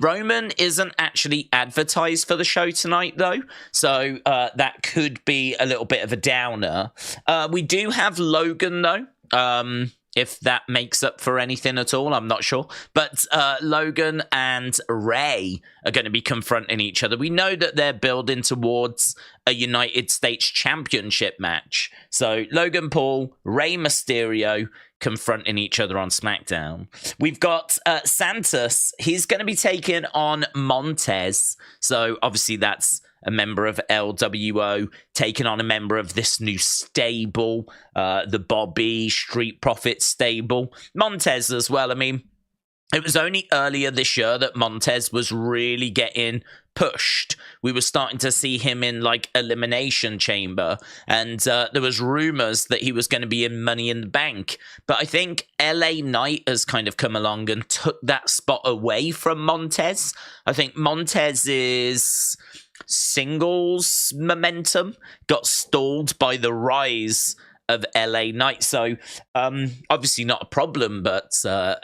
Roman isn't actually advertised for the show tonight, though, so that could be a little bit of a downer. We do have Logan, though. If that makes up for anything at all, I'm not sure. But Logan and Ray are going to be confronting each other. We know that they're building towards a United States Championship match. So Logan Paul, Rey Mysterio confronting each other on SmackDown. We've got Santos. He's going to be taking on Montes. So obviously that's a member of LWO taking on a member of this new stable, the Bobby Street Profits stable. Montes as well. I mean, it was only earlier this year that Montes was really getting pushed. We were starting to see him in like Elimination Chamber, and there was rumors that he was going to be in Money in the Bank. But I think LA Knight has kind of come along and took that spot away from Montes. I think Montes's singles momentum got stalled by the rise of LA Knight. So obviously not a problem, but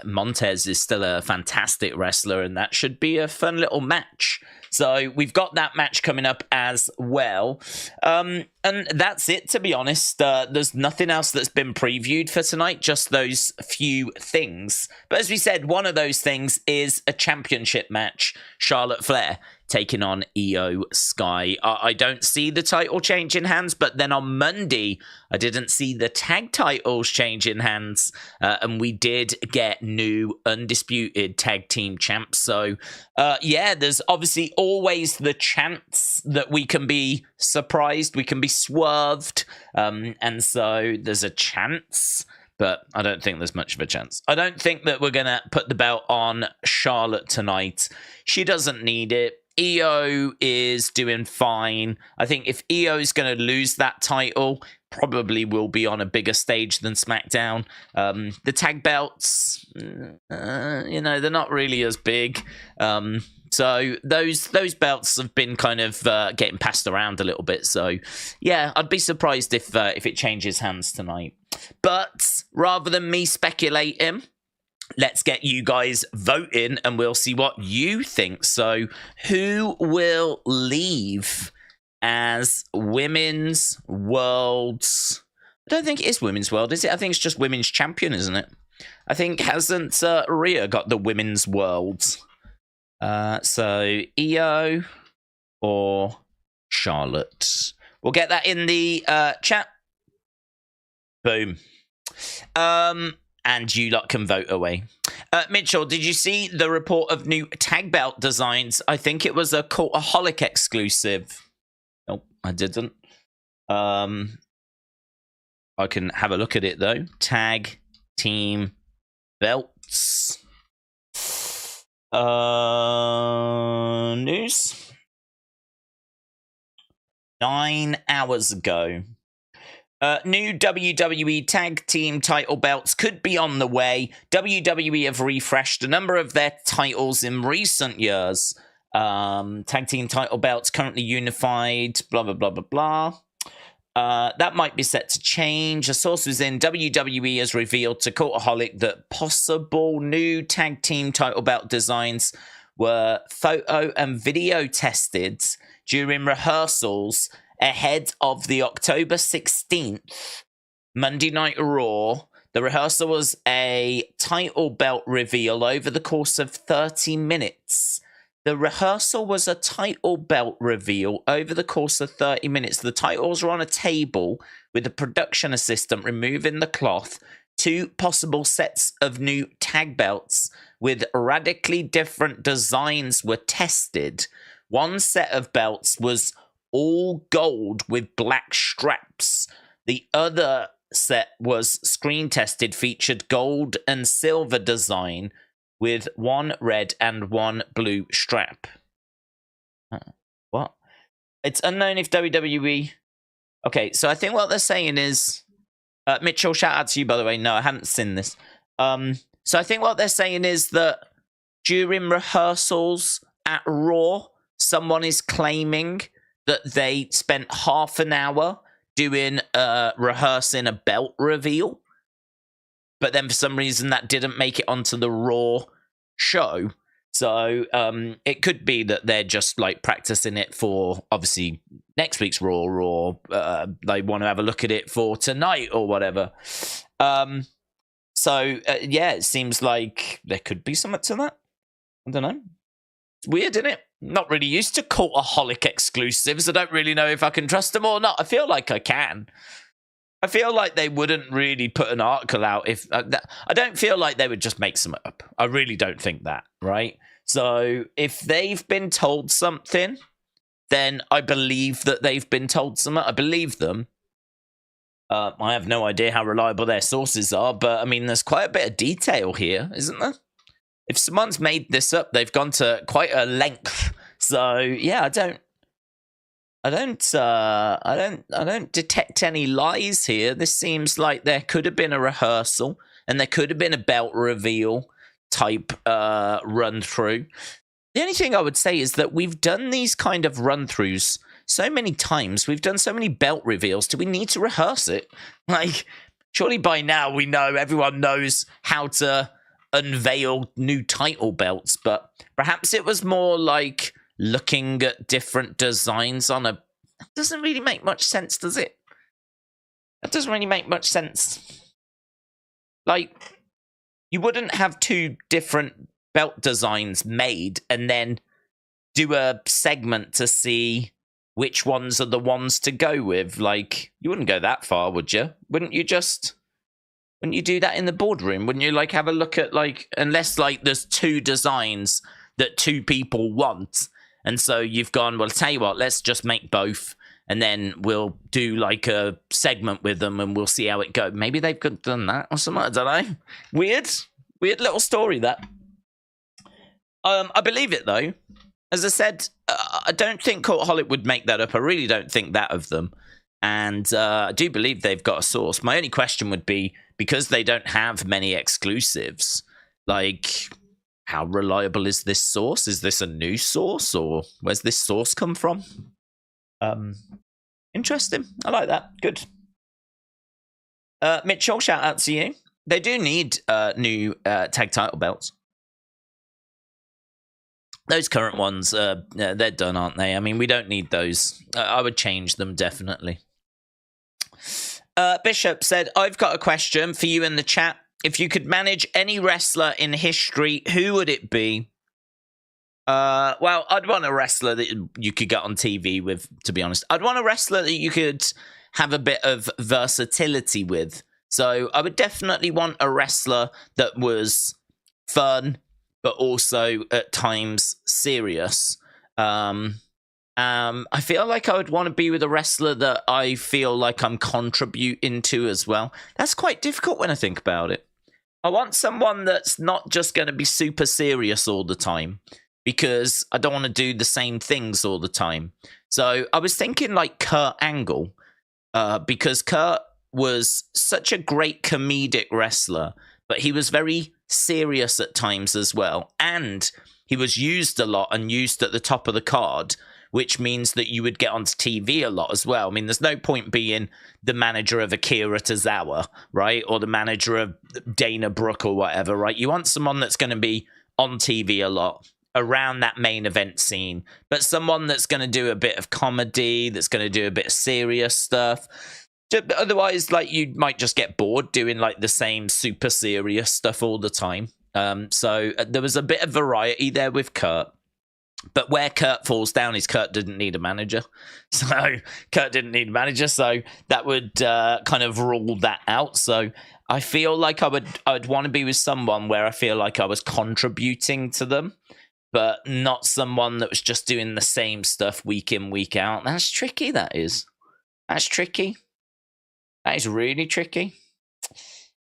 Montes is still a fantastic wrestler, and that should be a fun little match. So we've got that match coming up as well. And that's it, to be honest. There's nothing else that's been previewed for tonight, just those few things. But as we said, one of those things is a championship match. Charlotte Flair taking on Iyo Sky. I don't see the title changing hands, but then on Monday, I didn't see the tag titles changing hands, and we did get new undisputed tag team champs. So, yeah, there's obviously always the chance that we can be surprised, we can be swerved, and so there's a chance, but I don't think there's much of a chance. I don't think that we're going to put the belt on Charlotte tonight. She doesn't need it. Iyo is doing fine. I think if Iyo is going to lose that title, probably will be on a bigger stage than SmackDown. The tag belts, they're not really as big. So those belts have been kind of getting passed around a little bit. So yeah, I'd be surprised if it changes hands tonight. But rather than me speculating, let's get you guys voting and we'll see what you think. So who will leave as Women's World's... I don't think it is Women's World, is it? I think it's just Women's Champion, isn't it? I think hasn't Rhea got the Women's Worlds? So Iyo or Charlotte? We'll get that in the chat. Boom. And you lot can vote away. Mitchell, did you see the report of new tag belt designs? I think it was a Cultaholic exclusive. Nope, I didn't. I can have a look at it, though. Tag team belts. News. 9 hours ago. New WWE Tag Team title belts could be on the way. WWE have refreshed a number of their titles in recent years. Tag Team title belts currently unified, blah, blah, blah, blah, blah. That might be set to change. A source within WWE has revealed to Cultaholic that possible new tag team title belt designs were photo and video tested during rehearsals ahead of the October 16th Monday Night Raw. The rehearsal was a title belt reveal over the course of 30 minutes. The rehearsal was a title belt reveal over the course of 30 minutes. The titles were on a table with the production assistant removing the cloth. 2 possible sets of new tag belts with radically different designs were tested. One set of belts was all gold with black straps. The other set was screen tested, featured gold and silver design with 1 red and 1 blue strap. What? It's unknown if WWE... Okay, so I think what they're saying is... Mitchell, shout out to you, by the way. No, I hadn't seen this. So I think what they're saying is that during rehearsals at Raw, someone is claiming that they spent half an hour doing rehearsing a belt reveal, but then for some reason that didn't make it onto the Raw show. So it could be that they're just like practicing it for obviously next week's Raw, or they want to have a look at it for tonight or whatever. So yeah, it seems like there could be something to that. I don't know. It's weird, isn't it? Not really used to Cultaholic exclusives. I don't really know if I can trust them or not. I feel like I can. I feel like they wouldn't really put an article out if... I don't feel like they would just make some up. I really don't think that, right? So if they've been told something, then I believe that they've been told something. I believe them. I have no idea how reliable their sources are, but I mean, there's quite a bit of detail here, isn't there? If someone's made this up, they've gone to quite a length. So yeah, I don't detect any lies here. This seems like there could have been a rehearsal and there could have been a belt reveal type run through. The only thing I would say is that we've done these kind of run throughs so many times. We've done so many belt reveals. Do we need to rehearse it? Like, surely by now we know, everyone knows how to unveil new title belts, but perhaps it was more like looking at different designs on a... That doesn't really make much sense, does it? That doesn't really make much sense. Like, you wouldn't have two different belt designs made and then do a segment to see which ones are the ones to go with. Like, you wouldn't go that far, would you? Wouldn't you do that in the boardroom? Wouldn't you, like, have a look at, like, unless, like, there's two designs that two people want, and so you've gone, well, tell you what, let's just make both, and then we'll do, like, a segment with them, and we'll see how it goes. Maybe they've done that or something, I don't know. Weird little story, that. I believe it, though. As I said, I don't think Cultaholic would make that up. I really don't think that of them. And I do believe they've got a source. My only question would be, because they don't have many exclusives, like, how reliable is this source? Is this a new source, or where's this source come from? Interesting. I like that. Good. Mitchell, shout out to you. They do need new tag title belts. Those current ones, they're done, aren't they? I mean, we don't need those. I would change them, definitely. Bishop said, I've got a question for you in the chat. If you could manage any wrestler in history, who would it be? Well, I'd want a wrestler that you could get on TV with, to be honest. I'd want a wrestler that you could have a bit of versatility with. So I would definitely want a wrestler that was fun, but also at times serious. I feel like I would want to be with a wrestler that I feel like I'm contributing to as well. That's quite difficult when I think about it. I want someone that's not just going to be super serious all the time, because I don't want to do the same things all the time. So I was thinking like Kurt Angle, because Kurt was such a great comedic wrestler, but he was very serious at times as well. And he was used a lot and used at the top of the card, which means that you would get onto TV a lot as well. I mean, there's no point being the manager of Akira Tozawa, right? Or the manager of Dana Brooke or whatever, right? You want someone that's going to be on TV a lot, around that main event scene, but someone that's going to do a bit of comedy, that's going to do a bit of serious stuff. Otherwise, like, you might just get bored doing like the same super serious stuff all the time. So there was a bit of variety there with Kurt. But where Kurt falls down is Kurt didn't need a manager. So that would kind of rule that out. So I feel like I'd want to be with someone where I feel like I was contributing to them, but not someone that was just doing the same stuff week in, week out. That's tricky, that is. That's tricky. That is really tricky.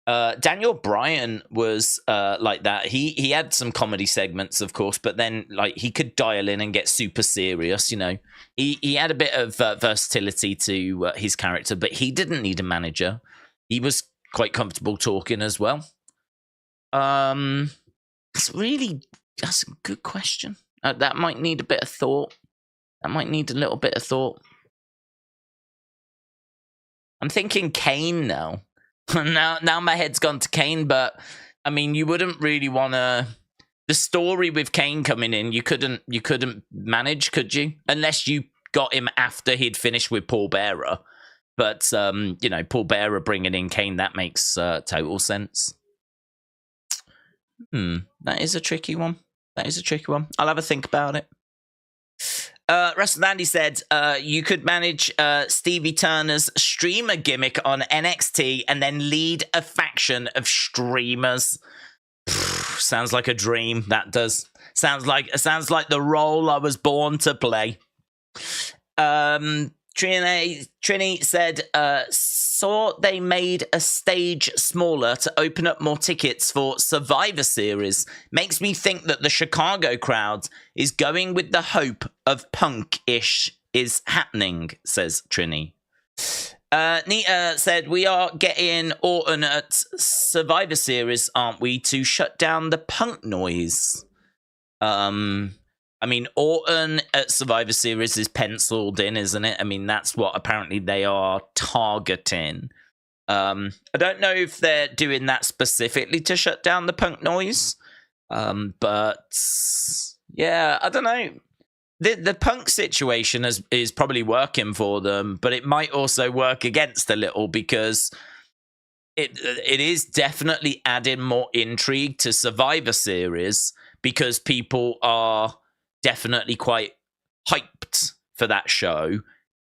Daniel Bryan was like that. He had some comedy segments, of course, but then like he could dial in and get super serious. You know, he had a bit of versatility to his character, but he didn't need a manager. He was quite comfortable talking as well. That's a good question. That might need a bit of thought. That might need a little bit of thought. I'm thinking Kane now. Now my head's gone to Kane, but I mean, you wouldn't really want to the story with Kane coming in, you couldn't manage, could you? Unless you got him after he'd finished with Paul Bearer. But you know, Paul Bearer bringing in Kane, that makes total sense. That is a tricky one. I'll have a think about it. Wrestlemania said you could manage Stevie Turner's streamer gimmick on NXT and then lead a faction of streamers. Sounds like a dream. That does. Sounds like the role I was born to play. Trini said, saw they made a stage smaller to open up more tickets for Survivor Series. Makes me think that the Chicago crowd is going with the hope of Punk-ish is happening, says Trini. Nita said, we are getting Orton at Survivor Series, aren't we, to shut down the Punk noise? I mean, Orton at Survivor Series is penciled in, isn't it? I mean, that's what apparently they are targeting. I don't know if they're doing that specifically to shut down the Punk noise. But, yeah, I don't know. The Punk situation is probably working for them, but it might also work against a little because it is definitely adding more intrigue to Survivor Series because people are definitely quite hyped for that show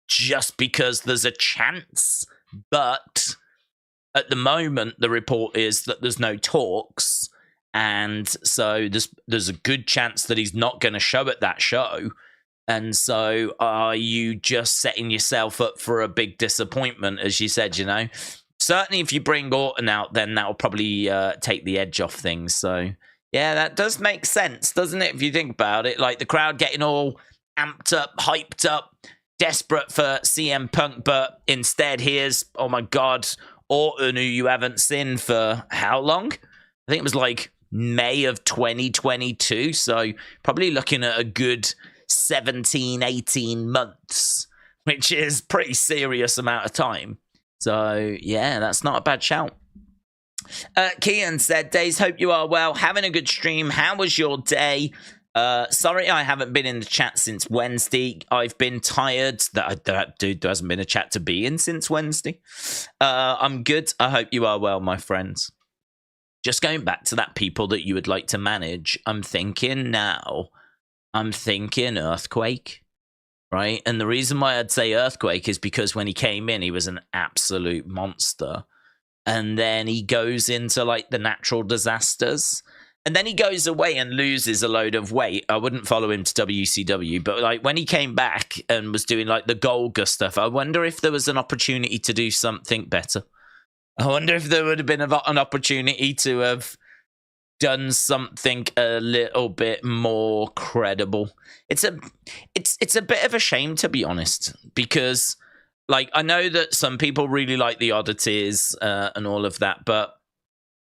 just because there's a chance. But at the moment, the report is that there's no talks. And so there's a good chance that he's not going to show at that show. And so are you just setting yourself up for a big disappointment, as you said, you know? Certainly if you bring Orton out, then that'll probably take the edge off things. So, yeah, that does make sense, doesn't it, if you think about it? Like the crowd getting all amped up, hyped up, desperate for CM Punk, but instead here's, oh my God, Orton, who you haven't seen for how long? I think it was like May of 2022, so probably looking at a good 17, 18 months, which is pretty serious amount of time. So, yeah, that's not a bad shout. Kian said, Days, hope you are well. Having a good stream. How was your day? Sorry I haven't been in the chat since Wednesday. I've been tired. That dude, there hasn't been a chat to be in since Wednesday. I'm good. I hope you are well, my friends. Just going back to that people that you would like to manage, I'm thinking Earthquake, right? And the reason why I'd say Earthquake is because when he came in, he was an absolute monster. And then he goes into, like, the natural disasters. And then he goes away and loses a load of weight. I wouldn't follow him to WCW, but, like, when he came back and was doing, like, the Golga stuff, I wonder if there was an opportunity to do something better. I wonder if there would have been an opportunity to have done something a little bit more credible. It's a bit of a shame, to be honest, because, like, I know that some people really like the oddities and all of that, but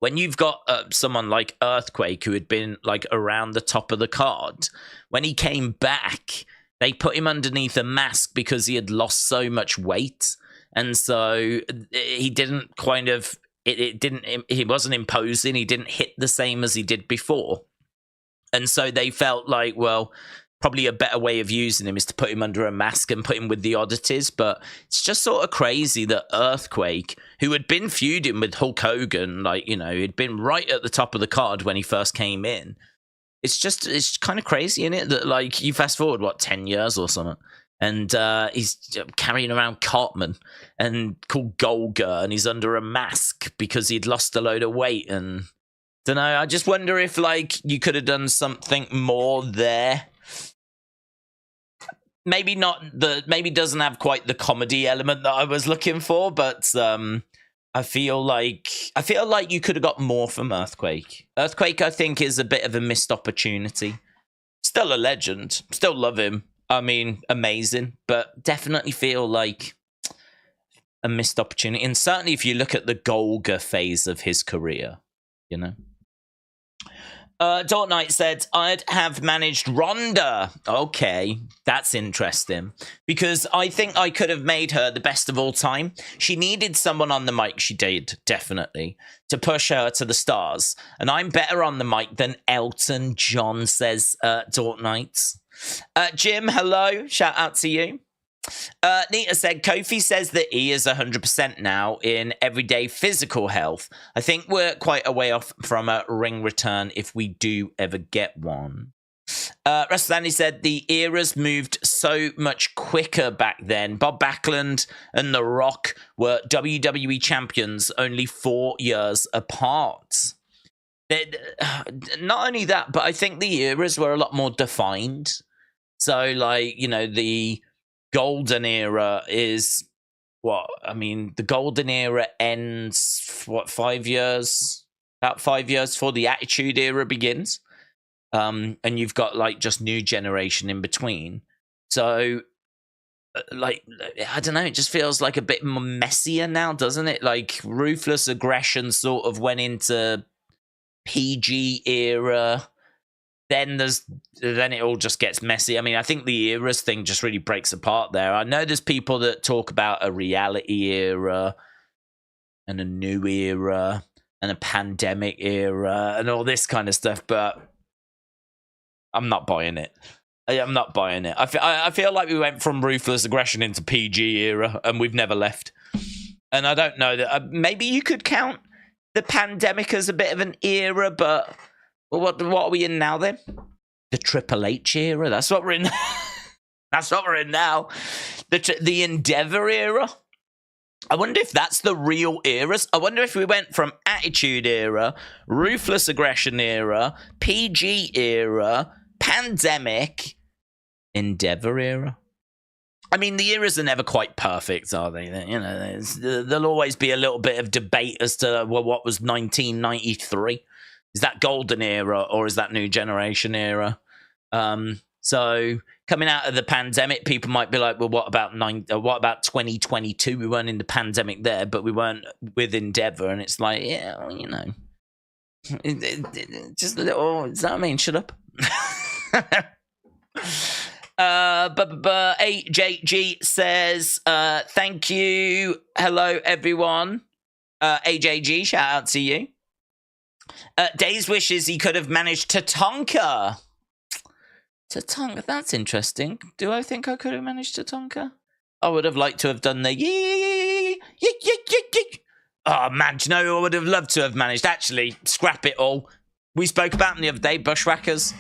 when you've got someone like Earthquake who had been, like, around the top of the card, when he came back, they put him underneath a mask because he had lost so much weight. And so he didn't he wasn't imposing. He didn't hit the same as he did before. And so they felt like, well, probably a better way of using him is to put him under a mask and put him with the oddities. But it's just sort of crazy that Earthquake, who had been feuding with Hulk Hogan, like, you know, he'd been right at the top of the card when he first came in. It's kind of crazy, isn't it? That, like, you fast forward, 10 years or something. And he's carrying around Cartman and called Golga, and he's under a mask because he'd lost a load of weight. And don't know. I just wonder if, like, you could have done something more there. Maybe maybe doesn't have quite the comedy element that I was looking for, but I feel like you could have got more from Earthquake. Earthquake, I think, is a bit of a missed opportunity. Still a legend. Still love him. I mean, amazing, but definitely feel like a missed opportunity. And certainly if you look at the Golga phase of his career, you know. Dark Knight said, I'd have managed Ronda. Okay, that's interesting. Because I think I could have made her the best of all time. She needed someone on the mic, she did, definitely, to push her to the stars. And I'm better on the mic than Elton John, says Dark Knight. Jim, hello. Shout out to you. Nita said, Kofi says that he is 100% now in everyday physical health. I think we're quite a way off from a ring return if we do ever get one. Wrestlemania said the eras moved so much quicker back then. Bob Backlund and The Rock were WWE champions only 4 years apart. Not only that, but I think the eras were a lot more defined. So, like, you know, the golden era is what? I mean, the golden era ends, what, 5 years? About 5 years before the Attitude Era begins. And you've got, like, just new generation in between. So, like, I don't know, it just feels like a bit messier now, doesn't it? Like, Ruthless Aggression sort of went into PG era. Then it all just gets messy. I mean, I think the eras thing just really breaks apart there. I know there's people that talk about a reality era and a new era and a pandemic era and all this kind of stuff, but I'm not buying it. I'm not buying it. I feel like we went from Ruthless Aggression into PG era and we've never left. And I don't know that maybe you could count the pandemic as a bit of an era, but what are we in now then? The Triple H era. That's what we're in. That's what we're in now. The Endeavor era. I wonder if that's the real eras. I wonder if we went from Attitude Era, Ruthless Aggression Era, PG Era, Pandemic, Endeavor Era. I mean, the eras are never quite perfect, are they? You know, there'll always be a little bit of debate as to what was 1993. Is that golden era or is that new generation era? So coming out of the pandemic, people might be like, well, what about 2022? We weren't in the pandemic there, but we weren't with Endeavor. And it's like, yeah, well, you know, just a little, does that mean shut up? But AJG says, thank you. Hello, everyone. AJG, shout out to you. Days wishes he could have managed Tatanka. Tatanka, that's interesting. Do I think I could have managed Tatanka? I would have liked to have done the yee. Oh man, do you know who I would have loved to have managed? Actually, scrap it all. We spoke about them the other day, Bushwhackers.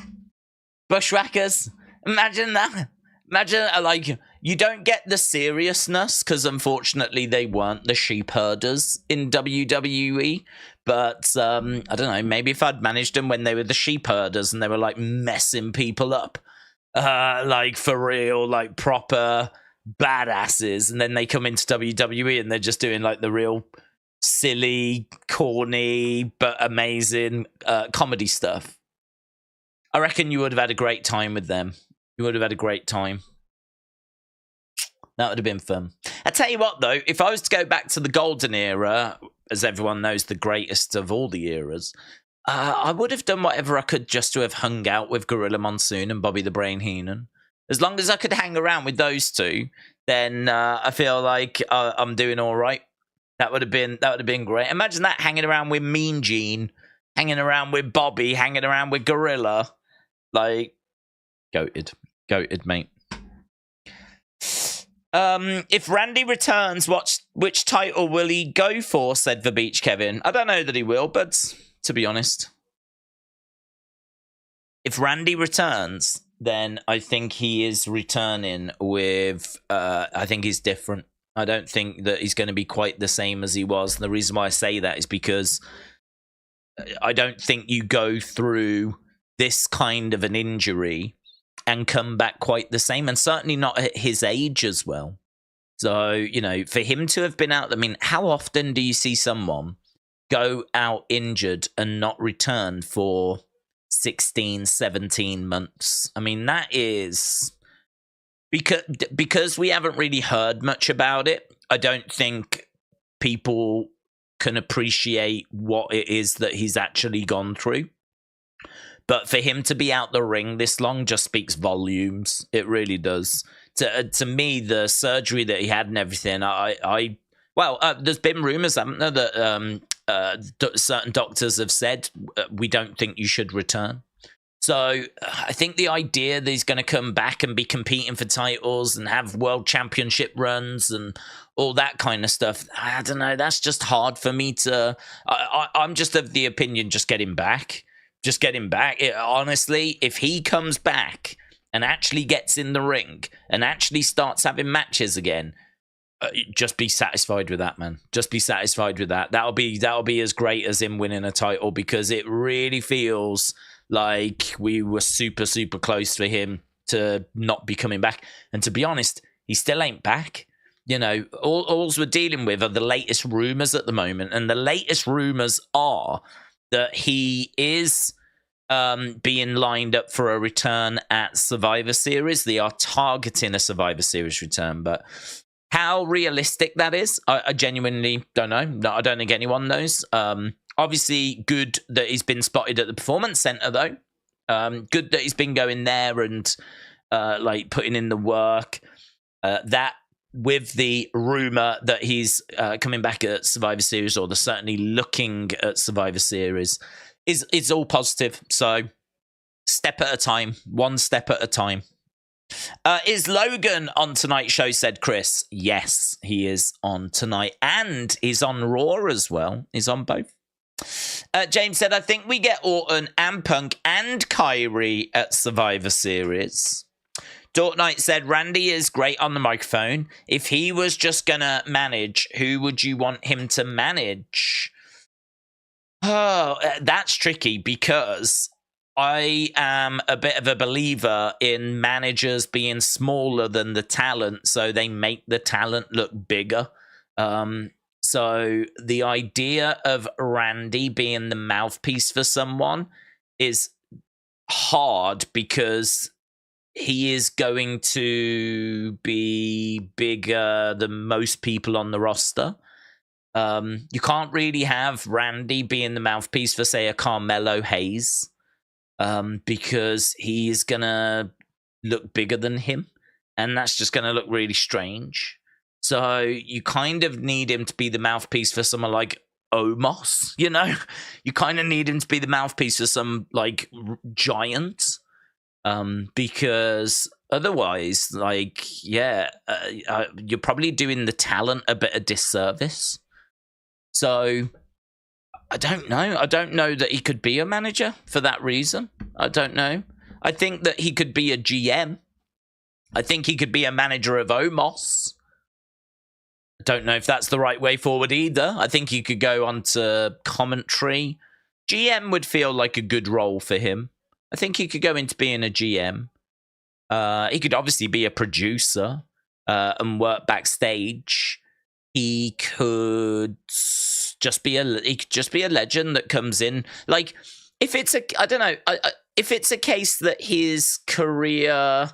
Bushwhackers. Imagine that. Imagine, like, you don't get the seriousness, because unfortunately they weren't the sheep herders in WWE. But, I don't know, maybe if I'd managed them when they were the sheep herders and they were, like, messing people up. Like, for real, like, proper badasses. And then they come into WWE and they're just doing, like, the real silly, corny, but amazing comedy stuff. I reckon you would have had a great time with them. You would have had a great time. That would have been fun. I tell you what, though, if I was to go back to the golden era, as everyone knows, the greatest of all the eras, I would have done whatever I could just to have hung out with Gorilla Monsoon and Bobby the Brain Heenan. As long as I could hang around with those two, then I feel like I'm doing all right. That would have been great. Imagine that, hanging around with Mean Gene, hanging around with Bobby, hanging around with Gorilla. Like, goated, mate. If Randy returns, which title will he go for, said the Beach Kevin. I don't know that he will, but to be honest, if Randy returns, then I think he is returning with, I think he's different. I don't think that he's going to be quite the same as he was. And the reason why I say that is because I don't think you go through this kind of an injury and come back quite the same, and certainly not at his age as well. So, you know, for him to have been out, I mean, how often do you see someone go out injured and not return for 16, 17 months? I mean, that is... Because we haven't really heard much about it, I don't think people can appreciate what it is that he's actually gone through. But for him to be out the ring this long just speaks volumes. It really does. To me, the surgery that he had and everything, there's been rumors, haven't there, that certain doctors have said, we don't think you should return. So I think the idea that he's going to come back and be competing for titles and have world championship runs and all that kind of stuff, I don't know. That's just hard for me to... I'm just of the opinion, just get him back. Just get him back. Honestly, if he comes back and actually gets in the ring and actually starts having matches again, just be satisfied with that, man. Just be satisfied with that. That'll be as great as him winning a title, because it really feels like we were super, super close for him to not be coming back. And to be honest, he still ain't back. You know, all we're dealing with are the latest rumors at the moment. And the latest rumors are that he is being lined up for a return at Survivor Series. They are targeting a Survivor Series return, but how realistic that is, I genuinely don't know. No, I don't think anyone knows. Obviously, good that he's been spotted at the Performance Center, though. Good that he's been going there and putting in the work. That with the rumor that he's coming back at Survivor Series, or certainly looking at Survivor Series, is all positive. So, step at a time, one step at a time. Is Logan on tonight's show, said Chris. Yes, he is on tonight, and he's on Raw as well. He's on both. James said, I think we get Orton and Punk and Kyrie at Survivor Series. Dort Knight said, Randy is great on the microphone. If he was just going to manage, who would you want him to manage? Oh, that's tricky, because I am a bit of a believer in managers being smaller than the talent, so they make the talent look bigger. So the idea of Randy being the mouthpiece for someone is hard, because he is going to be bigger than most people on the roster. You can't really have Randy being the mouthpiece for, say, a Carmelo Hayes, because he's going to look bigger than him, and that's just going to look really strange. So you kind of need him to be the mouthpiece for someone like Omos, you know? You kind of need him to be the mouthpiece for some, like, giant. Because otherwise, you're probably doing the talent a bit of disservice. So I don't know. I don't know that he could be a manager for that reason. I don't know. I think that he could be a GM. I think he could be a manager of Omos. I don't know if that's the right way forward either. I think he could go on to commentary. GM would feel like a good role for him. I think he could go into being a GM. He could obviously be a producer and work backstage. He could just be a legend that comes in. Like, if it's if it's a case that his career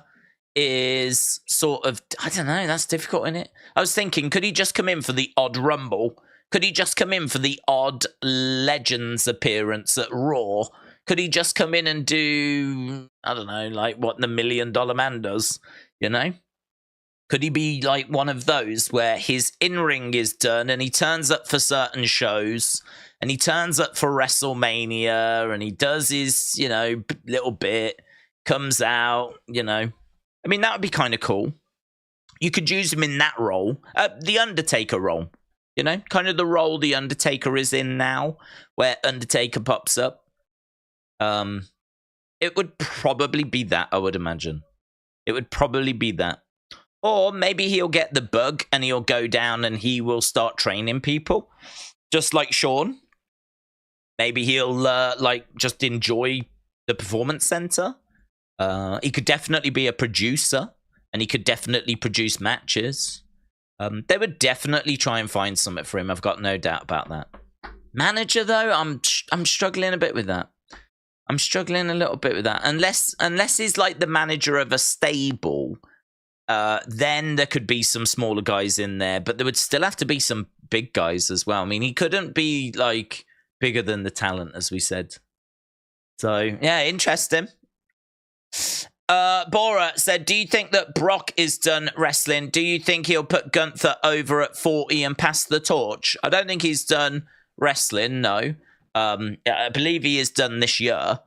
is sort of, I don't know, that's difficult, isn't it? I was thinking, could he just come in for the odd Rumble? Could he just come in for the odd Legends appearance at Raw? Could he just come in and do, I don't know, like what the $1 Million Man does, you know? Could he be like one of those where his in-ring is done and he turns up for certain shows and he turns up for WrestleMania and he does his, you know, little bit, comes out, you know? I mean, that would be kind of cool. You could use him in that role. The Undertaker role, you know? Kind of the role the Undertaker is in now, where Undertaker pops up. It would probably be that, I would imagine. It would probably be that. Or maybe he'll get the bug and he'll go down and he will start training people. Just like Sean. Maybe he'll, just enjoy the Performance Center. He could definitely be a producer, and he could definitely produce matches. They would definitely try and find something for him. I've got no doubt about that. Manager, though, I'm struggling a bit with that. I'm struggling a little bit with that. Unless he's like the manager of a stable, then there could be some smaller guys in there, but there would still have to be some big guys as well. I mean, he couldn't be like bigger than the talent, as we said. So, yeah, interesting. Bora said, do you think that Brock is done wrestling? Do you think he'll put Gunther over at 40 and pass the torch? I don't think he's done wrestling, no. I believe he is done this year.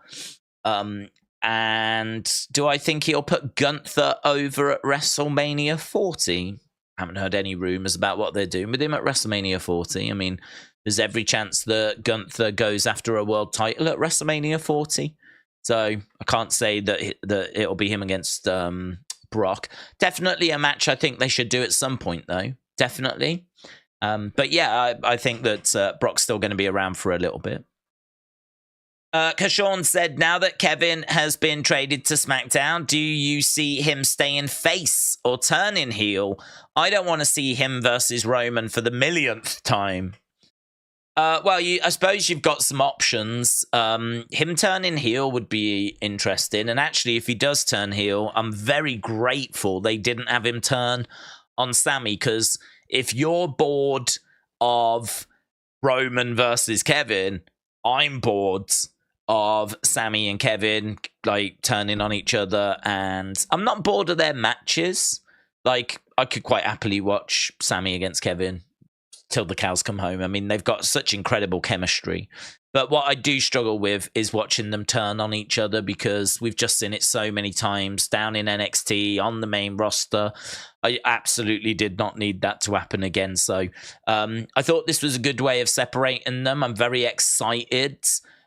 And do I think he'll put Gunther over at WrestleMania 40? I haven't heard any rumors about what they're doing with him at WrestleMania 40. I mean, there's every chance that Gunther goes after a world title at WrestleMania 40. So I can't say that it'll be him against Brock. Definitely a match I think they should do at some point, though. Definitely. But yeah, I think that Brock's still going to be around for a little bit. Kashawn said, now that Kevin has been traded to SmackDown, do you see him staying face or turning heel? I don't want to see him versus Roman for the millionth time. Well, I suppose you've got some options. Him turning heel would be interesting. And actually, if he does turn heel, I'm very grateful they didn't have him turn on Sami. Because if you're bored of Roman versus Kevin, I'm bored of Sami and Kevin like turning on each other. And I'm not bored of their matches. Like, I could quite happily watch Sami against Kevin till the cows come home. I mean, they've got such incredible chemistry. But what I do struggle with is watching them turn on each other, because we've just seen it so many times down in NXT, on the main roster. I absolutely did not need that to happen again. So I thought this was a good way of separating them. I'm very excited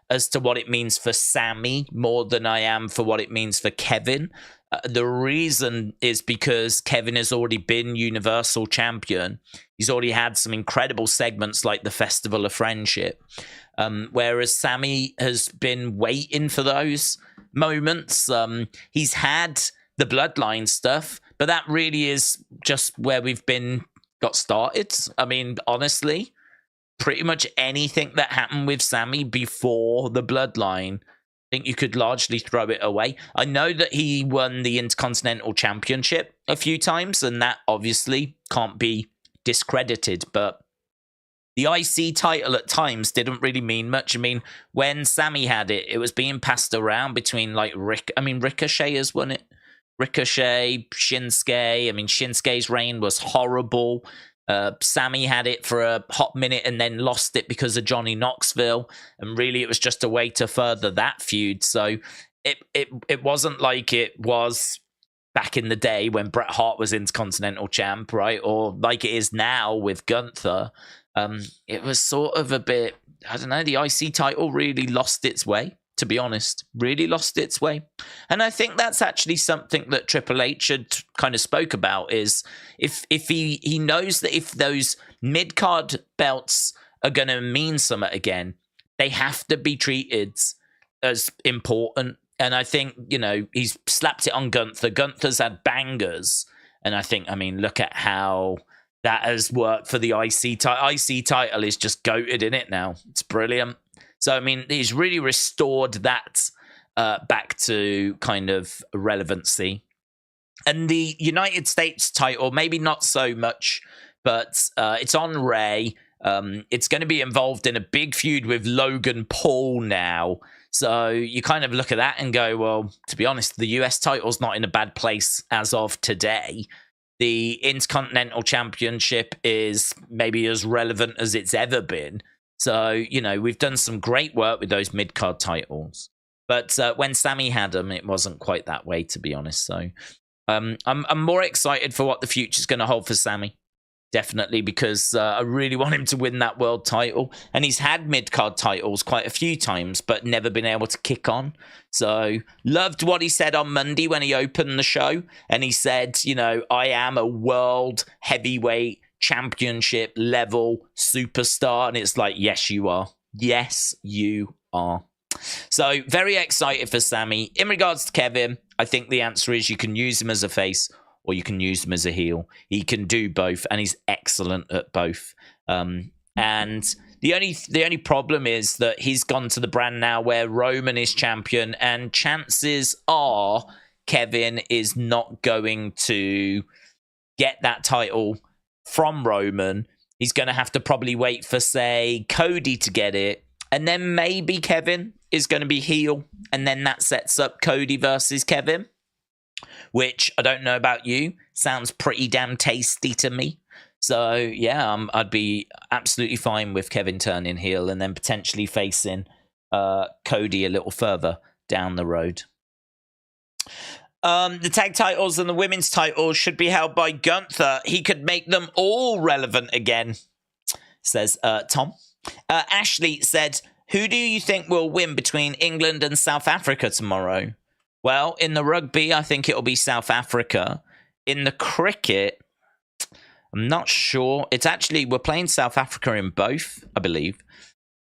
as to what it means for Sami more than I am for what it means for Kevin. The reason is because Kevin has already been Universal Champion. He's already had some incredible segments like the Festival of Friendship. Whereas Sami has been waiting for those moments. He's had the Bloodline stuff, but that really is just where we've got started. I mean, honestly, pretty much anything that happened with Sami before the Bloodline, I think you could largely throw it away. I know that he won the Intercontinental Championship a few times, and that obviously can't be discredited, but the IC title at times didn't really mean much. I mean, when Sami had it, it was being passed around between like Ricochet has won it. Ricochet, Shinsuke. I mean, Shinsuke's reign was horrible. Sami had it for a hot minute and then lost it because of Johnny Knoxville. And really, it was just a way to further that feud. So it wasn't like it was back in the day when Bret Hart was Intercontinental Champ, right? Or like it is now with Gunther. It was sort of a bit, I don't know, the IC title really lost its way, to be honest. Really lost its way. And I think that's actually something that Triple H had kind of spoke about, is if he knows that if those mid-card belts are going to mean something again, they have to be treated as important. And I think, you know, he's slapped it on Gunther. Gunther's had bangers. And I think, I mean, look at how that has worked for the IC title. IC title is just goated in it now. It's brilliant. So, I mean, he's really restored that back to kind of relevancy. And the United States title, maybe not so much, but it's on Ray. It's going to be involved in a big feud with Logan Paul now. So you kind of look at that and go, well, to be honest, the US title's not in a bad place as of today. The Intercontinental Championship is maybe as relevant as it's ever been. So, you know, we've done some great work with those mid-card titles. But when Sami had them, it wasn't quite that way, to be honest. So I'm more excited for what the future's going to hold for Sami. Definitely, because I really want him to win that world title. And he's had mid-card titles quite a few times, but never been able to kick on. So loved what he said on Monday when he opened the show. And he said, you know, I am a world heavyweight championship level superstar. And it's like, yes, you are. Yes, you are. So very excited for Sami. In regards to Kevin, I think the answer is you can use him as a face or you can use him as a heel. He can do both, and he's excellent at both. And the only problem is that he's gone to the brand now where Roman is champion, and chances are Kevin is not going to get that title from Roman. He's going to have to probably wait for, say, Cody to get it, and then maybe Kevin. is going to be heel, and then that sets up Cody versus Kevin, which I don't know about you, sounds pretty damn tasty to me. So, yeah, I'd be absolutely fine with Kevin turning heel and then potentially facing Cody a little further down the road. The tag titles and the women's titles should be held by Gunther. He could make them all relevant again, says Tom. Ashley said, who do you think will win between England and South Africa tomorrow? Well, in the rugby, I think it'll be South Africa. In the cricket, I'm not sure. It's actually, we're playing South Africa in both, I believe.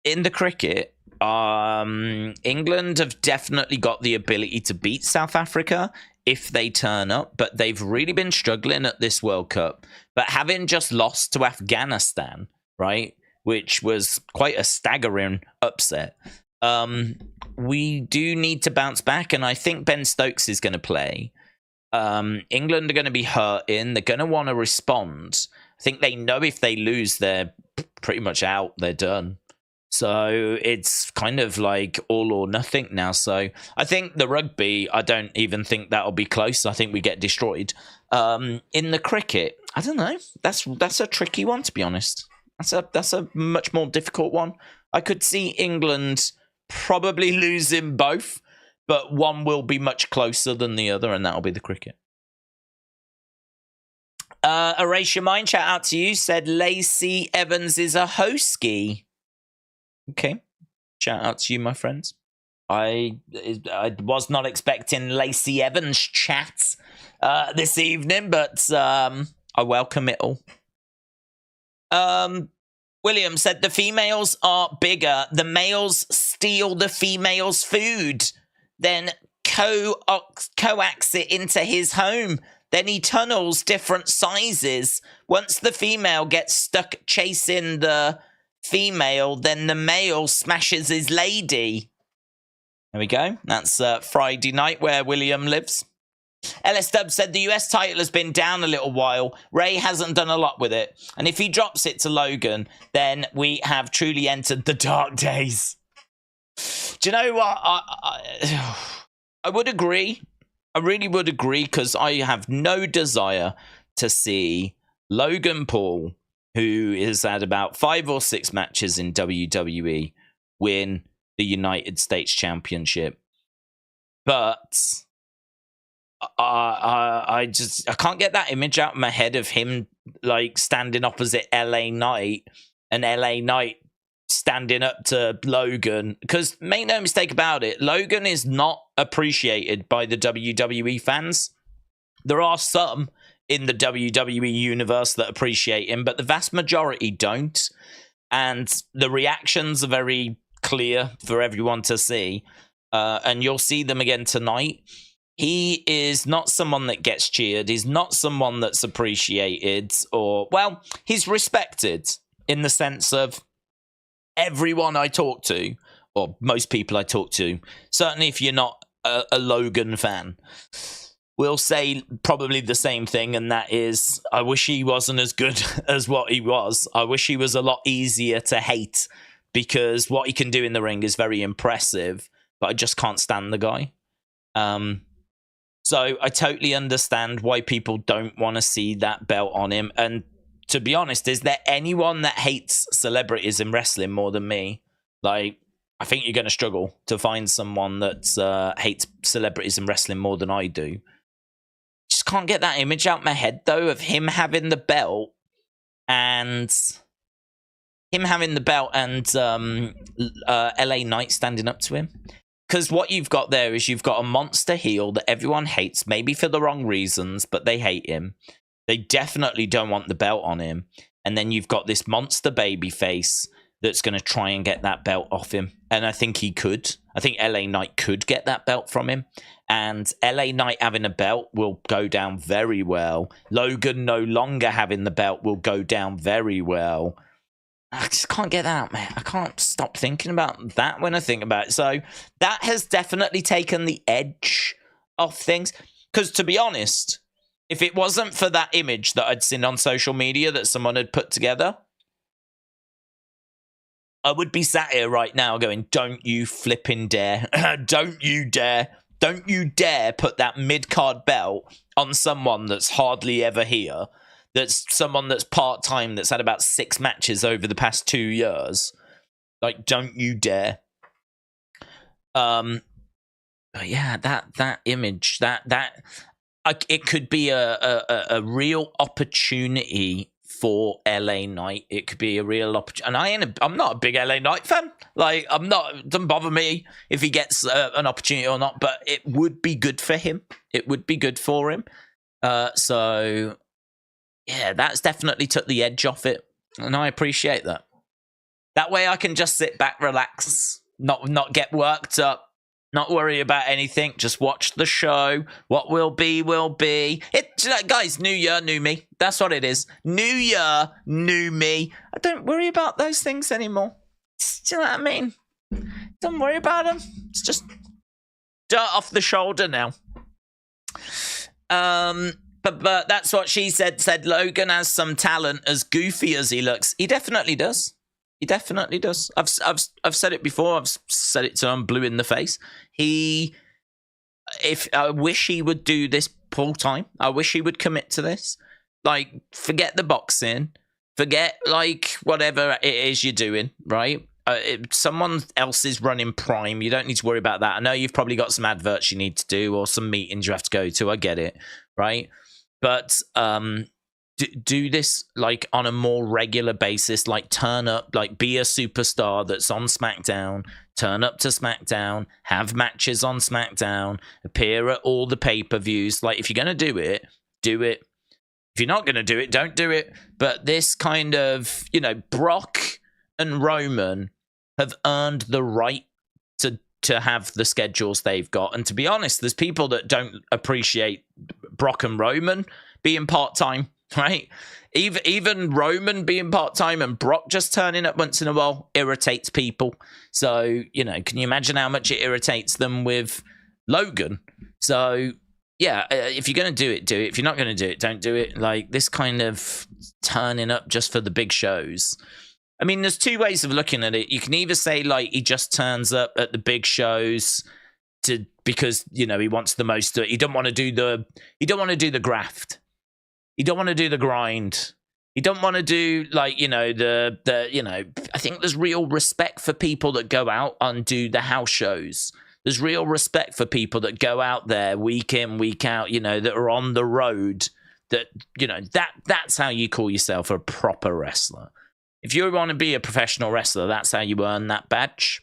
In the cricket, England have definitely got the ability to beat South Africa if they turn up, but they've really been struggling at this World Cup. But having just lost to Afghanistan, right, which was quite a staggering upset, we do need to bounce back, and I think Ben Stokes is going to play. England are going to be hurting. They're going to want to respond. I think they know if they lose, they're pretty much out. They're done. So it's kind of like all or nothing now. So I think the rugby, I don't even think that'll be close. I think we get destroyed. In the cricket, I don't know. That's a tricky one, to be honest. That's a much more difficult one. I could see England probably losing both, but one will be much closer than the other, and that'll be the cricket. Erase Your Mind, shout out to you, said Lacey Evans is a hoskie. Okay, shout out to you, my friends. I was not expecting Lacey Evans chat this evening, but I welcome it all. William said the females are bigger. The males steal the females' food, then coax it into his home. Then he tunnels different sizes. Once the female gets stuck chasing the female, then the male smashes his lady. There we go. That's Friday night where William lives. LS Dub said the US title has been down a little while. Ray hasn't done a lot with it. And if he drops it to Logan, then we have truly entered the dark days. Do you know what? I would agree. I really would agree, because I have no desire to see Logan Paul, who has had about 5 or 6 matches in WWE, win the United States Championship. But I can't get that image out of my head of him like standing opposite LA Knight and LA Knight standing up to Logan, because make no mistake about it, Logan is not appreciated by the WWE fans. There are some in the WWE universe that appreciate him, but the vast majority don't, and the reactions are very clear for everyone to see, and you'll see them again tonight. He is not someone that gets cheered. He's not someone that's appreciated, or, well, he's respected in the sense of everyone I talk to, or most people I talk to, certainly if you're not a Logan fan, will say probably the same thing, and that is, I wish he wasn't as good as what he was. I wish he was a lot easier to hate, because what he can do in the ring is very impressive, but I just can't stand the guy. So I totally understand why people don't want to see that belt on him. And to be honest, is there anyone that hates celebrities in wrestling more than me? Like, I think you're going to struggle to find someone that hates celebrities in wrestling more than I do. Just can't get that image out my head, though, of him having the belt and LA Knight standing up to him. Because what you've got there is you've got a monster heel that everyone hates, maybe for the wrong reasons, but they hate him. They definitely don't want the belt on him. And then you've got this monster baby face that's going to try and get that belt off him. And I think he could. I think LA Knight could get that belt from him. And LA Knight having a belt will go down very well. Logan no longer having the belt will go down very well. I just can't get that out, man. I can't stop thinking about that when I think about it. So that has definitely taken the edge off things. Because to be honest, if it wasn't for that image that I'd seen on social media that someone had put together, I would be sat here right now going, don't you flipping dare. Don't you dare. Don't you dare put that mid-card belt on someone that's hardly ever here. That's someone that's part-time, that's had about 6 matches over the past 2 years. Like, don't you dare. But yeah, that image, it could be a real opportunity for LA Knight. It could be a real opportunity. And I'm not a big LA Knight fan. Like, it doesn't bother me if he gets an opportunity or not, but it would be good for him. It would be good for him. So, yeah, that's definitely took the edge off it. And I appreciate that. That way I can just sit back, relax, not get worked up. Not worry about anything. Just watch the show. What will be, will be. Guys, new year, new me. That's what it is. New year, new me. I don't worry about those things anymore. Do you know what I mean? Don't worry about them. It's just dirt off the shoulder now. But that's what she said. Said Logan has some talent, as goofy as he looks. He definitely does. He definitely does. I've said it before. I've said it till I'm blue in the face. I wish he would do this full time. I wish he would commit to this. Like, forget the boxing. Forget, like, whatever it is you're doing, right? If someone else is running Prime, you don't need to worry about that. I know you've probably got some adverts you need to do or some meetings you have to go to. I get it, right? But do this like on a more regular basis, like turn up, like be a superstar that's on SmackDown, turn up to SmackDown, have matches on SmackDown, appear at all the pay-per-views. Like, if you're going to do it, do it. If you're not going to do it, don't do it. But this kind of, Brock and Roman have earned the right to have the schedules they've got. And to be honest, there's people that don't appreciate Brock and Roman being part-time. Right? Even Roman being part-time and Brock just turning up once in a while irritates people. So, can you imagine how much it irritates them with Logan? So, yeah, if you're going to do it, do it. If you're not going to do it, don't do it. Like, this kind of turning up just for the big shows. I mean, there's 2 ways of looking at it. You can either say, like, he just turns up at the big shows because, he wants the most. He don't want to do the graft. You don't want to do the grind. You don't want to do, like, I think there's real respect for people that go out and do the house shows. There's real respect for people that go out there week in, week out, that are on the road, that's how you call yourself a proper wrestler. If you want to be a professional wrestler, that's how you earn that badge.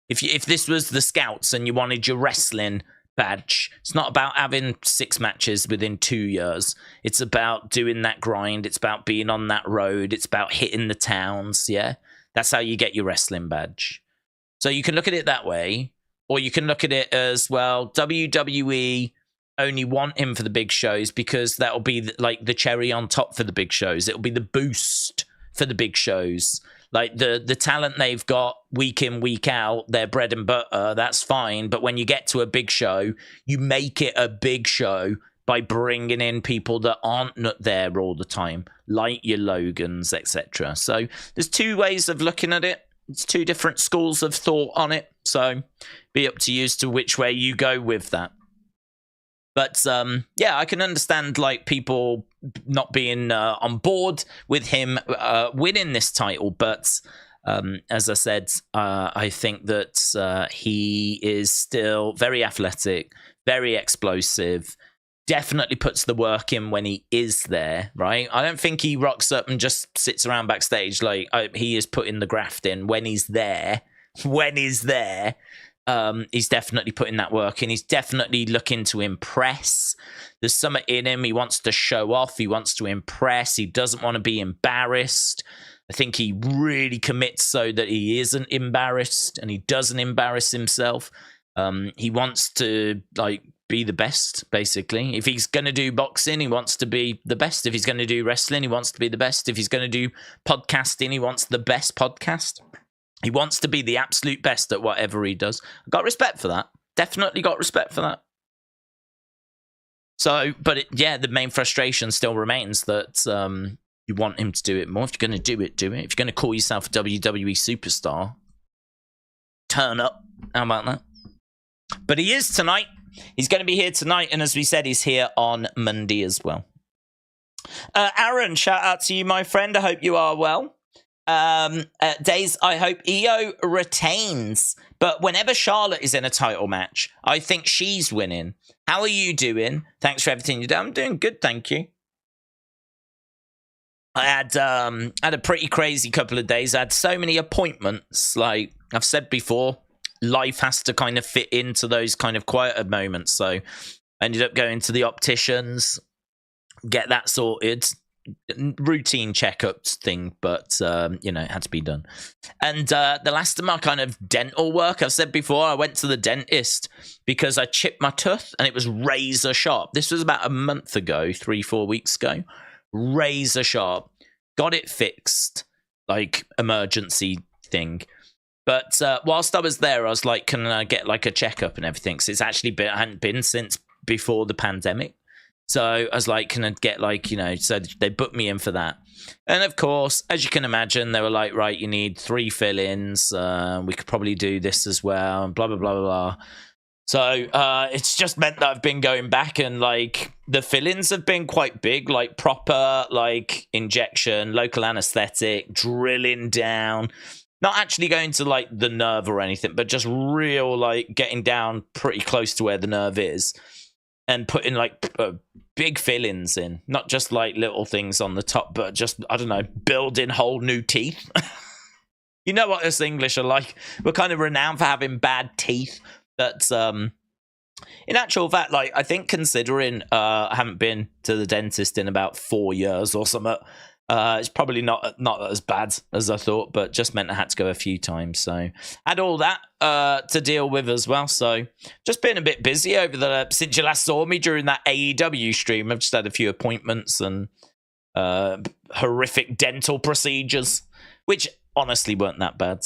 If this was the Scouts and you wanted your wrestling badge, it's not about having 6 matches within 2 years. It's about doing that grind. It's about being on that road. It's about hitting the towns. Yeah, that's how you get your wrestling badge. So you can look at it that way, or you can look at it as, well, WWE only want him for the big shows because that'll be like the cherry on top for the big shows. It'll be the boost for the big shows. Like, the talent they've got week in, week out, their bread and butter, that's fine. But when you get to a big show, you make it a big show by bringing in people that aren't there all the time, like your Logans, etc. So there's 2 ways of looking at it. It's 2 different schools of thought on it. So be up to you as to which way you go with that. But, yeah, I can understand, like, people not being on board with him winning this title. But, as I said, I think that he is still very athletic, very explosive, definitely puts the work in when he is there, right? I don't think he rocks up and just sits around backstage. Like, he is putting the graft in when he's there. He's definitely putting that work in. He's definitely looking to impress. There's something in him. He wants to show off. He wants to impress. He doesn't want to be embarrassed. I think he really commits so that he isn't embarrassed and he doesn't embarrass himself. He wants to, like, be the best, basically. If he's going to do boxing, he wants to be the best. If he's going to do wrestling, he wants to be the best. If he's going to do podcasting, he wants the best podcast. He wants to be the absolute best at whatever he does. I've got respect for that. Definitely got respect for that. So, but the main frustration still remains that you want him to do it more. If you're going to do it, do it. If you're going to call yourself a WWE superstar, turn up. How about that? But he is tonight. He's going to be here tonight. And as we said, he's here on Monday as well. Aaron, shout out to you, my friend. I hope you are well. Days, I hope Iyo retains. But whenever Charlotte is in a title match, I think she's winning. How are you doing? Thanks for everything you do. I'm doing good, thank you. I had a pretty crazy couple of days. I had so many appointments. Like I've said before, life has to kind of fit into those kind of quieter moments. So I ended up going to the opticians, get that sorted. Routine checkups thing, but you know, it had to be done. And the last of my kind of dental work, I've said before, I went to the dentist because I chipped my tooth and it was razor sharp. This was about a month ago, 3-4 weeks ago. Razor sharp. Got it fixed, like emergency thing. But whilst I was there, I was like, can I get like a checkup and everything? So it's actually been, I hadn't been since before the pandemic. So I was like, can I get like, you know, so they booked me in for that. And of course, as you can imagine, they were like, right, you need 3 fill-ins. We could probably do this as well, and blah, blah, blah, blah, blah. So it's just meant that I've been going back and like the fill-ins have been quite big, like proper like injection, local anesthetic, drilling down. Not actually going to like the nerve or anything, but just real like getting down pretty close to where the nerve is. And putting like big fill-ins in, not just like little things on the top, but just, I don't know, building whole new teeth. You know what us English are like. We're kind of renowned for having bad teeth. But in actual fact, like I think considering I haven't been to the dentist in about 4 years or something, it's probably not as bad as I thought, but just meant I had to go a few times. So had all that to deal with as well. So just been a bit busy over since you last saw me during that AEW stream. I've just had a few appointments and horrific dental procedures, which honestly weren't that bad.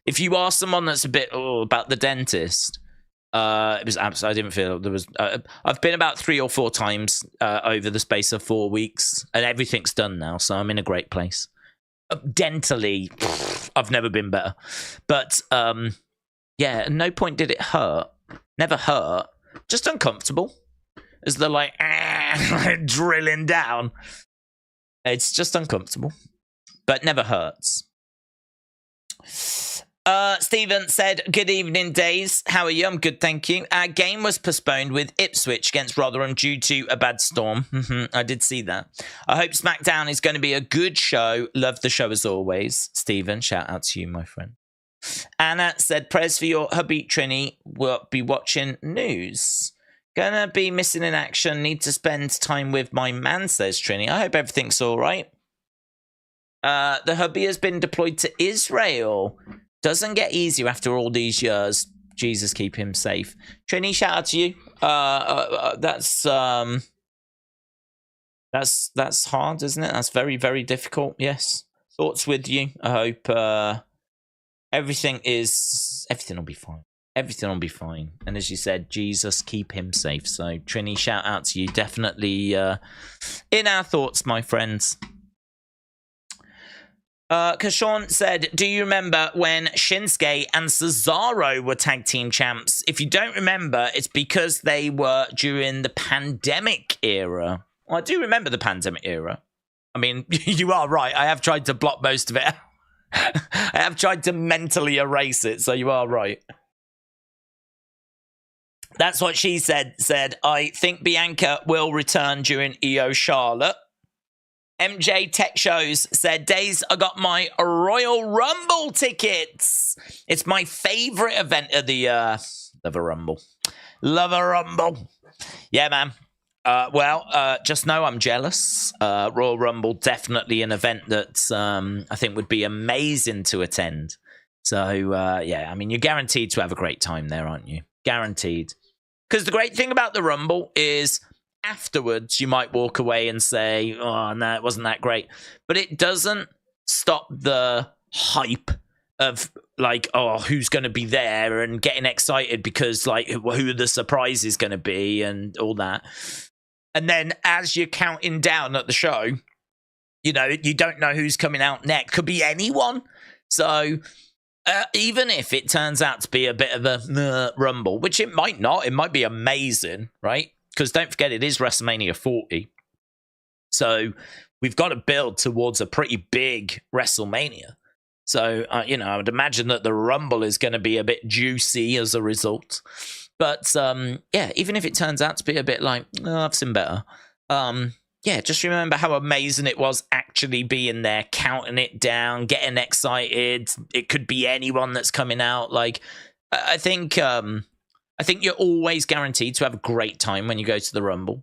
If you are someone that's a bit about the dentist, it was absolutely, I didn't feel there was. I've been about 3 or 4 times over the space of 4 weeks, and everything's done now, so I'm in a great place. Dentally, I've never been better. But yeah, at no point did it hurt. Never hurt. Just uncomfortable. As they're like drilling down. It's just uncomfortable, but never hurts. Stephen said, good evening, Days. How are you? I'm good, thank you. Our game was postponed with Ipswich against Rotherham due to a bad storm. I did see that. I hope Smackdown is going to be a good show. Love the show as always. Stephen, shout out to you, my friend. Anna said, prayers for your hubby, Trini. Will be watching news. Gonna be missing in action. Need to spend time with my man, says Trini. I hope everything's all right. The hubby has been deployed to Israel. Doesn't get easier after all these years. Jesus, keep him safe. Trini, shout out to you. That's hard, isn't it? That's very, very difficult. Yes. Thoughts with you. I hope everything will be fine. Everything will be fine. And as you said, Jesus, keep him safe. So, Trini, shout out to you. Definitely in our thoughts, my friends. Kashawn said, do you remember when Shinsuke and Cesaro were tag team champs? If you don't remember, it's because they were during the pandemic era. Well, I do remember the pandemic era. I mean, you are right. I have tried to block most of it. I have tried to mentally erase it, so you are right. That's what she said. I think Bianca will return during Iyo Charlotte. MJ Tech Shows said, Days, I got my Royal Rumble tickets. It's my favorite event of the year. Love a Rumble. Love a Rumble. Yeah, man. Just know I'm jealous. Royal Rumble, definitely an event that I think would be amazing to attend. So, yeah, I mean, you're guaranteed to have a great time there, aren't you? Guaranteed. Because the great thing about the Rumble is afterwards, you might walk away and say, oh, no, it wasn't that great. But it doesn't stop the hype of, like, oh, who's going to be there and getting excited because, like, who the surprise is going to be and all that. And then as you're counting down at the show, You know, you don't know who's coming out next. Could be anyone. So even if it turns out to be a bit of a rumble, which it might not, it might be amazing, right? Because don't forget, it is WrestleMania 40. So we've got to build towards a pretty big WrestleMania. So, you know, I would imagine that the Rumble is going to be a bit juicy as a result. But, yeah, even if it turns out to be a bit like, oh, I've seen better. Yeah, just remember how amazing it was actually being there, counting it down, getting excited. It could be anyone that's coming out. Like, I think you're always guaranteed to have a great time when you go to the Rumble.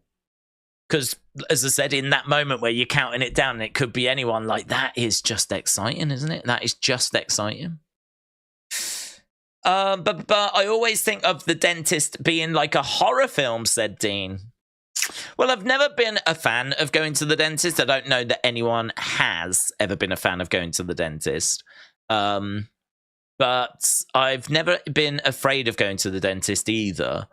Because, as I said, in that moment where you're counting it down, it could be anyone. Like, that is just exciting, isn't it? That is just exciting. But I always think of The Dentist being like a horror film, said Dean. Well, I've never been a fan of going to the dentist. I don't know that anyone has ever been a fan of going to the dentist. But I've never been afraid of going to the dentist either.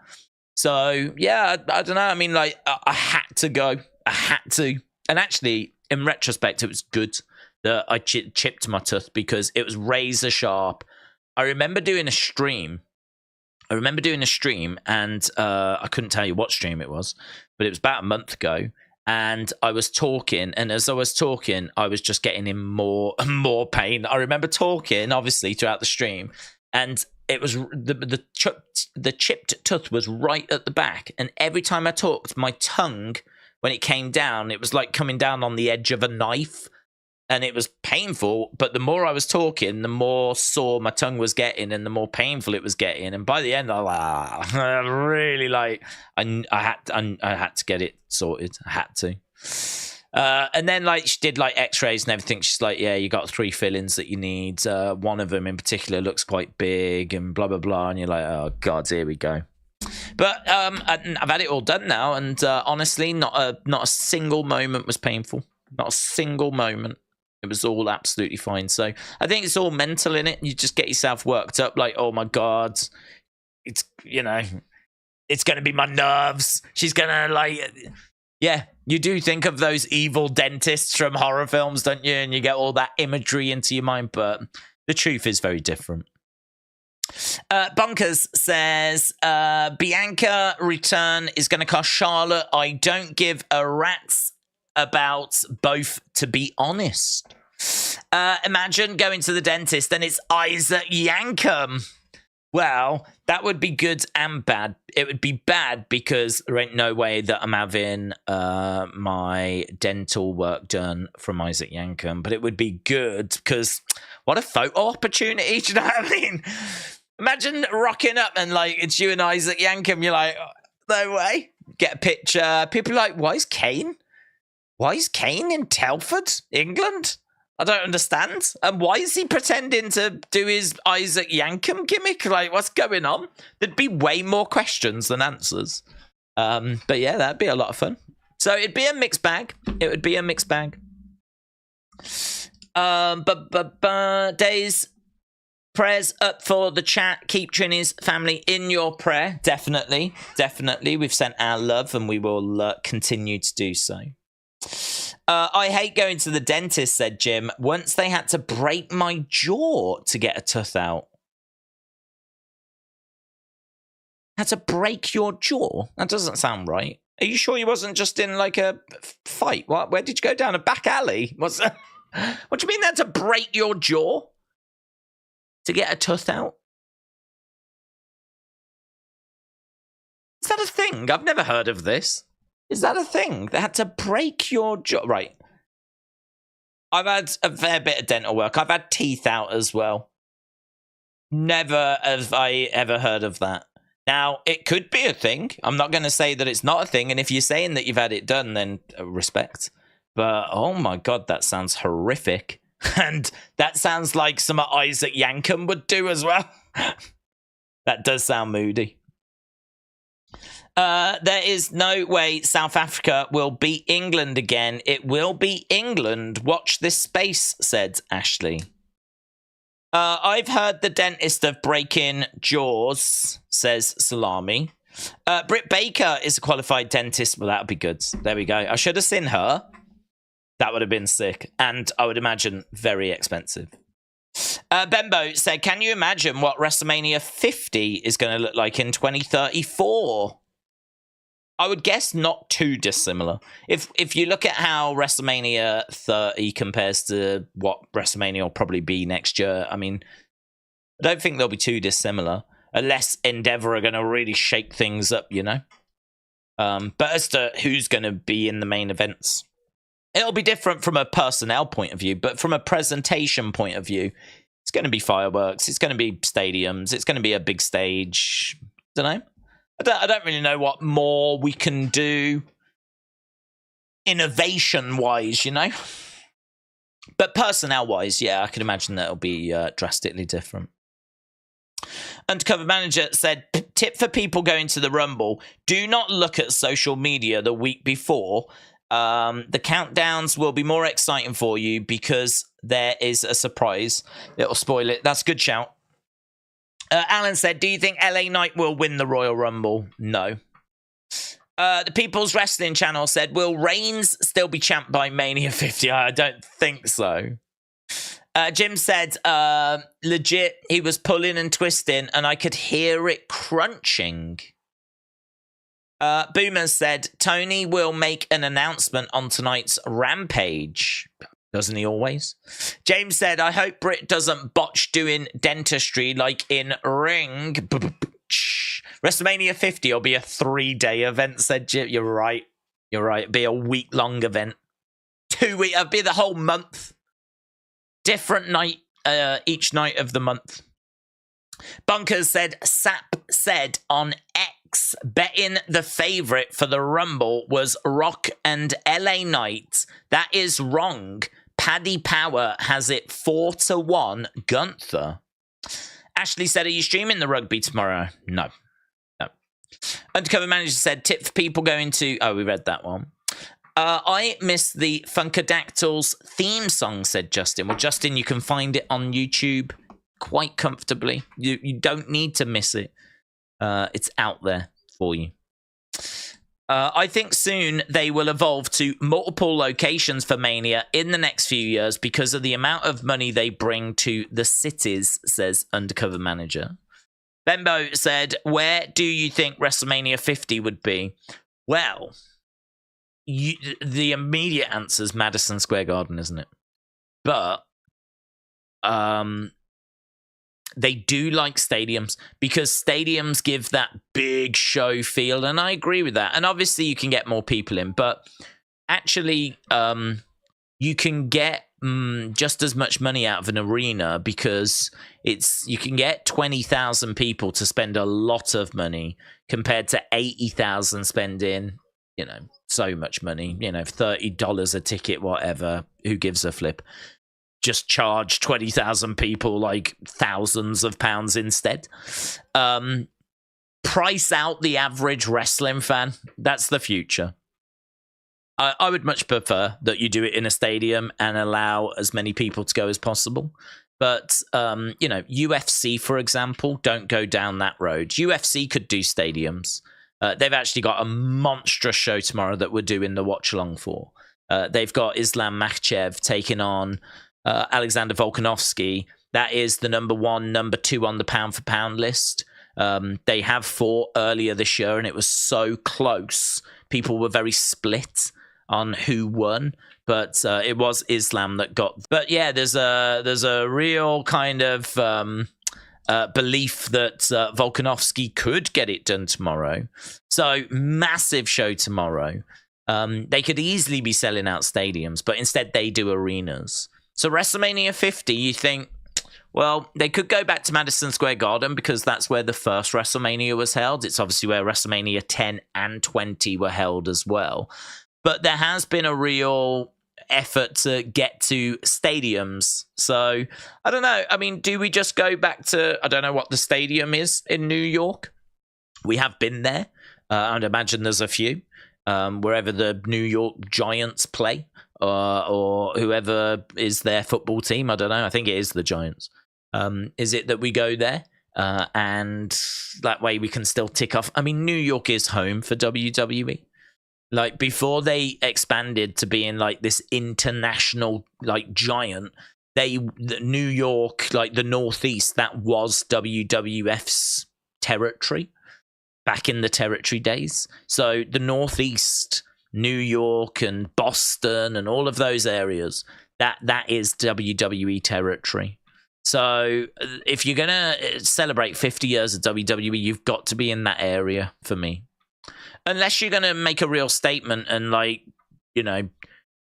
So, yeah, I don't know. I mean, like, I had to go. I had to. And actually, in retrospect, it was good that I chipped my tooth because it was razor sharp. I remember doing a stream. And I couldn't tell you what stream it was, but it was about a month ago. And I was talking, and as I was talking, I was just getting in more and more pain. I remember talking, obviously, throughout the stream, and it was the chipped tooth was right at the back. And every time I talked, my tongue, when it came down, it was like coming down on the edge of a knife. And it was painful, but the more I was talking, the more sore my tongue was getting and the more painful it was getting. And by the end, I was like, really like, I had to get it sorted. I had to. And then like she did like x-rays and everything. She's like, yeah, you got 3 fillings that you need. One of them in particular looks quite big and blah, blah, blah. And you're like, oh God, here we go. But I've had it all done now. And honestly, not a single moment was painful. Not a single moment. It was all absolutely fine. So I think it's all mental in it. You just get yourself worked up like, oh my God, it's, you know, it's going to be my nerves. She's going to like, yeah, you do think of those evil dentists from horror films, don't you? And you get all that imagery into your mind, but the truth is very different. Bonkers says, Bianca return is going to cost Charlotte. I don't give a rat's about both, to be honest. Imagine going to the dentist and it's Isaac Yankem. Well, that would be good and bad. It would be bad because there ain't no way that I'm having my dental work done from Isaac Yankem. But it would be good because what a photo opportunity. Do you know what I mean? Imagine rocking up and like it's you and Isaac Yankem. You're like, oh, no way. Get a picture. People are like, why is Kane? Why is Kane in Telford, England? I don't understand. And why is he pretending to do his Isaac Yankem gimmick? Like, what's going on? There'd be way more questions than answers. But yeah, that'd be a lot of fun. So it'd be a mixed bag. It would be a mixed bag. Days, prayers up for the chat. Keep Trini's family in your prayer. Definitely. Definitely. We've sent our love and we will continue to do so. I hate going to the dentist, said Jim. Once they had to break my jaw to get a tooth out. Had to break your jaw? That doesn't sound right. Are you sure you wasn't just in like a fight? What? Where did you go down? A back alley? What's that? What do you mean they had to break your jaw to get a tooth out? Is that a thing? I've never heard of this. Is that a thing? They had to break your jaw? Right. I've had a fair bit of dental work. I've had teeth out as well. Never have I ever heard of that. Now, it could be a thing. I'm not going to say that it's not a thing. And if you're saying that you've had it done, then respect. But, oh my God, that sounds horrific. And that sounds like something Isaac Yankem would do as well. That does sound moody. There is no way South Africa will beat England again. It will be England. Watch this space, said Ashley. I've heard the dentist of breaking jaws, says Salami. Britt Baker is a qualified dentist. Well, that would be good. There we go. I should have seen her. That would have been sick. And I would imagine very expensive. Bembo said, can you imagine what WrestleMania 50 is going to look like in 2034? I would guess not too dissimilar. If you look at how WrestleMania 30 compares to what WrestleMania will probably be next year, I mean, I don't think they'll be too dissimilar. Unless Endeavor are going to really shake things up, you know? But as to who's going to be in the main events, it'll be different from a personnel point of view, but from a presentation point of view, it's going to be fireworks, it's going to be stadiums, it's going to be a big stage. Don't know. I don't really know what more we can do innovation-wise, you know? But personnel-wise, yeah, I can imagine that it'll be drastically different. Undercover Manager said, tip for people going to the Rumble, do not look at social media the week before. The countdowns will be more exciting for you because there is a surprise. It'll spoil it. That's a good shout. Alan said, do you think LA Knight will win the Royal Rumble? No. The People's Wrestling Channel said, will Reigns still be champed by Mania 50? I don't think so. Jim said, legit, he was pulling and twisting and I could hear it crunching. Boomer said, Tony will make an announcement on tonight's Rampage. Doesn't he always? James said, I hope Britt doesn't botch doing dentistry like in Ring. WrestleMania 50 will be a 3-day event, said Jim. You're right. You're right. It'll be a week-long event. 2 weeks. It'll be the whole month. Different night, each night of the month. Bunkers said, Sap said on X, betting the favourite for the Rumble was Rock and LA Knight. That is wrong. Paddy Power has it 4-1 Gunther. Ashley said, are you streaming the rugby tomorrow? No. Undercover Manager said, tip for people going to... Oh, we read that one. I missed the Funkadactyls theme song, said Justin. Well, Justin, you can find it on YouTube quite comfortably. You don't need to miss it. It's out there for you. I think soon they will evolve to multiple locations for Mania in the next few years because of the amount of money they bring to the cities, says Undercover Manager. Bembo said, where do you think WrestleMania 50 would be? Well, the immediate answer is Madison Square Garden, isn't it? But they do like stadiums because stadiums give that big show feel, and I agree with that. And obviously you can get more people in, but actually you can get just as much money out of an arena because you can get 20,000 people to spend a lot of money compared to 80,000 spending, so much money, $30 a ticket, whatever, who gives a flip. Just charge 20,000 people like thousands of pounds instead. Price out the average wrestling fan. That's the future. I would much prefer that you do it in a stadium and allow as many people to go as possible. But, UFC, for example, don't go down that road. UFC could do stadiums. They've actually got a monstrous show tomorrow that we're doing the watch-along for. They've got Islam Makhachev taking on Alexander Volkanovski. That is the number 1, number 2 on the pound-for-pound list. They have fought earlier this year, and it was so close. People were very split on who won, but it was Islam that got. But yeah, there's a real kind of belief that Volkanovski could get it done tomorrow. So massive show tomorrow. They could easily be selling out stadiums, but instead they do arenas. So WrestleMania 50, you think, well, they could go back to Madison Square Garden because that's where the first WrestleMania was held. It's obviously where WrestleMania 10 and 20 were held as well. But there has been a real effort to get to stadiums. So, I don't know. I mean, do we just go back to, I don't know what the stadium is in New York? We have been there. I'd imagine there's a few. Wherever the New York Giants play. Or whoever is their football team. I don't know. I think it is the Giants. Is it that we go there? And that way we can still tick off. I mean, New York is home for WWE. Like before they expanded to being like this international like giant, New York, like the Northeast, that was WWF's territory back in the territory days. So the Northeast, New York and Boston and all of those areas, that is WWE territory. So if you're gonna celebrate 50 years of WWE, you've got to be in that area for me. Unless you're gonna make a real statement and like, you know,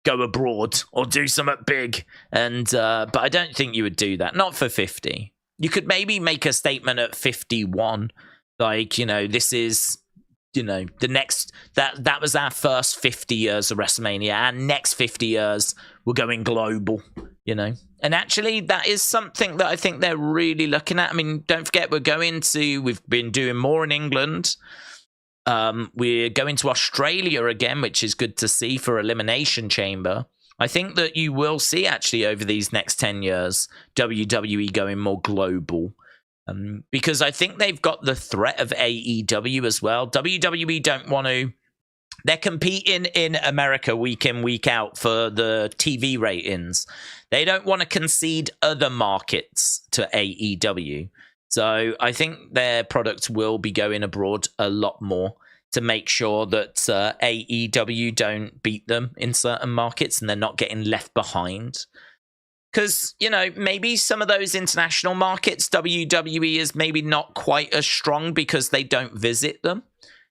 go abroad or do something big. And but I don't think you would do that. Not for 50. You could maybe make a statement at 51. Like, you know, this is, you know, the next that was our first 50 years of WrestleMania. Our next 50 years, we're going global, you know. And actually, that is something that I think they're really looking at. I mean, don't forget, we've been doing more in England. We're going to Australia again, which is good to see for Elimination Chamber. I think that you will see, actually, over these next 10 years, WWE going more global. Because I think they've got the threat of AEW as well. WWE don't want to... They're competing in America week in, week out for the TV ratings. They don't want to concede other markets to AEW. So I think their product will be going abroad a lot more to make sure that AEW don't beat them in certain markets and they're not getting left behind. Because, you know, maybe some of those international markets, WWE is maybe not quite as strong because they don't visit them.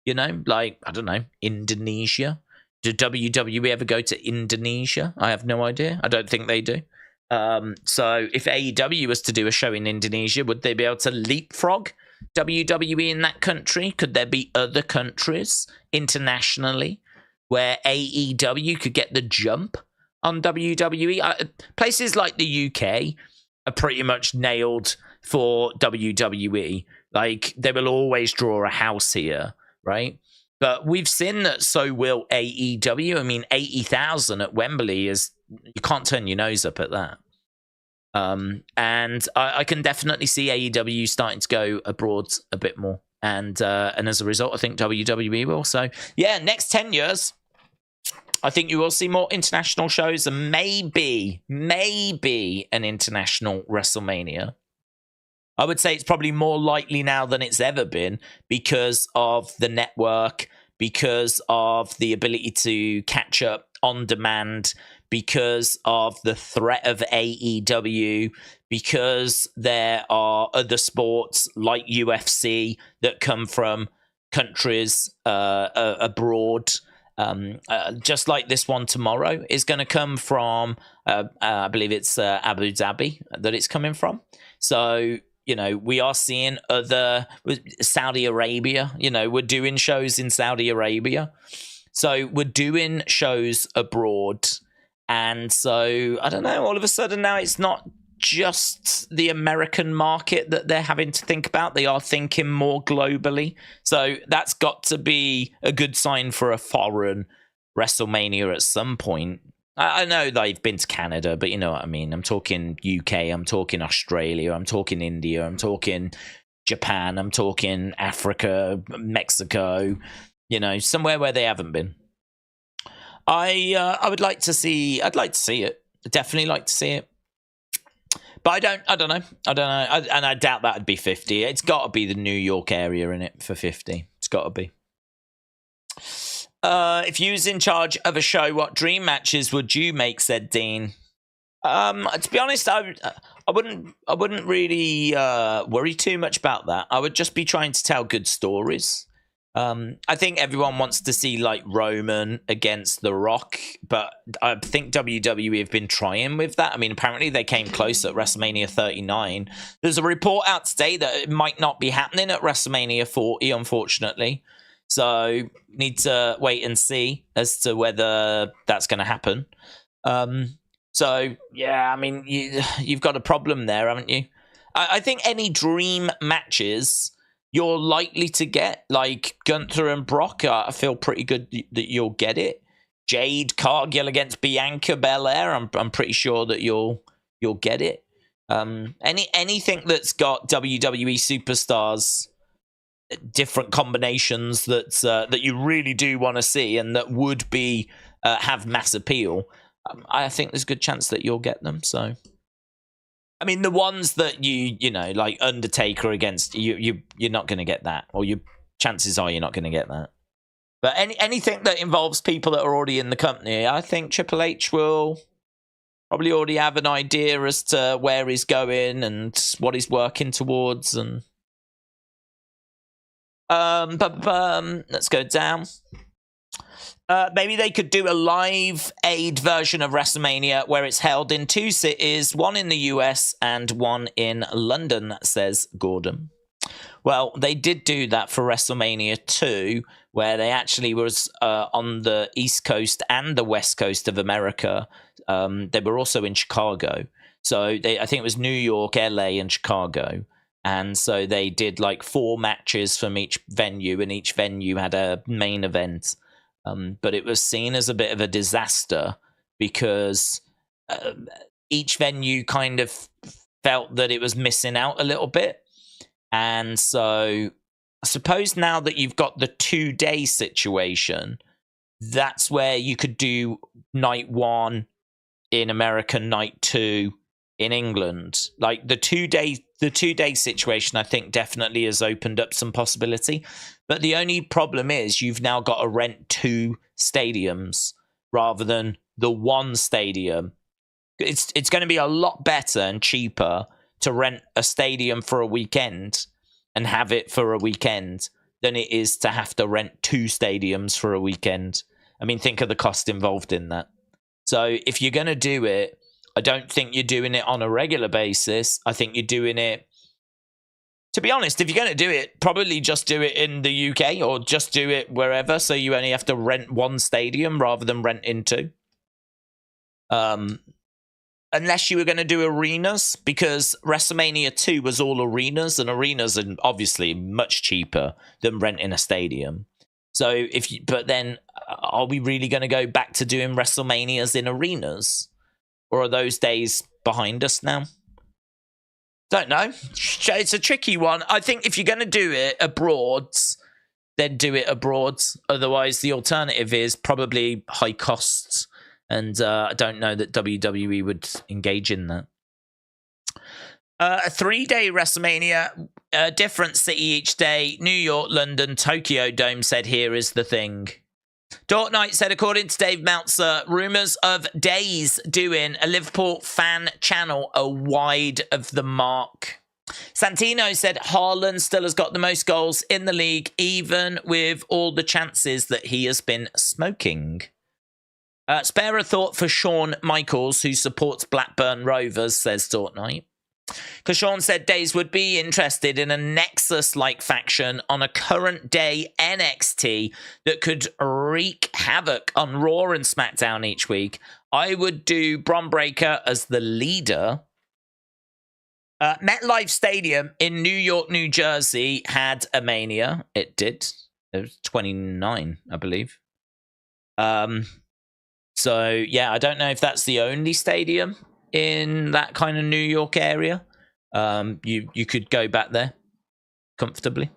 You know, like, I don't know, Indonesia. Did WWE ever go to Indonesia? I have no idea. I don't think they do. So if AEW was to do a show in Indonesia, would they be able to leapfrog WWE in that country? Could there be other countries internationally where AEW could get the jump on WWE? Places like the UK are pretty much nailed for WWE. Like, they will always draw a house here, right? But we've seen that so will AEW. I mean, 80,000 at Wembley is... You can't turn your nose up at that. And I can definitely see AEW starting to go abroad a bit more. And as a result, I think WWE will. So, yeah, next 10 years, I think you will see more international shows and maybe an international WrestleMania. I would say it's probably more likely now than it's ever been because of the network, because of the ability to catch up on demand, because of the threat of AEW, because there are other sports like UFC that come from countries abroad. Just like this one tomorrow is going to come from, I believe it's Abu Dhabi that it's coming from. So, you know, we are seeing other Saudi Arabia, you know, we're doing shows in Saudi Arabia. So we're doing shows abroad. And so, I don't know, all of a sudden now it's not just the American market that they're having to think about. They are thinking more globally. So that's got to be a good sign for a foreign WrestleMania at some point. I know they've been to Canada, but you know what I mean. I'm talking UK, I'm talking Australia, I'm talking India, I'm talking Japan, I'm talking Africa, Mexico, you know, somewhere where they haven't been. I would like to see. I'd like to see it. I'd definitely like to see it. But I don't know. And I doubt that'd be 50. It's got to be the New York area in it for 50. It's got to be. If you was in charge of a show, what dream matches would you make? Said Dean. To be honest, I wouldn't really worry too much about that. I would just be trying to tell good stories. I think everyone wants to see like Roman against The Rock, but I think WWE have been trying with that. I mean, apparently they came close at WrestleMania 39. There's a report out today that it might not be happening at WrestleMania 40, unfortunately. So need to wait and see as to whether that's going to happen. So yeah, I mean, you've got a problem there, haven't you? I think any dream matches you're likely to get, like Gunther and Brock, I feel pretty good that you'll get it. Jade Cargill against Bianca Belair, I'm pretty sure that you'll get it. Anything that's got WWE superstars different combinations that you really do want to see and that would be have mass appeal, I think there's a good chance that you'll get them. So, I mean, the ones that you know, like Undertaker against you're not going to get that, or your chances are you're not going to get that. But anything that involves people that are already in the company, I think Triple H will probably already have an idea as to where he's going and what he's working towards. And let's go down. Maybe they could do a live aid version of WrestleMania where it's held in 2 cities, one in the US and one in London, says Gordon. Well, they did do that for WrestleMania 2, where they actually was on the East Coast and the West Coast of America. They were also in Chicago. So I think it was New York, LA, and Chicago. And so they did like 4 matches from each venue, and each venue had a main event. But it was seen as a bit of a disaster because each venue kind of felt that it was missing out a little bit. And so I suppose now that you've got the 2-day situation, that's where you could do night 1 in America, night 2 in England. Like the 2-day situation, I think definitely has opened up some possibility. But the only problem is you've now got to rent 2 stadiums rather than the 1 stadium. It's going to be a lot better and cheaper to rent a stadium for a weekend and have it for a weekend than it is to have to rent 2 stadiums for a weekend. I mean, think of the cost involved in that. So if you're going to do it, I don't think you're doing it on a regular basis. I think you're doing it, to be honest, if you're going to do it, probably just do it in the UK or just do it wherever, so you only have to rent 1 stadium rather than renting 2. Unless you were going to do arenas, because WrestleMania 2 was all arenas, and arenas are obviously much cheaper than renting a stadium. So but then are we really going to go back to doing WrestleManias in arenas? Or are those days behind us now? Don't know. It's a tricky one. I think if you're going to do it abroad, then do it abroad. Otherwise, the alternative is probably high costs. And I don't know that WWE would engage in that. A 3-day WrestleMania, a different city each day. New York, London, Tokyo Dome said, here is the thing. Dork Knight said, according to Dave Meltzer, rumours of Days doing a Liverpool fan channel are wide of the mark. Santino said Haaland still has got the most goals in the league, even with all the chances that he has been smoking. Spare a thought for Shawn Michaels, who supports Blackburn Rovers, says Dork Knight. Because Sean said Days would be interested in a Nexus-like faction on a current-day NXT that could wreak havoc on Raw and SmackDown each week. I would do Bron Breakker as the leader. MetLife Stadium in New York, New Jersey had a Mania. It did. It was 29, I believe. So, yeah, I don't know if that's the only stadium in that kind of New York area. You could go back there comfortably.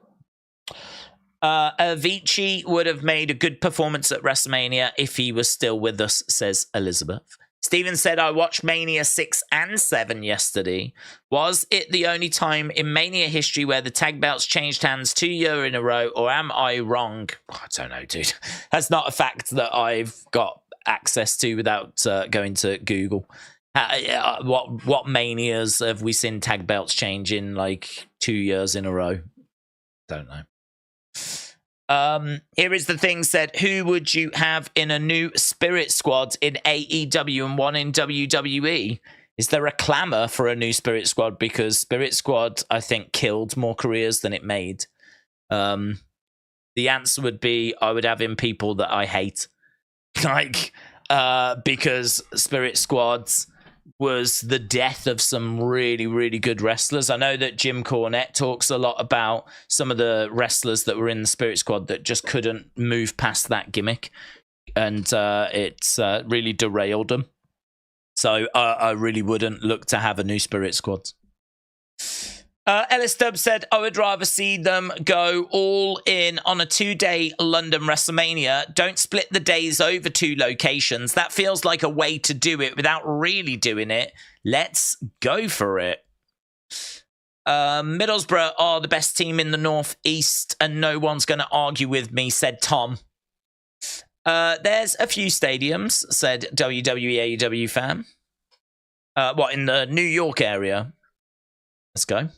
Avicii would have made a good performance at WrestleMania if he was still with us, says Elizabeth. Steven said, I watched Mania 6 and 7 yesterday. Was it the only time in Mania history where the tag belts changed hands 2 years in a row, or am I wrong? I don't know, dude. That's not a fact that I've got access to without going to Google. What Manias have we seen tag belts change in like 2 years in a row? Don't know. Here is the thing said, who would you have in a new Spirit Squad in AEW and one in WWE? Is there a clamour for a new Spirit Squad? Because Spirit Squad, I think, killed more careers than it made. The answer would be I would have in people that I hate. Because Spirit Squads was the death of some really, really good wrestlers. I know that Jim Cornette talks a lot about some of the wrestlers that were in the Spirit Squad that just couldn't move past that gimmick, and it's really derailed them. So I really wouldn't look to have a new Spirit Squad. Ellis Stubb said, I would rather see them go all in on a 2-day London WrestleMania. Don't split the days over 2 locations. That feels like a way to do it without really doing it. Let's go for it. Middlesbrough are the best team in the Northeast, and no one's going to argue with me, said Tom. There's a few stadiums, said WWE AEW fan. What, in the New York area? Let's go.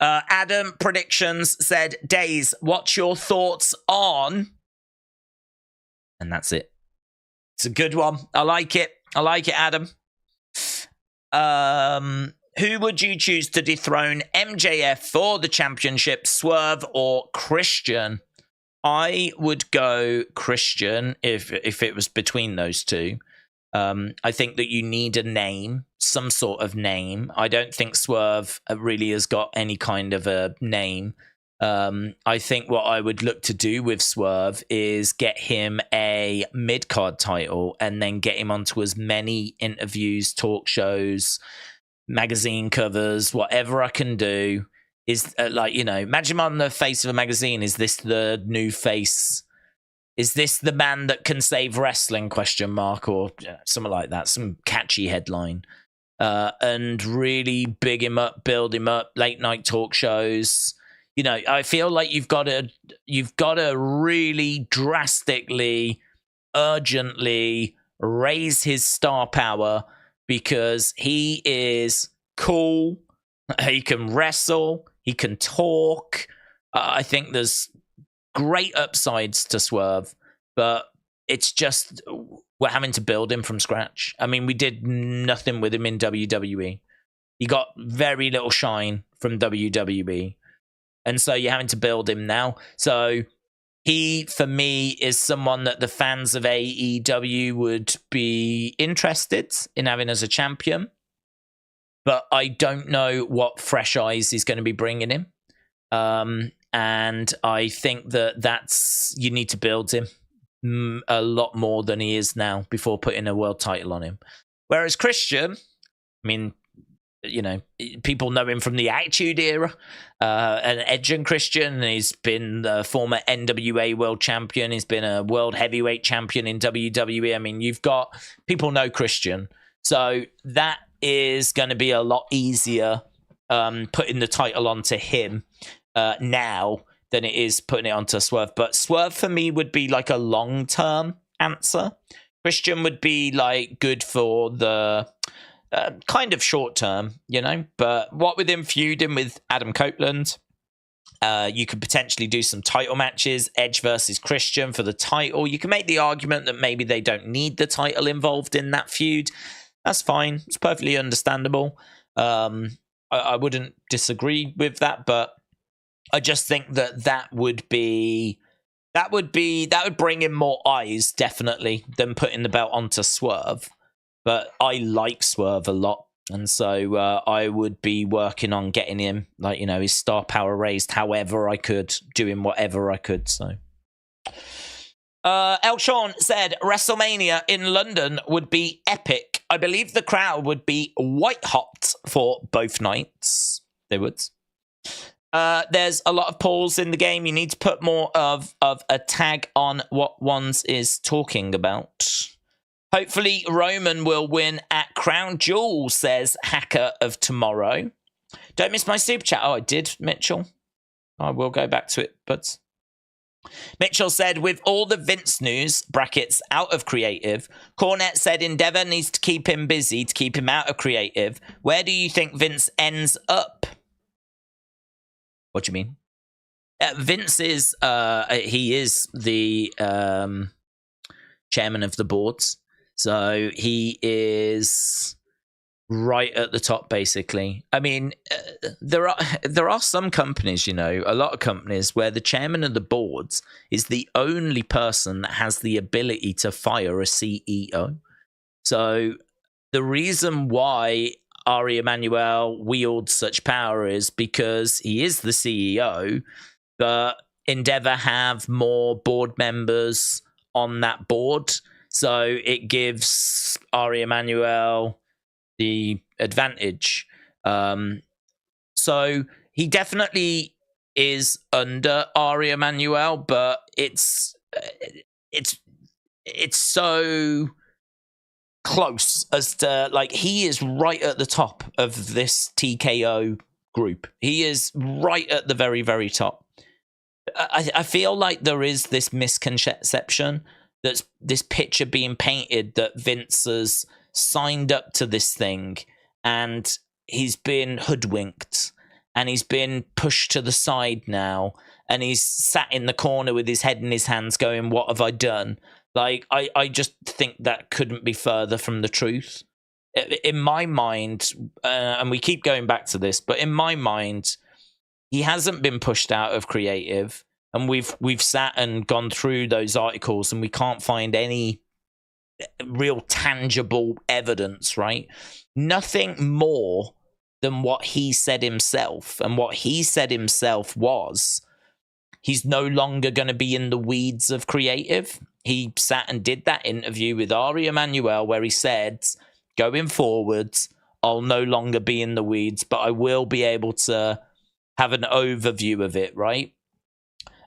Adam Predictions said, Days, what's your thoughts on? And that's it. It's a good one. I like it. I like it, Adam. Who would you choose to dethrone MJF for the championship, Swerve or Christian? I would go Christian if it was between those two. I think that you need a name, some sort of name. I don't think Swerve really has got any kind of a name. I think what I would look to do with Swerve is get him a mid-card title and then get him onto as many interviews, talk shows, magazine covers, whatever I can do. Is imagine him on the face of a magazine. Is this the new face? Is this the man that can save wrestling? ? Or something like that. Some catchy headline. And really big him up, build him up. Late night talk shows. I feel like you've got to really drastically, urgently raise his star power because he is cool. He can wrestle. He can talk. I think there's great upsides to Swerve, but it's just we're having to build him from scratch. I mean, we did nothing with him in WWE. He got very little shine from WWE. And so you're having to build him now. So he, for me, is someone that the fans of AEW would be interested in having as a champion. But I don't know what fresh eyes he's going to be bringing him. And I think that's you need to build him a lot more than he is now before putting a world title on him. Whereas Christian, I mean, people know him from the Attitude Era, and Edge and Christian. He's been the former NWA world champion. He's been a world heavyweight champion in WWE. I mean, people know Christian. So that is going to be a lot easier putting the title onto him now than it is putting it onto Swerve. But Swerve for me would be like a long-term answer. Christian would be like good for the kind of short-term, But what with him feuding with Adam Copeland, you could potentially do some title matches, Edge versus Christian for the title. You can make the argument that maybe they don't need the title involved in that feud. That's fine. It's perfectly understandable. I wouldn't disagree with that, but I just think that would bring in more eyes, definitely, than putting the belt onto Swerve. But I like Swerve a lot, and so I would be working on getting him, his star power raised however I could, doing whatever I could, so... El Sean said, WrestleMania in London would be epic. I believe the crowd would be white hot for both nights. They would. There's a lot of polls in the game. You need to put more of a tag on what ones is talking about. Hopefully Roman will win at Crown Jewel, says Hacker of Tomorrow. Don't miss my super chat. Oh, I did, Mitchell. I will go back to it, but... Mitchell said, with all the Vince news, brackets, out of creative, Cornette said Endeavor needs to keep him busy to keep him out of creative. Where do you think Vince ends up? What do you mean? Vince is, he is the chairman of the boards. So he is right at the top, basically. I mean, there are some companies, a lot of companies where the chairman of the boards is the only person that has the ability to fire a CEO. So the reason why Ari Emanuel wields such power is because he is the CEO, but Endeavor have more board members on that board. So it gives Ari Emanuel the advantage. So he definitely is under Ari Emanuel, but it's so close as to, like, he is right at the top of this TKO group. He is right at the very, very top. I feel like there is this misconception, that's this picture being painted that Vince has signed up to this thing and he's been hoodwinked and he's been pushed to the side now and he's sat in the corner with his head in his hands going, what have I done? Like, I just think that couldn't be further from the truth. In my mind, and we keep going back to this, but in my mind, he hasn't been pushed out of creative, and we've sat and gone through those articles, and we can't find any real tangible evidence, right? Nothing more than what he said himself, and what he said himself was he's no longer going to be in the weeds of creative. He sat and did that interview with Ari Emanuel where he said, going forwards, I'll no longer be in the weeds, but I will be able to have an overview of it, right?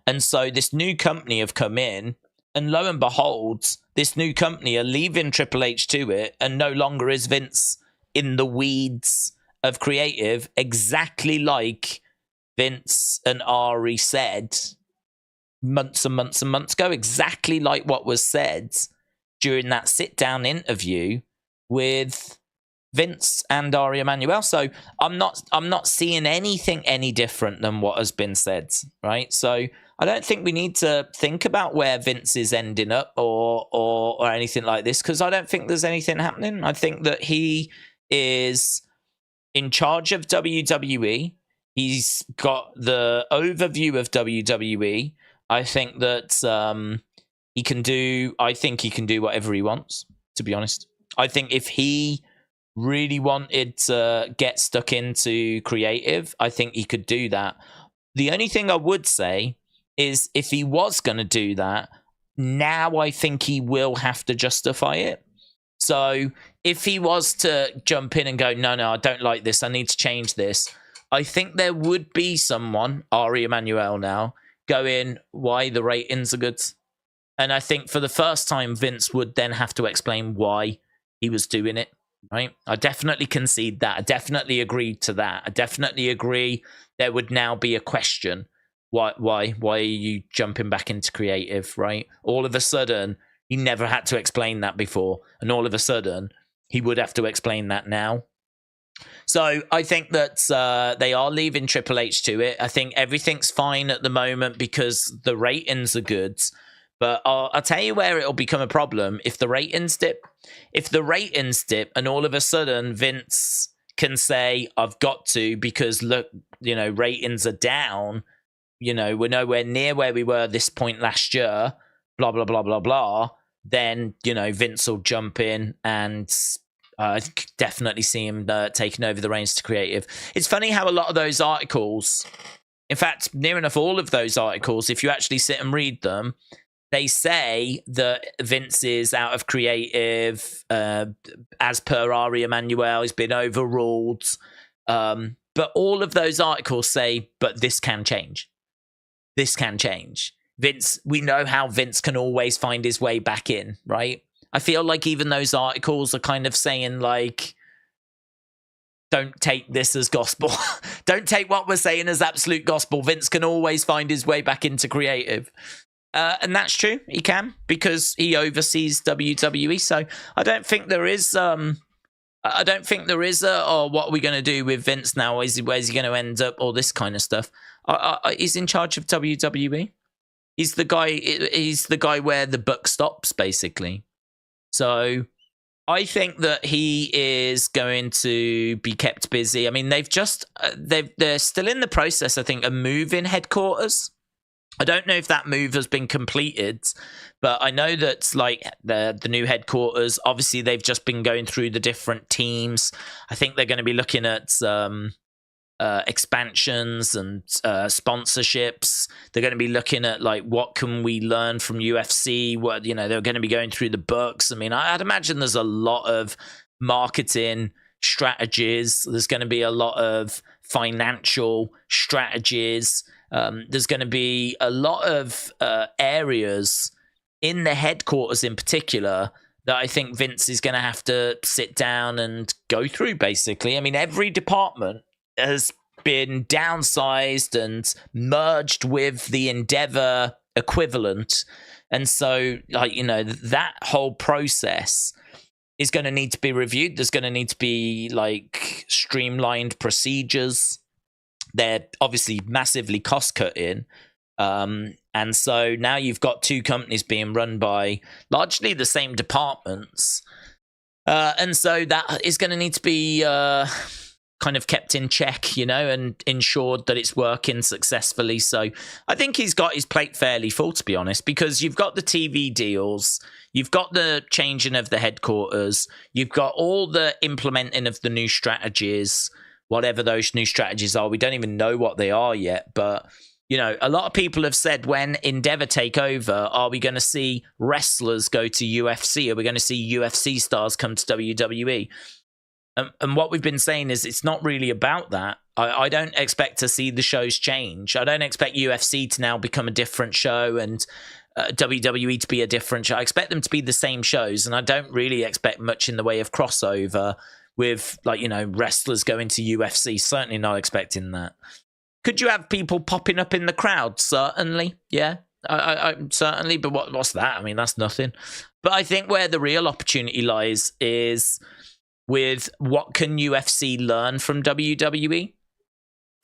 And so this new company have come in, and lo and behold, this new company are leaving Triple H to it, and no longer is Vince in the weeds of creative, exactly like Vince and Ari said months and months and months ago, exactly like what was said during that sit-down interview with Vince and Ari Emanuel. So I'm not seeing anything any different than what has been said, right? So I don't think we need to think about where Vince is ending up or anything like this, because I don't think there's anything happening. I think that he is in charge of WWE. He's got the overview of WWE. I think that he can do whatever he wants, to be honest. I think if he really wanted to get stuck into creative, I think he could do that. The only thing I would say is if he was going to do that, now I think he will have to justify it. So if he was to jump in and go, no, I don't like this, I need to change this, I think there would be someone, Ari Emanuel now, going, why the ratings are good. And I think for the first time, Vince would then have to explain why he was doing it, right? I definitely concede that. I definitely agreed to that. I definitely agree there would now be a question. Why are you jumping back into creative, right? All of a sudden, he never had to explain that before. And all of a sudden, he would have to explain that now. So I think that they are leaving Triple H to it. I think everything's fine at the moment because the ratings are good. But I'll tell you where it'll become a problem if the ratings dip. If the ratings dip and all of a sudden Vince can say, I've got to, because look, ratings are down. We're nowhere near where we were this point last year, blah, blah, blah, blah, blah. Then, Vince will jump in and I definitely see him taking over the reins to creative. It's funny how a lot of those articles, in fact, near enough all of those articles, if you actually sit and read them, they say that Vince is out of creative, as per Ari Emanuel, he's been overruled. But all of those articles say, but this can change. This can change. Vince, we know how Vince can always find his way back in, right? I feel like even those articles are kind of saying, like, don't take this as gospel. Don't take what we're saying as absolute gospel. Vince can always find his way back into creative. And that's true. He can, because he oversees WWE. So I don't think there is... oh, what are we going to do with Vince now? Where's he going to end up? All this kind of stuff. He's in charge of WWE. He's the guy where the buck stops, basically. So I think that he is going to be kept busy. I mean, they're still in the process, I think, of moving headquarters. I don't know if that move has been completed, but I know that, like, the new headquarters, obviously they've just been going through the different teams. I think they're going to be looking at expansions and sponsorships. They're going to be looking at, like, what can we learn from UFC? What, they're going to be going through the books. I mean, I'd imagine there's a lot of marketing strategies. There's going to be a lot of financial strategies. There's going to be a lot of areas in the headquarters in particular that I think Vince is going to have to sit down and go through, basically. I mean, every department has been downsized and merged with the Endeavor equivalent. And so, like, you know, that whole process is going to need to be reviewed. There's going to need to be, like, streamlined procedures. They're obviously massively cost-cutting. And so now you've got two companies being run by largely the same departments. And so that is going to need to be kind of kept in check, you know, and ensured that it's working successfully. So I think he's got his plate fairly full, to be honest, because you've got the TV deals, you've got the changing of the headquarters, you've got all the implementing of the new strategies, whatever those new strategies are. We don't even know what they are yet, but you know, a lot of people have said when Endeavor take over, are we going to see wrestlers go to UFC? Are we going to see UFC stars come to WWE? And what we've been saying is it's not really about that. I don't expect to see the shows change. I don't expect UFC to now become a different show and WWE to be a different show. I expect them to be the same shows, and I don't really expect much in the way of crossover with, like, you know, wrestlers going to UFC. Certainly not expecting that. Could you have people popping up in the crowd? Certainly, yeah. I certainly, but what's that? I mean, that's nothing. But I think where the real opportunity lies is with what can UFC learn from WWE,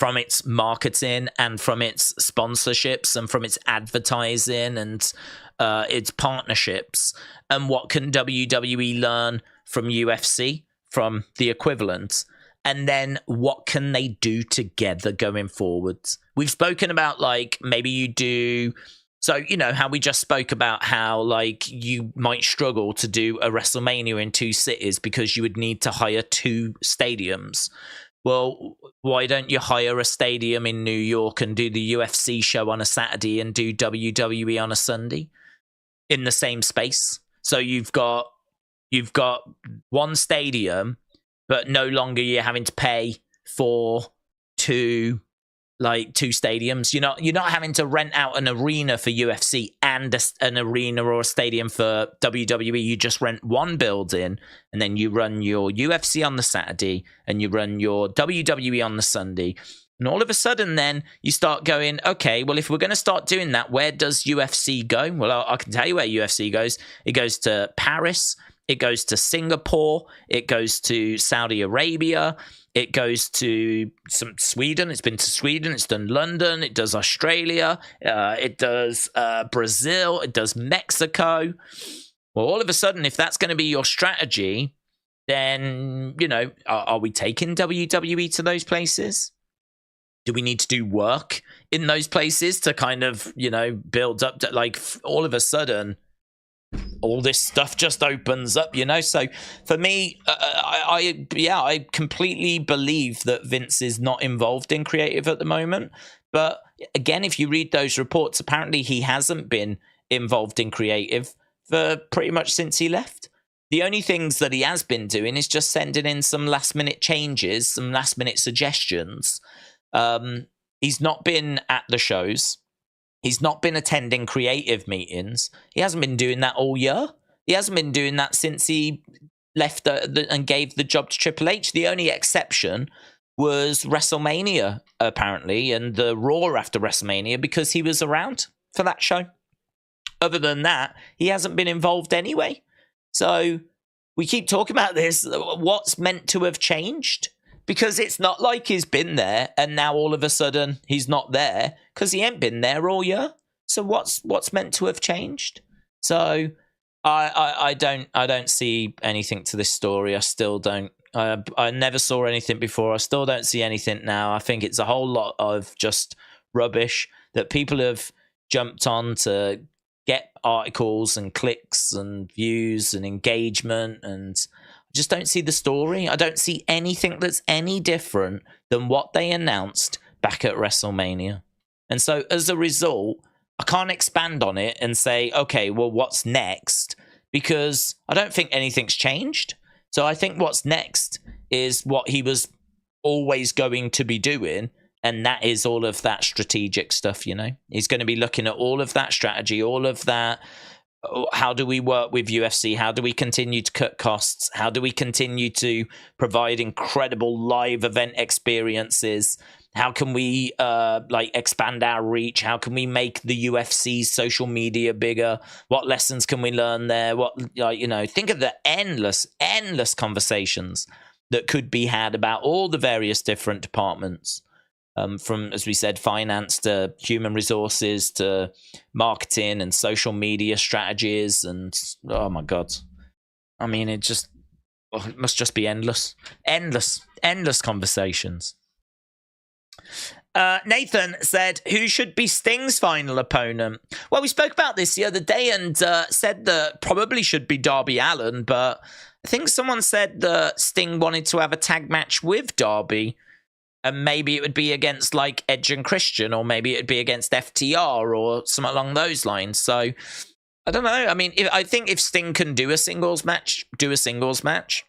from its marketing and from its sponsorships and from its advertising and its partnerships, and what can WWE learn from UFC, from the equivalent. And then what can they do together going forwards? We've spoken about, like, maybe you do... So, you know, how we just spoke about how, like, you might struggle to do a WrestleMania in two cities because you would need to hire two stadiums. Well, why don't you hire a stadium in New York and do the UFC show on a Saturday and do WWE on a Sunday in the same space? So you've got one stadium, but no longer you're having to pay for two stadiums. You're not having to rent out an arena for UFC and an arena or a stadium for WWE. You just rent one building, and then you run your UFC on the Saturday and you run your WWE on the Sunday. And all of a sudden, then you start going, okay, well, if we're going to start doing that, where does UFC go? Well, I can tell you where UFC goes. It goes to Paris. It goes to Singapore. It goes to Saudi Arabia. It goes to Sweden. It's been to Sweden. It's done London. It does Australia. It does Brazil. It does Mexico. Well, all of a sudden, if that's going to be your strategy, then, you know, are we taking WWE to those places? Do we need to do work in those places to kind of, you know, build up to, like, all of a sudden, all this stuff just opens up, you know? So for me, I completely believe that Vince is not involved in creative at the moment. But again, if you read those reports, apparently he hasn't been involved in creative for pretty much since he left. The only things that he has been doing is just sending in some last minute changes, some last minute suggestions. He's not been at the shows. He's not been attending creative meetings. He hasn't been doing that all year. He hasn't been doing that since he left and gave the job to Triple H. The only exception was WrestleMania, apparently, and the Raw after WrestleMania, because he was around for that show. Other than that, he hasn't been involved anyway. So we keep talking about this. What's meant to have changed? Because it's not like he's been there and now all of a sudden he's not there, because he ain't been there all year. So what's meant to have changed? So I don't see anything to this story. I still don't. I never saw anything before. I still don't see anything now. I think it's a whole lot of just rubbish that people have jumped on to get articles and clicks and views and engagement, and just don't see the story. I don't see anything that's any different than what they announced back at WrestleMania. And so as a result, I can't expand on it and say, okay, well, what's next? Because I don't think anything's changed. So I think what's next is what he was always going to be doing. And that is all of that strategic stuff, you know. He's going to be looking at all of that strategy, all of that. How do we work with UFC? How do we continue to cut costs? How do we continue to provide incredible live event experiences? How can we expand our reach? How can we make the UFC's social media bigger? What lessons can we learn there? Think of the endless conversations that could be had about all the various different departments. From, as we said, finance to human resources to marketing and social media strategies. And, oh, my God. I mean, it must just be endless. Endless conversations. Nathan said, who should be Sting's final opponent? Well, we spoke about this the other day and said that probably should be Darby Allin, but I think someone said that Sting wanted to have a tag match with Darby. And maybe it would be against like Edge and Christian, or maybe it would be against FTR or something along those lines. So I don't know. I mean, I think if Sting can do a singles match, do a singles match.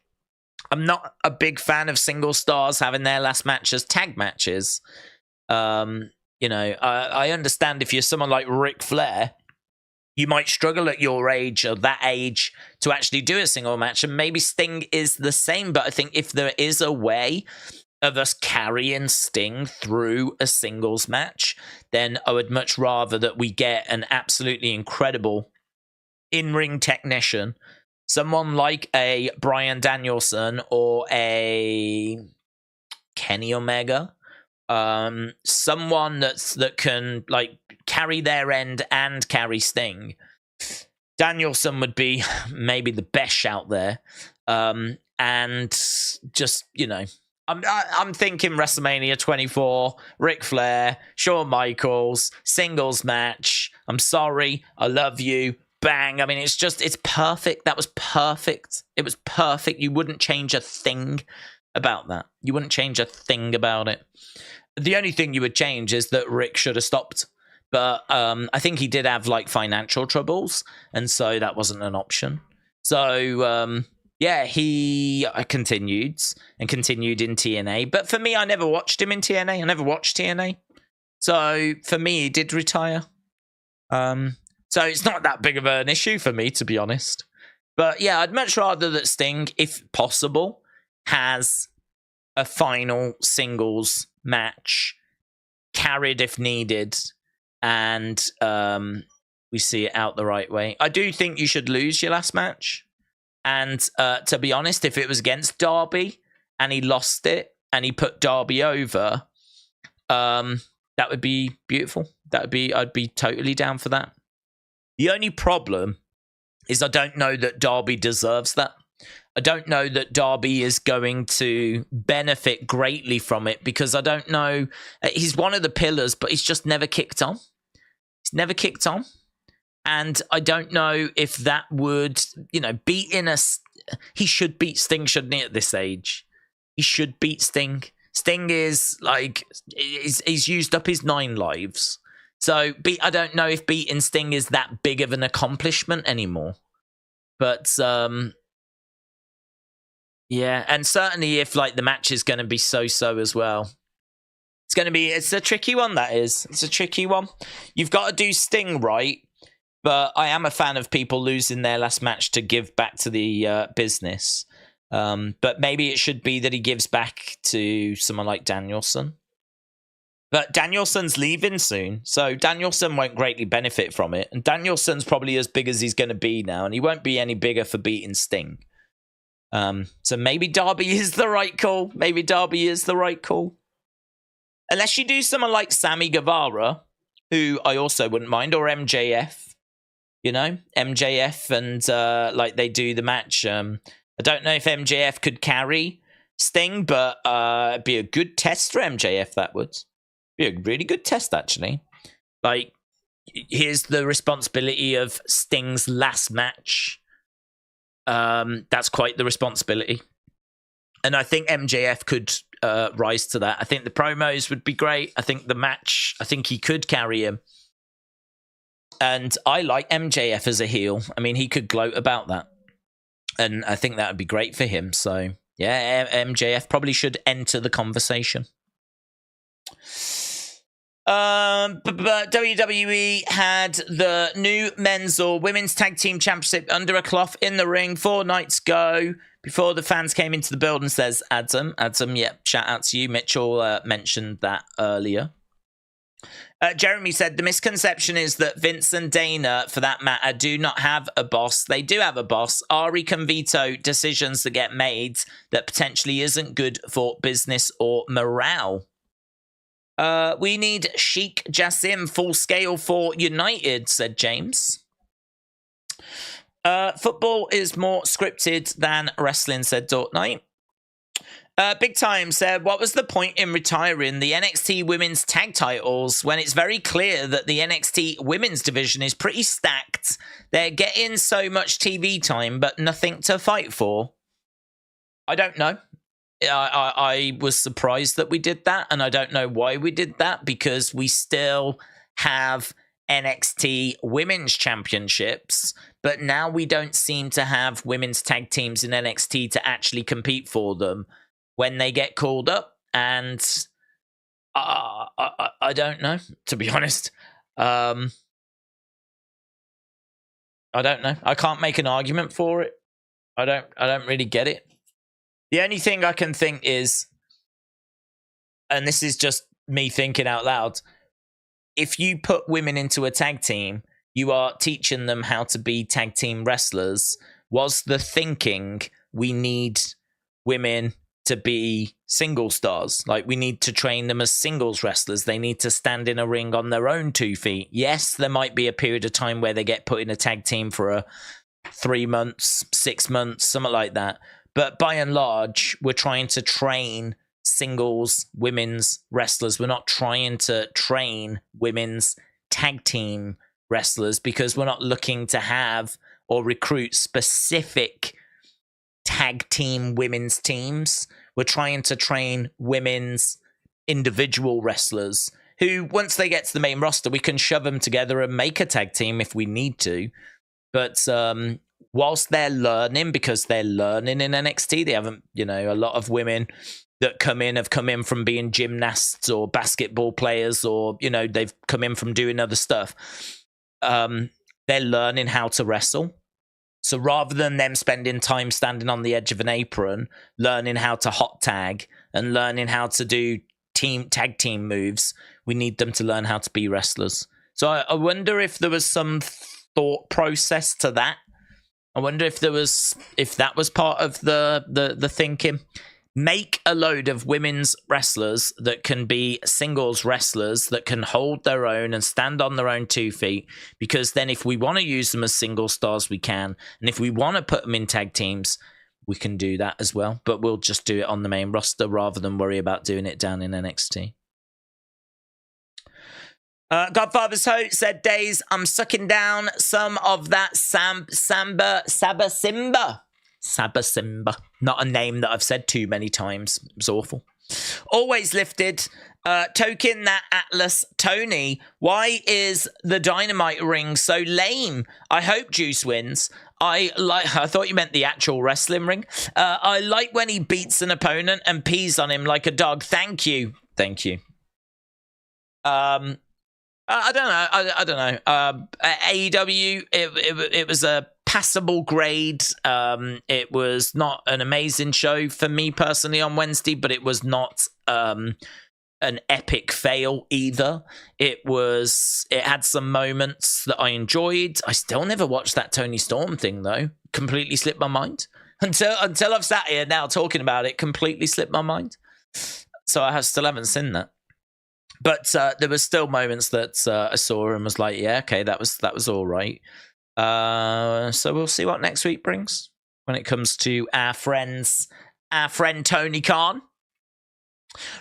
I'm not a big fan of single stars having their last match as tag matches. I understand if you're someone like Ric Flair, you might struggle at your age or that age to actually do a single match. And maybe Sting is the same. But I think if there is a way of us carrying Sting through a singles match, then I would much rather that we get an absolutely incredible in-ring technician, someone like a Bryan Danielson or a Kenny Omega, someone that can like carry their end and carry Sting. Danielson would be maybe the best shout there, and just I'm thinking WrestleMania 24, Ric Flair, Shawn Michaels, singles match. I'm sorry, I love you, bang. I mean, it's perfect. That was perfect. It was perfect. You wouldn't change a thing about that. You wouldn't change a thing about it. The only thing you would change is that Rick should have stopped. But I think he did have like financial troubles, and so that wasn't an option. So he continued in TNA. But for me, I never watched him in TNA. I never watched TNA. So for me, he did retire. So it's not that big of an issue for me, to be honest. But yeah, I'd much rather that Sting, if possible, has a final singles match, carried if needed, and we see it out the right way. I do think you should lose your last match. And to be honest, if it was against Darby and he lost it and he put Darby over, that would be beautiful. I'd be totally down for that. The only problem is I don't know that Darby deserves that. I don't know that Darby is going to benefit greatly from it, because I don't know. He's one of the pillars, but he's just never kicked on. He's never kicked on. And I don't know if that would, beating us. He should beat Sting, shouldn't he, at this age? He should beat Sting. Sting is like, he's used up his 9 lives. So I don't know if beating Sting is that big of an accomplishment anymore. But, yeah. And certainly if like the match is going to be so-so as well. It's a tricky one, that is. It's a tricky one. You've got to do Sting right. But I am a fan of people losing their last match to give back to the business. But maybe it should be that he gives back to someone like Danielson. But Danielson's leaving soon, so Danielson won't greatly benefit from it. And Danielson's probably as big as he's going to be now, and he won't be any bigger for beating Sting. So maybe Darby is the right call. Unless you do someone like Sammy Guevara, who I also wouldn't mind, or MJF. MJF and like they do the match. I don't know if MJF could carry Sting, but it'd be a good test for MJF. That would be a really good test, actually. Like, here's the responsibility of Sting's last match. That's quite the responsibility. And I think MJF could rise to that. I think the promos would be great. I think the match, I think he could carry him. And I like MJF as a heel. I mean, he could gloat about that. And I think that would be great for him. So, Yeah, MJF probably should enter the conversation. But WWE had the new men's or women's tag team championship under a cloth in the ring 4 nights ago before the fans came into the building, says Adam. Adam, yep, shout out to you. Mitchell mentioned that earlier. Jeremy said, the misconception is that Vince and Dana, for that matter, do not have a boss. They do have a boss. Ari can veto decisions that get made that potentially isn't good for business or morale. We need Sheikh Jassim full scale for United, said James. Football is more scripted than wrestling, said Dortnight. Big Time said, what was the point in retiring the NXT women's tag titles when it's very clear that the NXT women's division is pretty stacked? They're getting so much TV time, but nothing to fight for. I don't know. I was surprised that we did that, and I don't know why we did that, because we still have NXT women's championships, but now we don't seem to have women's tag teams in NXT to actually compete for them when they get called up, and I don't know, to be honest. I don't know. I can't make an argument for it. I don't really get it. The only thing I can think is, and this is just me thinking out loud, if you put women into a tag team, you are teaching them how to be tag team wrestlers. Was the thinking we need women to be single stars? Like, we need to train them as singles wrestlers. They need to stand in a ring on their own 2 feet. Yes, there might be a period of time where they get put in a tag team for 3 months, 6 months, something like that. But by and large, we're trying to train singles women's wrestlers. We're not trying to train women's tag team wrestlers, because we're not looking to have or recruit specific tag team women's teams. We're trying to train women's individual wrestlers who, once they get to the main roster, we can shove them together and make a tag team if we need to. But whilst they're learning, because they're learning in NXT, they haven't, a lot of women that have come in from being gymnasts or basketball players, or, they've come in from doing other stuff. They're learning how to wrestle. So rather than them spending time standing on the edge of an apron, learning how to hot tag and learning how to do tag team moves, we need them to learn how to be wrestlers. So I wonder if there was some thought process to that. I wonder if that was part of the thinking. Make a load of women's wrestlers that can be singles wrestlers that can hold their own and stand on their own 2 feet, because then if we want to use them as single stars, we can. And if we want to put them in tag teams, we can do that as well. But we'll just do it on the main roster rather than worry about doing it down in NXT. Godfather's Hope said, Days, I'm sucking down some of that Saba Simba. Not a name that I've said too many times. It's awful. Always lifted. Token that Atlas Tony. Why is the Dynamite ring so lame? I hope Juice wins. I thought you meant the actual wrestling ring. I like when he beats an opponent and pees on him like a dog. Thank you. I don't know. AEW, it was a passable grade. It was not an amazing show for me personally on Wednesday, but it was not an epic fail either. It had some moments that I enjoyed. I still never watched that Tony Storm thing though. Completely slipped my mind. Until I've sat here now talking about it, completely slipped my mind. So I still haven't seen that. But there were still moments that I saw and was like, yeah, okay, that was all right. So we'll see what next week brings when it comes to our friend Tony Khan.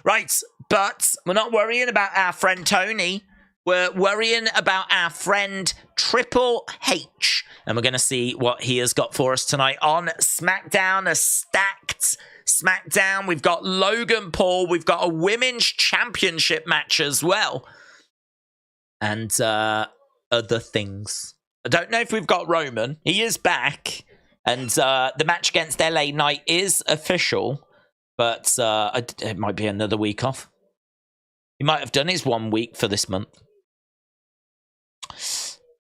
Right, but we're not worrying about our friend Tony. We're worrying about our friend Triple H. And we're going to see what he has got for us tonight on SmackDown, a stacked SmackDown. We've got Logan Paul. We've got a women's championship match as well. And other things. I don't know if we've got Roman. He is back. And the match against LA Knight is official, but it might be another week off. He might have done his 1 week for this month.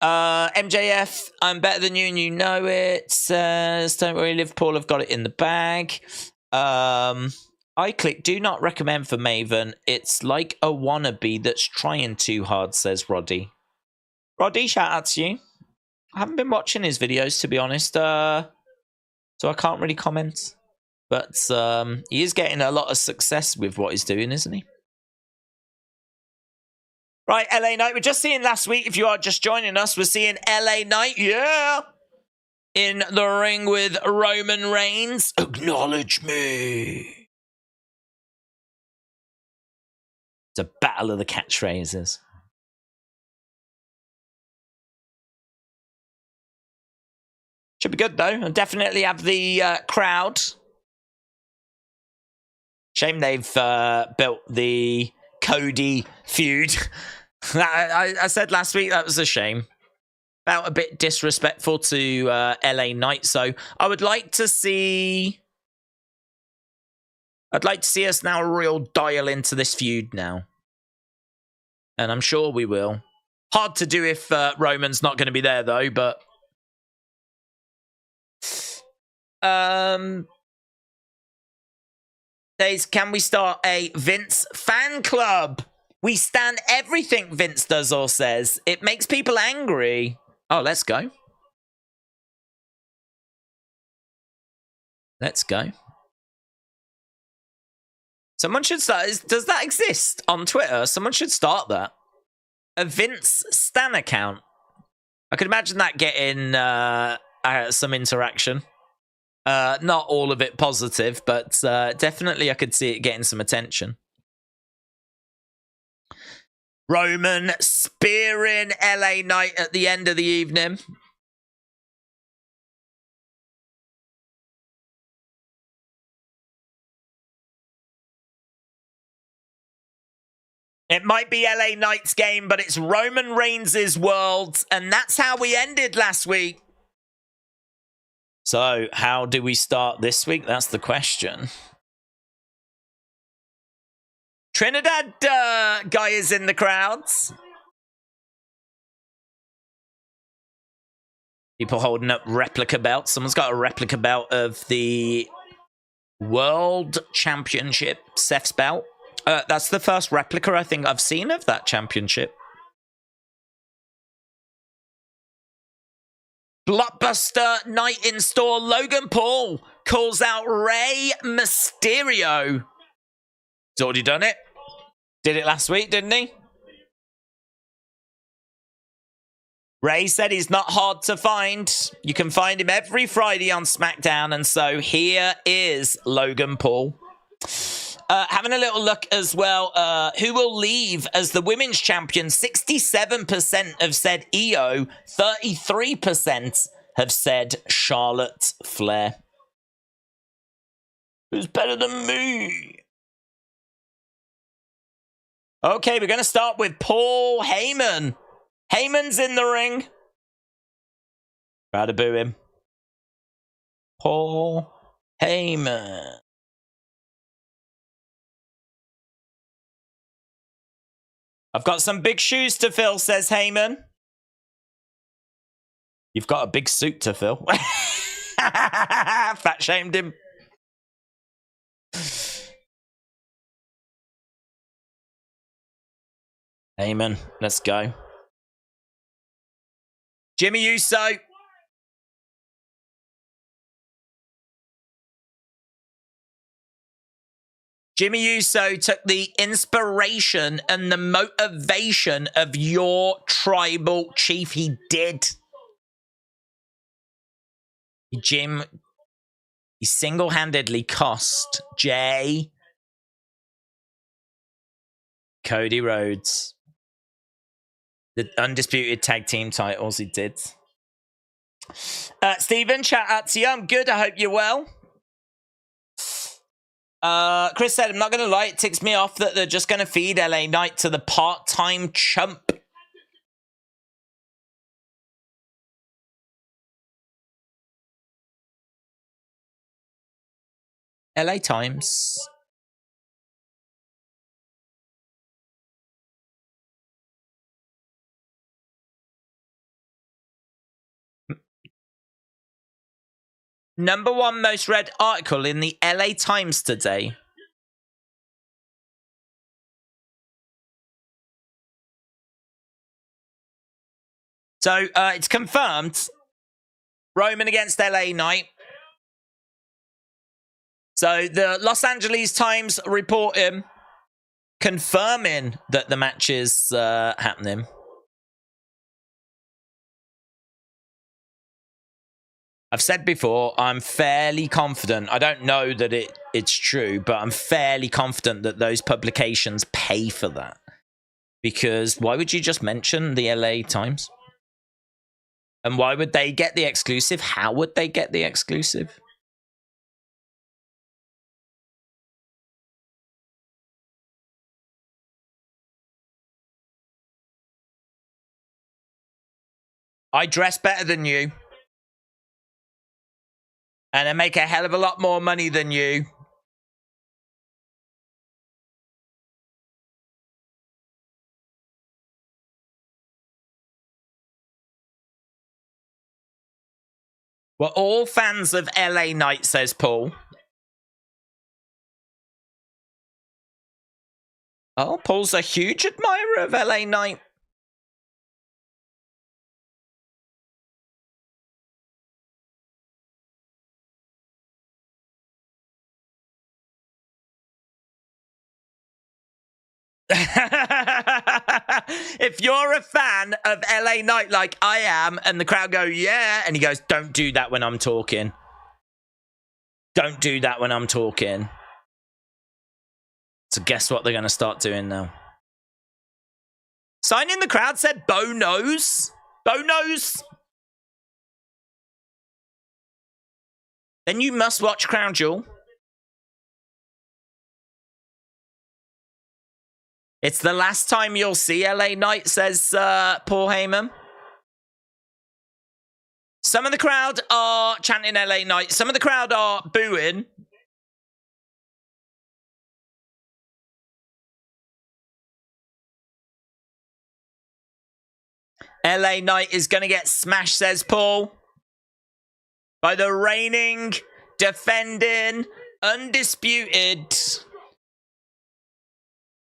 MJF, I'm better than you and you know it. Says, don't worry, Liverpool have got it in the bag. I click, do not recommend for Maven. It's like a wannabe that's trying too hard, says Roddy. Roddy, shout out to you. I haven't been watching his videos, to be honest. So I can't really comment. But he is getting a lot of success with what he's doing, isn't he? Right, LA Knight. We're just seeing last week, if you are just joining us, we're seeing LA Knight, yeah, in the ring with Roman Reigns. Acknowledge me. It's a battle of the catchphrases. Should be good, though. I'll definitely have the crowd. Shame they've built the Cody feud. I said last week that was a shame. Felt a bit disrespectful to LA Knight. So I would like to see. I'd like to see us now real dial into this feud now, and I'm sure we will. Hard to do if Roman's not going to be there though. But can we start a Vince fan club? We stand everything Vince does or says. It makes people angry. Oh, let's go. Let's go. Someone should start. Does that exist on Twitter? Someone should start that. A Vince Stan account. I could imagine that getting some interaction. Not all of it positive, but definitely I could see it getting some attention. Roman spearing LA Knight at the end of the evening. It might be LA Knight's game, but it's Roman Reigns' world, and that's how we ended last week. So, how do we start this week? That's the question. Trinidad guy is in the crowds. People holding up replica belts. Someone's got a replica belt of the World Championship, Seth's belt. That's the first replica I think I've seen of that championship. Blockbuster night in store. Logan Paul calls out Rey Mysterio. He's already done it. Did it last week, didn't he? Ray said he's not hard to find. You can find him every Friday on SmackDown. And so here is Logan Paul. Having a little look as well. Who will leave as the women's champion? 67% have said Iyo. 33% have said Charlotte Flair. Who's better than me? Okay, we're going to start with Paul Heyman. Heyman's in the ring. Try to boo him. Paul Heyman. I've got some big shoes to fill, says Heyman. You've got a big suit to fill. Fat shamed him. Heyman, let's go. Jimmy Uso. Jimmy Uso took the inspiration and the motivation of your tribal chief. He did. Jim, he single-handedly cost Jay Cody Rhodes the undisputed tag team titles. He did. Stephen, shout out to you. I'm good. I hope you're well. Chris said, I'm not going to lie, it ticks me off that they're just going to feed LA Knight to the part-time chump. LA Times. #1 most read article in the LA Times today. So it's confirmed. Roman against LA Knight. So the Los Angeles Times report him confirming that the match is happening. I've said before, I'm fairly confident. I don't know that it's true, but I'm fairly confident that those publications pay for that. Because why would you just mention the LA Times? And why would they get the exclusive? How would they get the exclusive? I dress better than you. And I make a hell of a lot more money than you. We're all fans of LA Knight, says Paul. Oh, Paul's a huge admirer of LA Knight. If you're a fan of LA Knight like I am, and the crowd go, yeah, and he goes, don't do that when I'm talking. Don't do that when I'm talking. So guess what they're going to start doing now? Sign in the crowd said Bo knows. Bo knows. Then you must watch Crown Jewel. It's the last time you'll see LA Knight, says Paul Heyman. Some of the crowd are chanting LA Knight. Some of the crowd are booing. LA Knight is going to get smashed, says Paul, by the reigning, defending, undisputed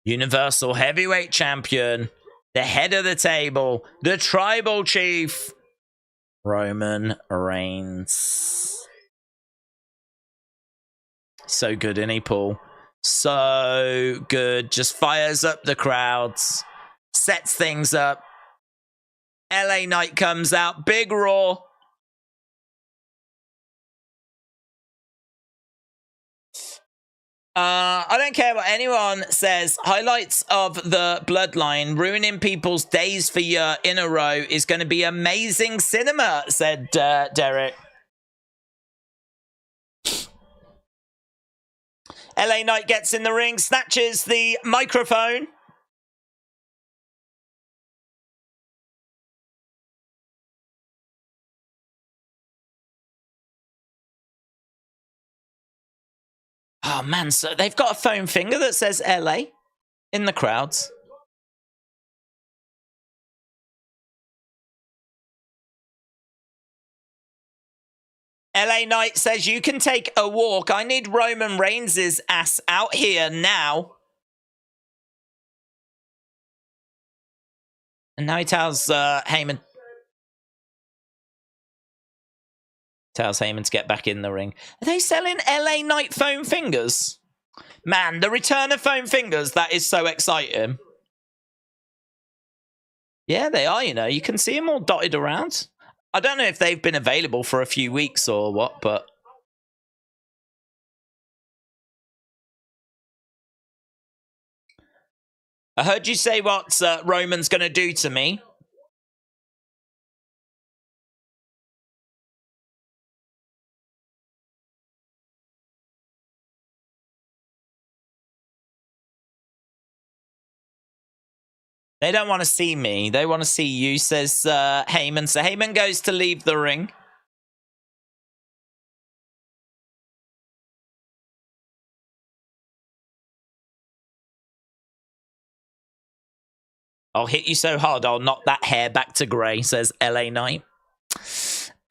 Universal Heavyweight Champion, the head of the table, the Tribal Chief, Roman Reigns. So good, isn't he, Paul? So good. Just fires up the crowds, sets things up. LA Knight comes out, big roar. I don't care what anyone says. Highlights of the Bloodline, ruining people's days for year in a row, is going to be amazing cinema, said Derek. LA Knight gets in the ring, snatches the microphone. Oh, man, so they've got a foam finger that says LA in the crowds. LA Knight says, you can take a walk. I need Roman Reigns' ass out here now. And now he tells Heyman. Tells Heyman to get back in the ring. Are they selling LA Knight foam fingers? Man, the return of foam fingers, that is so exciting. Yeah, they are, you know. You can see them all dotted around. I don't know if they've been available for a few weeks or what, but... I heard you say what Roman's going to do to me. They don't want to see me. They want to see you, says Heyman. So Heyman goes to leave the ring. I'll hit you so hard I'll knock that hair back to grey, says LA Knight.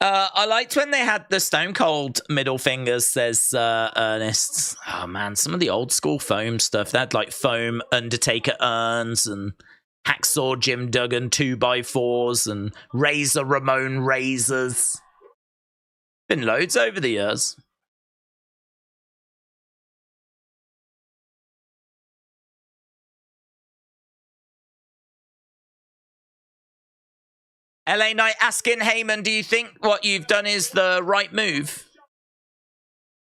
I liked when they had the Stone Cold middle fingers, says Ernest. Oh man, some of the old school foam stuff. They had like foam Undertaker urns and Hacksaw Jim Duggan 2x4s and Razor Ramon razors. Been loads over the years. LA Knight asking Heyman, do you think what you've done is the right move?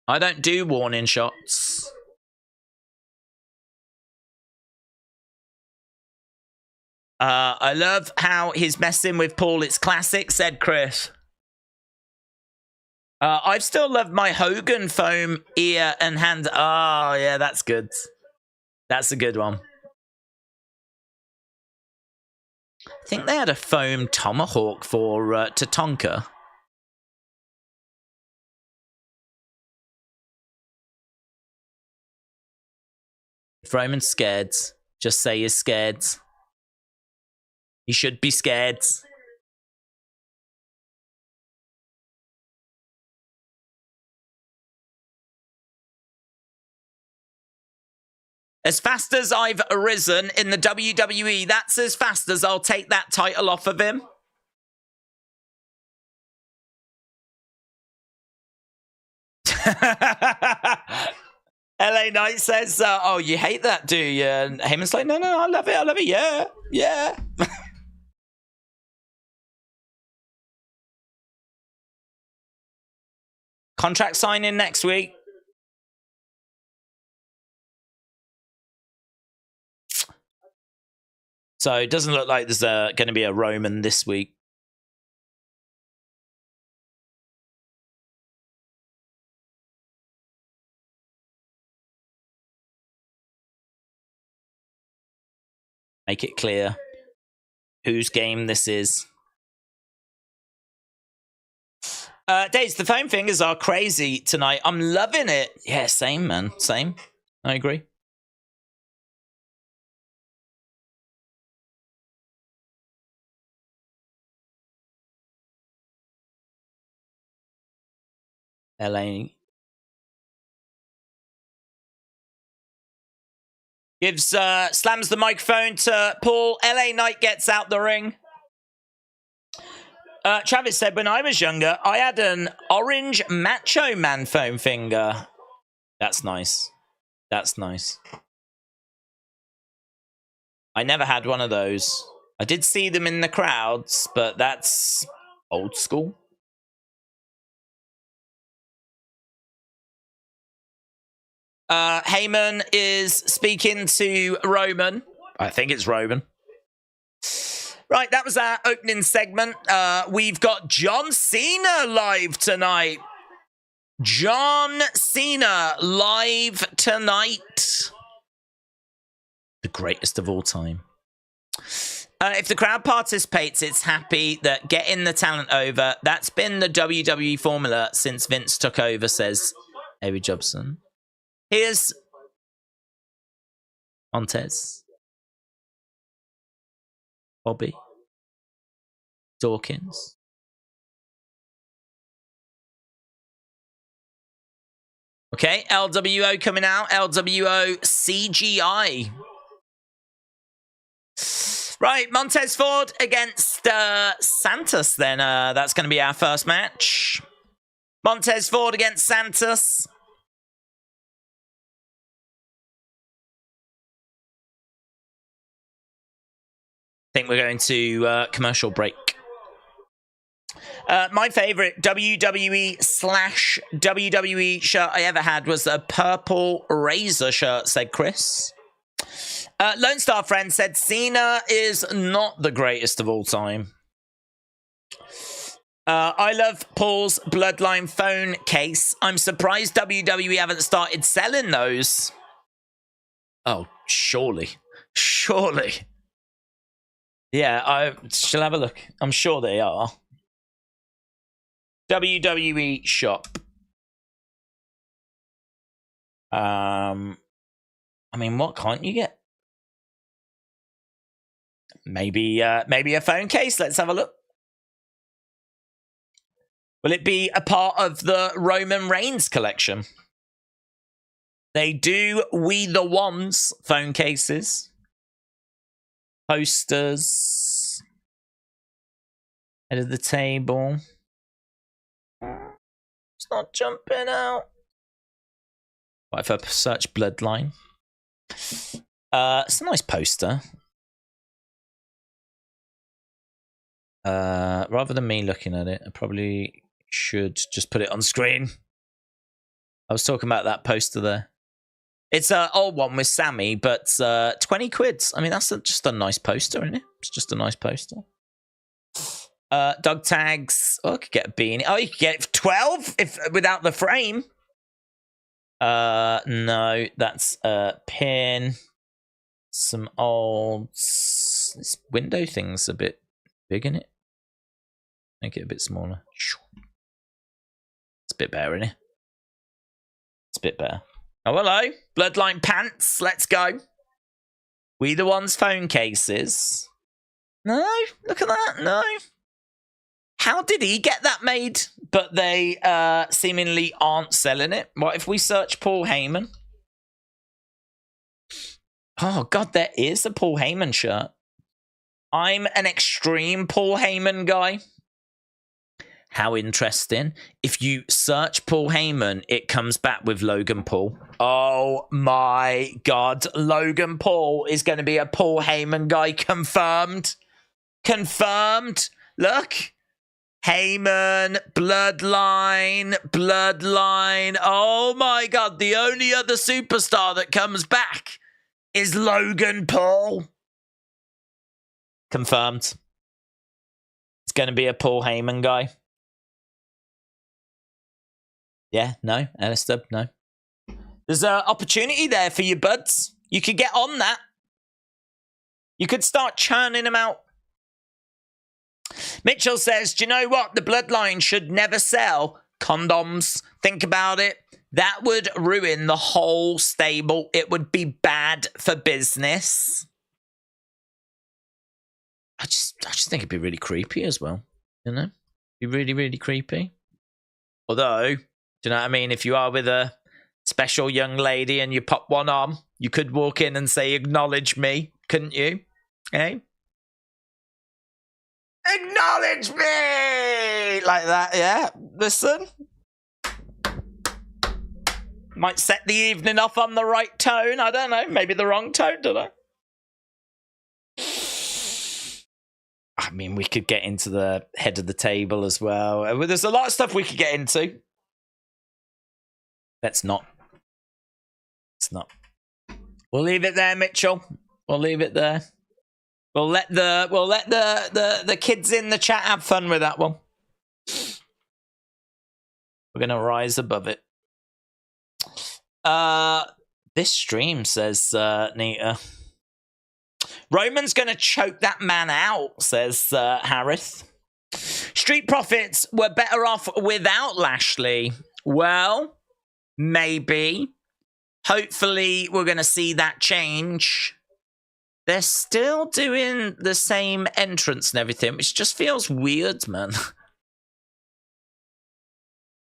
I don't do warning shots. I love how he's messing with Paul. It's classic, said Chris. I've still loved my Hogan foam ear and hand. Oh, yeah, that's good. That's a good one. I think they had a foam tomahawk for Tatanka. If Roman's scared, just say he's scared. He should be scared. As fast as I've arisen in the WWE, that's as fast as I'll take that title off of him. LA Knight says, oh, you hate that, do you? And Heyman's like, no, I love it, yeah. Contract signing next week. So it doesn't look like there's going to be a Roman this week. Make it clear whose game this is. Dates, the foam fingers are crazy tonight. I'm loving it. Yeah, same, man. Same. I agree. LA gives slams the microphone to Paul. LA Knight gets out the ring. Travis said, when I was younger, I had an orange Macho Man foam finger. That's nice. That's nice. I never had one of those. I did see them in the crowds, but that's old school. Heyman is speaking to Roman. I think it's Roman. Right, that was our opening segment. We've got John Cena live tonight. John Cena live tonight. The greatest of all time. If the crowd participates, it's happy that getting the talent over. That's been the WWE formula since Vince took over, says Avery Jobson. Here's Montes. Bobby. Dawkins. Okay, LWO coming out. LWO CGI. Right, Montes Ford against Santos then. That's going to be our first match. Montes Ford against Santos. I think we're going to commercial break. My favorite WWE/WWE shirt I ever had was a purple Razor shirt, said Chris. Lone Star Friend said Cena is not the greatest of all time. I love Paul's Bloodline phone case. I'm surprised WWE haven't started selling those. Oh, surely. Surely. Yeah, I shall have a look. I'm sure they are. WWE shop. I mean, what can't you get? Maybe a phone case. Let's have a look. Will it be a part of the Roman Reigns collection? They do We the Ones phone cases. Posters. Head of the table. It's not jumping out. What if I search Bloodline? It's a nice poster. Rather than me looking at it, I probably should just put it on screen. I was talking about that poster there. It's an old one with Sammy, but 20 quid. I mean, that's just a nice poster, isn't it? It's just a nice poster. Dog tags. Oh, I could get a beanie. Oh, you could get it for 12 if without the frame. No, that's a pin. Some old. This window thing's a bit big, isn't it? Make it a bit smaller. It's a bit better, isn't it? It's a bit better. Oh, hello. Bloodline pants. Let's go. We the Ones phone cases. No, look at that. No. How did he get that made? But they seemingly aren't selling it. What if we search Paul Heyman? Oh, God, there is a Paul Heyman shirt. I'm an extreme Paul Heyman guy. How interesting. If you search Paul Heyman, it comes back with Logan Paul. Oh my God. Logan Paul is going to be a Paul Heyman guy. Confirmed. Confirmed. Look. Heyman, Bloodline. Oh my God. The only other superstar that comes back is Logan Paul. Confirmed. It's going to be a Paul Heyman guy. Yeah, no. Alistair, no. There's an opportunity there for you, buds. You could get on that. You could start churning them out. Mitchell says, do you know what? The Bloodline should never sell condoms. Think about it. That would ruin the whole stable. It would be bad for business. I just think it'd be really creepy as well. You know? Be really, really creepy. Although, do you know what I mean? If you are with a special young lady and you pop one on, you could walk in and say, acknowledge me, couldn't you? Eh? Acknowledge me! Like that, yeah. Listen. Might set the evening off on the right tone. I don't know. Maybe the wrong tone, don't I? I mean, we could get into the head of the table as well. There's a lot of stuff we could get into. Let's not. Let's not. We'll leave it there, Mitchell. We'll leave it there. We'll let the kids in the chat have fun with that one. We're gonna rise above it. This stream says Nita. Roman's gonna choke that man out, says Harris. Street Profits were better off without Lashley. Well, maybe. Hopefully, we're gonna see that change. They're still doing the same entrance and everything, which just feels weird, man.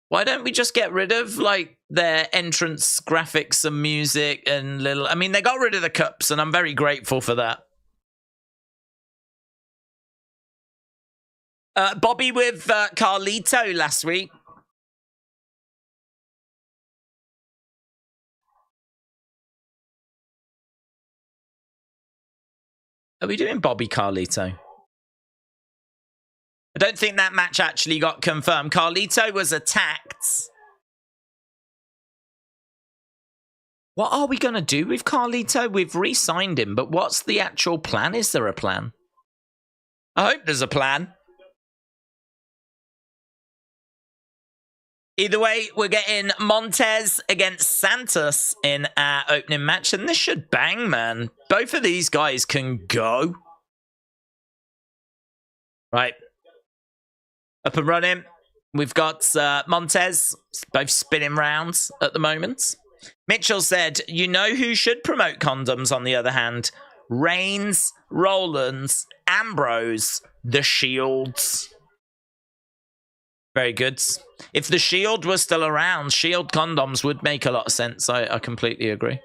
Why don't we just get rid of, like, their entrance graphics and music and little... I mean, they got rid of the cups, and I'm very grateful for that. Bobby with Carlito last week. Are we doing Bobby Carlito? I don't think that match actually got confirmed. Carlito was attacked. What are we going to do with Carlito? We've re-signed him, but what's the actual plan? Is there a plan? I hope there's a plan. Either way, we're getting Montes against Santos in our opening match, and this should bang, man. Both of these guys can go. Right. Up and running. We've got Montes, both spinning rounds at the moment. Mitchell said, you know who should promote condoms, on the other hand? Reigns, Rollins, Ambrose, the Shields. Very good. If the Shield was still around, Shield condoms would make a lot of sense. I completely agree.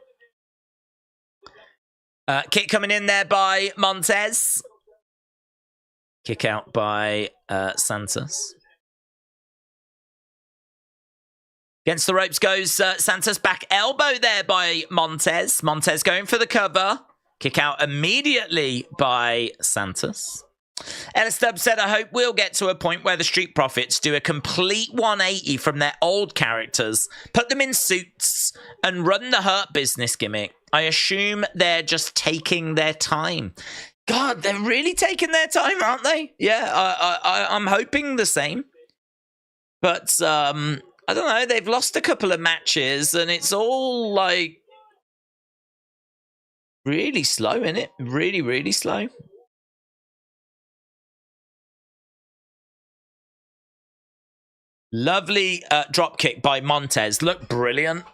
Kick coming in there by Montes. Kick out by Santos. Against the ropes goes Santos. Back elbow there by Montes. Montes going for the cover. Kick out immediately by Santos. Ellis Stubbs said, I hope we'll get to a point where the Street Profits do a complete 180 from their old characters, put them in suits, and run the Hurt Business gimmick. I assume they're just taking their time. God, they're really taking their time, aren't they? Yeah, I'm hoping the same. But, I don't know, they've lost a couple of matches, and it's all, like, really slow, isn't it? Really, really slow. Lovely drop kick by Montes. Look, brilliant.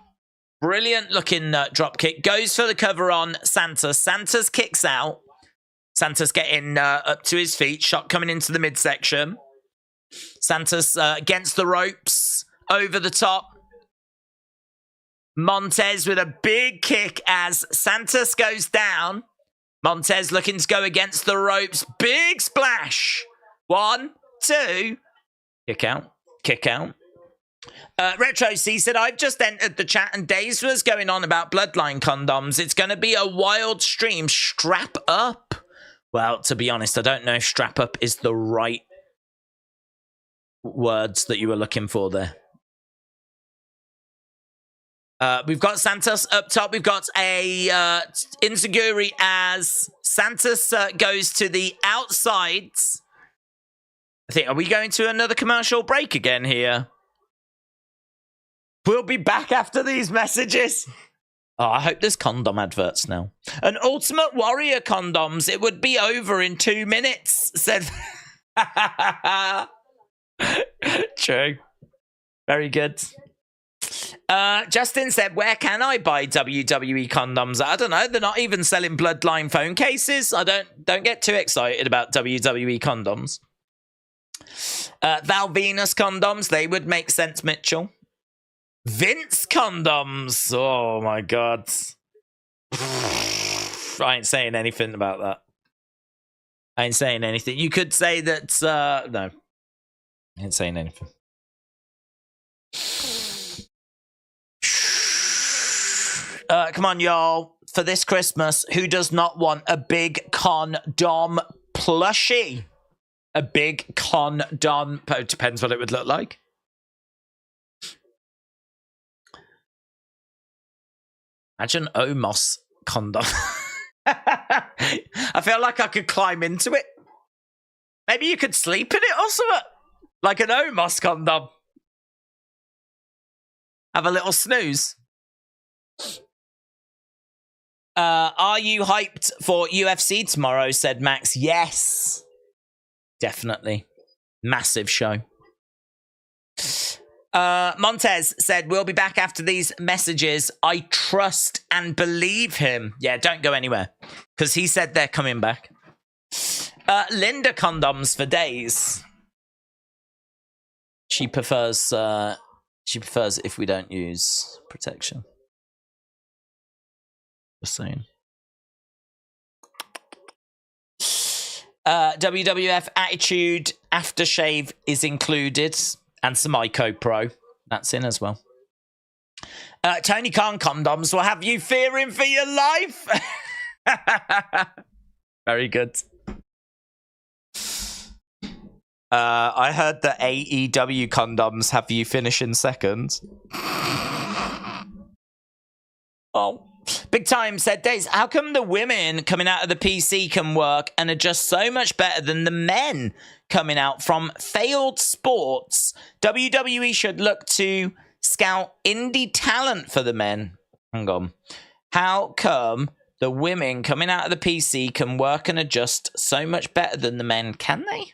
Brilliant looking drop kick. Goes for the cover on Santos. Santos kicks out. Santos getting up to his feet. Shot coming into the midsection. Santos against the ropes. Over the top. Montes with a big kick as Santos goes down. Montes looking to go against the ropes. Big splash. 1, 2. Kick out. Kick out. Retro C said, I've just entered the chat and Days was going on about Bloodline condoms. It's going to be a wild stream. Strap up. Well, to be honest, I don't know if strap up is the right words that you were looking for there. We've got Santos up top. We've got a Inzaguri as Santos goes to the outside. I think, are we going to another commercial break again here? We'll be back after these messages. Oh, I hope there's condom adverts now. An Ultimate Warrior condoms. It would be over in 2 minutes, said... True. Very good. Justin said, where can I buy WWE condoms? I don't know. They're not even selling Bloodline phone cases. I don't get too excited about WWE condoms. Val Venus condoms, they would make sense, Mitchell. Vince condoms. Oh my god. I ain't saying anything about that. I ain't saying anything. You could say that no. I ain't saying anything. Come on, y'all. For this Christmas, who does not want a big condom plushie? A big condom. Depends what it would look like. Imagine Omos condom. I feel like I could climb into it. Maybe you could sleep in it or something. Like an Omos condom. Have a little snooze. Are you hyped for UFC tomorrow? Said Max. Yes. Definitely. Massive show. Montes said, we'll be back after these messages. I trust and believe him. Yeah, don't go anywhere. Because he said they're coming back. Linda condoms for days. She prefers if we don't use protection. Just saying. WWF Attitude Aftershave is included. And some Ico Pro. That's in as well. Tony Khan condoms will have you fearing for your life. Very good. I heard that AEW condoms have you finishing second. Oh. Big Time said, Days, how come the women coming out of the PC can work and are just so much better than the men coming out from failed sports? WWE should look to scout indie talent for the men. Hang on. How come the women coming out of the PC can work and adjust so much better than the men? Can they?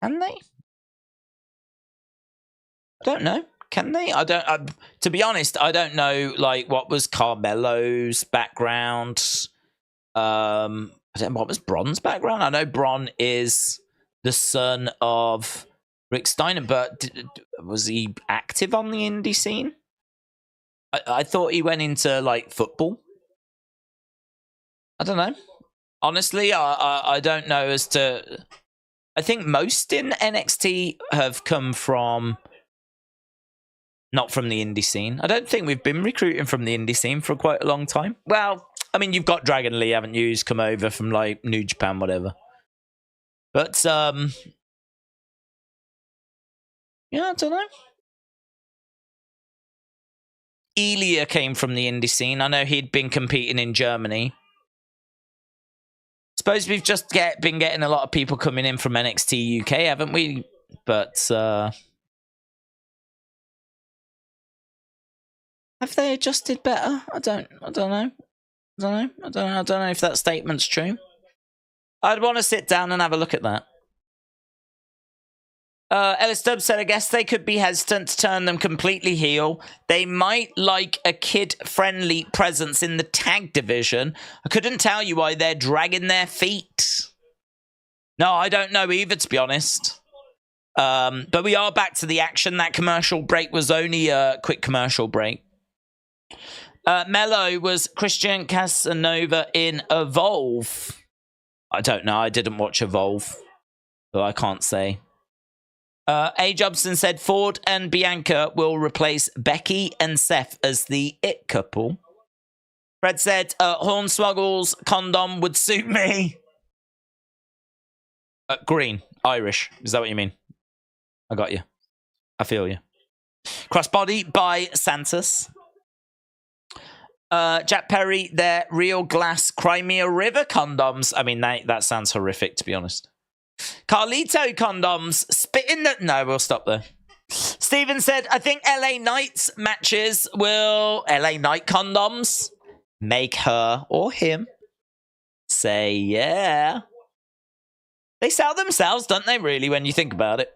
Can they? I don't know. Can they? To be honest, I don't know, like, what was Carmelo's background. I don't know what was Braun's background. I know Braun is the son of Rick Steiner, but was he active on the indie scene? I thought he went into like football. I don't know. Honestly, I don't know as to. I think most in NXT have come from not from the indie scene. I don't think we've been recruiting from the indie scene for quite a long time. Well, I mean, you've got Dragon Lee, haven't you? Who's come over from like New Japan, whatever. But yeah, I don't know. Ilya came from the indie scene. I know he'd been competing in Germany. Suppose we've just been getting a lot of people coming in from NXT UK, haven't we? But have they adjusted better? I don't know. I don't know if that statement's true. I'd want to sit down and have a look at that. Ellis Stubbs said, I guess they could be hesitant to turn them completely heel. They might like a kid-friendly presence in the tag division. I couldn't tell you why they're dragging their feet. No, I don't know either, to be honest. But we are back to the action. That commercial break was only a quick commercial break. Mello was Christian Casanova in Evolve. I don't know. I didn't watch Evolve, so I can't say. A. Jobson said Ford and Bianca will replace Becky and Seth as the it couple. Fred said Hornswoggle's condom would suit me. Green, Irish. Is that what you mean? I got you. I feel you. Crossbody by Santos. Jack Perry, they're real glass Crimea River condoms. I mean, that sounds horrific, to be honest. Carlito condoms. Spit in the... No, we'll stop there. Steven said, I think LA Knight's matches will... LA Knight condoms make her or him say yeah. They sell themselves, don't they, really, when you think about it?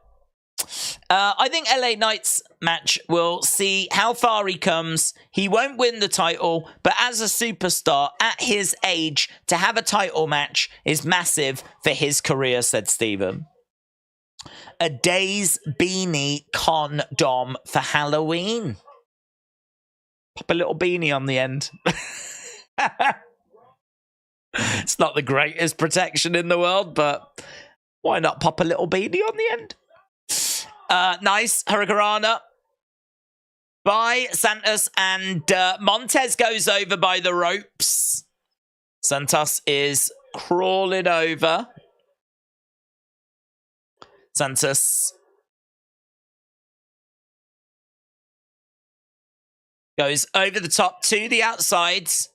I think LA Knight's match will see how far he comes. He won't win the title, but as a superstar at his age, to have a title match is massive for his career, said Steven. A Days beanie condom for Halloween. Pop a little beanie on the end. It's not the greatest protection in the world, but why not pop a little beanie on the end? Nice. Hurricanrana by Santos, and Montes goes over by the ropes. Santos is crawling over. Santos goes over the top to the outsides.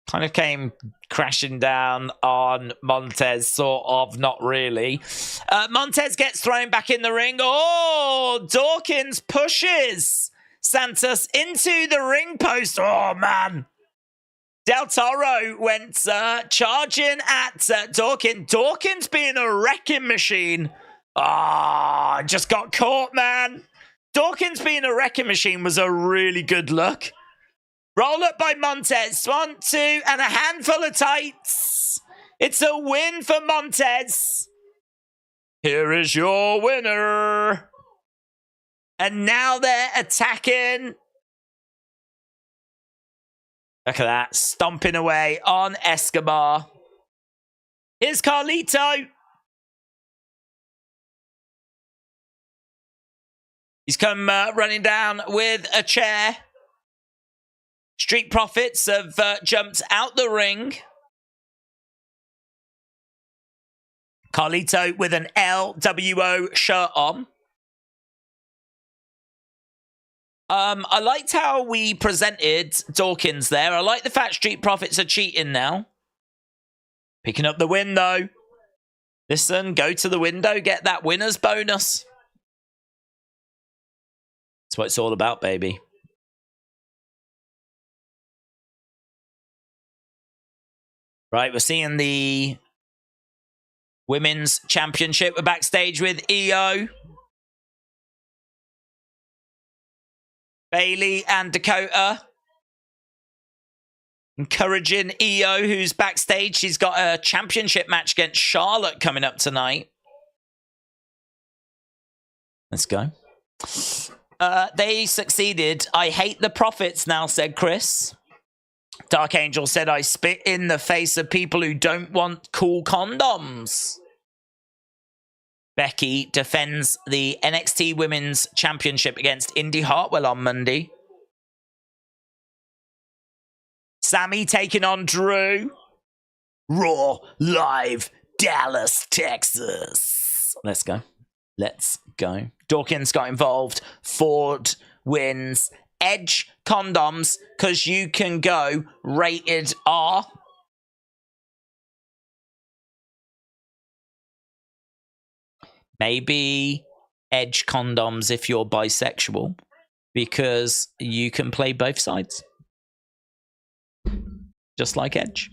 Kind of came crashing down on Montes, sort of, not really. Montes gets thrown back in the ring. Oh, Dawkins pushes Santos into the ring post. Oh, man. Del Toro went charging at Dawkins. Dawkins being a wrecking machine. Ah, just got caught, man. Dawkins being a wrecking machine was a really good look. Roll up by Montes. 1, 2, and a handful of tights. It's a win for Montes. Here is your winner. And now they're attacking. Look at that. Stomping away on Escobar. Here's Carlito. He's come running down with a chair. Street Profits have jumped out the ring. Carlito with an LWO shirt on. I liked how we presented Dawkins there. I like the fact Street Profits are cheating now. Picking up the win, though. Listen, go to the window, get that winner's bonus. That's what it's all about, baby. Right, we're seeing the Women's Championship. We're backstage with Iyo, Bailey, and Dakota. Encouraging Iyo, who's backstage. She's got a championship match against Charlotte coming up tonight. Let's go. They succeeded. I hate the Profits now, said Chris. Dark Angel said, I spit in the face of people who don't want cool condoms. Becky defends the NXT Women's Championship against Indy Hartwell on Monday. Sammy taking on Drew. Raw, live, Dallas, Texas. Let's go. Let's go. Dawkins got involved. Ford wins. Edge condoms, because you can go rated R. Maybe Edge condoms if you're bisexual, because you can play both sides. Just like Edge.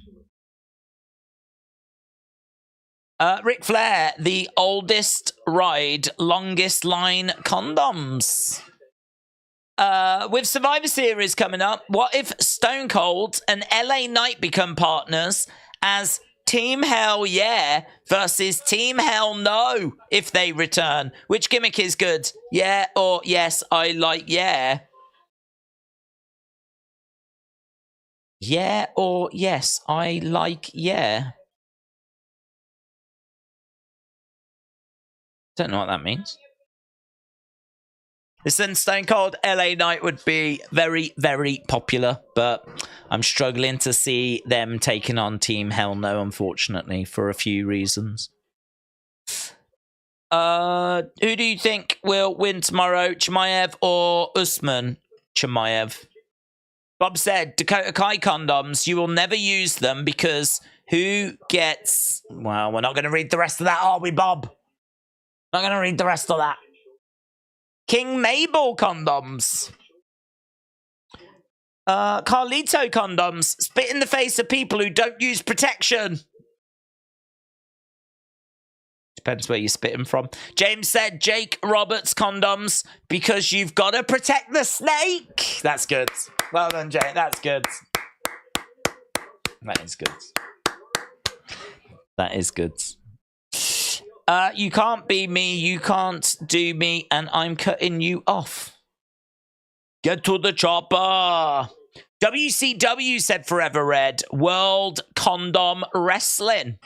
Ric Flair, the oldest ride, longest line condoms. With Survivor Series coming up, what if Stone Cold and LA Knight become partners as Team Hell Yeah versus Team Hell No if they return? Which gimmick is good? Yeah or yes, I like yeah. Yeah or yes, I like yeah. Don't know what that means. Listen, Stone Cold LA Knight would be very, very popular, but I'm struggling to see them taking on Team Hell No, unfortunately, for a few reasons. Who do you think will win tomorrow, Chimaev or Usman? Chimaev. Bob said, Dakota Kai condoms, you will never use them because who gets... Well, we're not going to read the rest of that, are we, Bob? Not going to read the rest of that. King Mabel condoms. Carlito condoms. Spit in the face of people who don't use protection. Depends where you're spitting from. James said Jake Roberts condoms because you've got to protect the snake. That's good. Well done, Jake. That's good. That is good. That is good. You can't be me, you can't do me, and I'm cutting you off. Get to the chopper. WCW said Forever Red. World Condom Wrestling.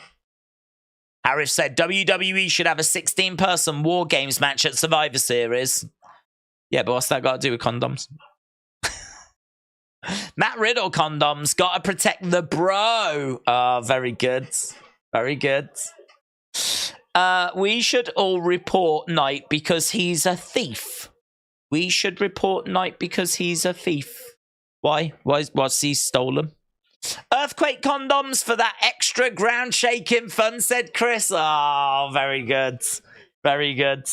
Harris said WWE should have a 16-person War Games match at Survivor Series. Yeah, but what's that got to do with condoms? Matt Riddle condoms. Got to protect the bro. Oh, very good. Very good. We should all report Knight because he's a thief. We should report Knight because he's a thief. Why? What's he stolen? Earthquake condoms for that extra ground shaking fun, said Chris. Oh, very good. Very good.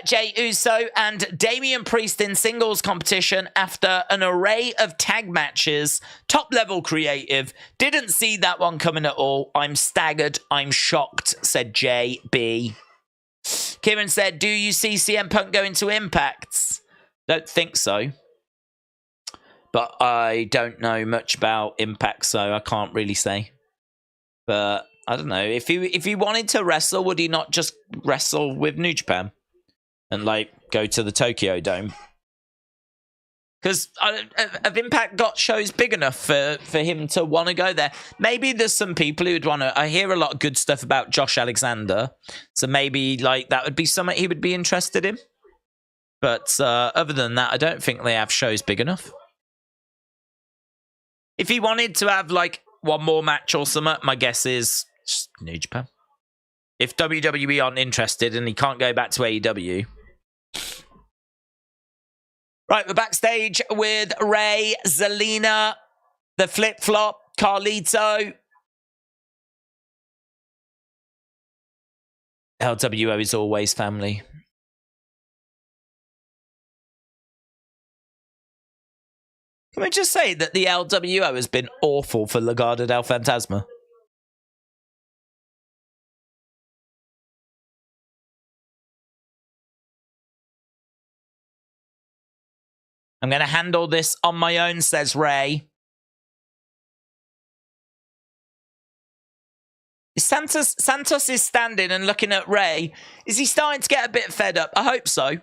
Jay Uso and Damian Priest in singles competition after an array of tag matches. Top level creative. Didn't see that one coming at all. I'm staggered. I'm shocked, said JB. Kieran said, do you see CM Punk going to Impact? Don't think so. But I don't know much about Impact, so I can't really say. But I don't know. If he wanted to wrestle, would he not just wrestle with New Japan? And, like, go to the Tokyo Dome. Because have Impact got shows big enough for him to want to go there? Maybe there's some people who would want to... I hear a lot of good stuff about Josh Alexander. So maybe, like, that would be something he would be interested in. But other than that, I don't think they have shows big enough. If he wanted to have, like, one more match or something, my guess is just New Japan. If WWE aren't interested and he can't go back to AEW... Right, we're backstage with Ray, Zelina, the flip-flop, Carlito. LWO is always family. Can we just say that the LWO has been awful for Legado del Fantasma? I'm going to handle this on my own, says Ray. Santos is standing and looking at Ray. Is he starting to get a bit fed up? I hope so.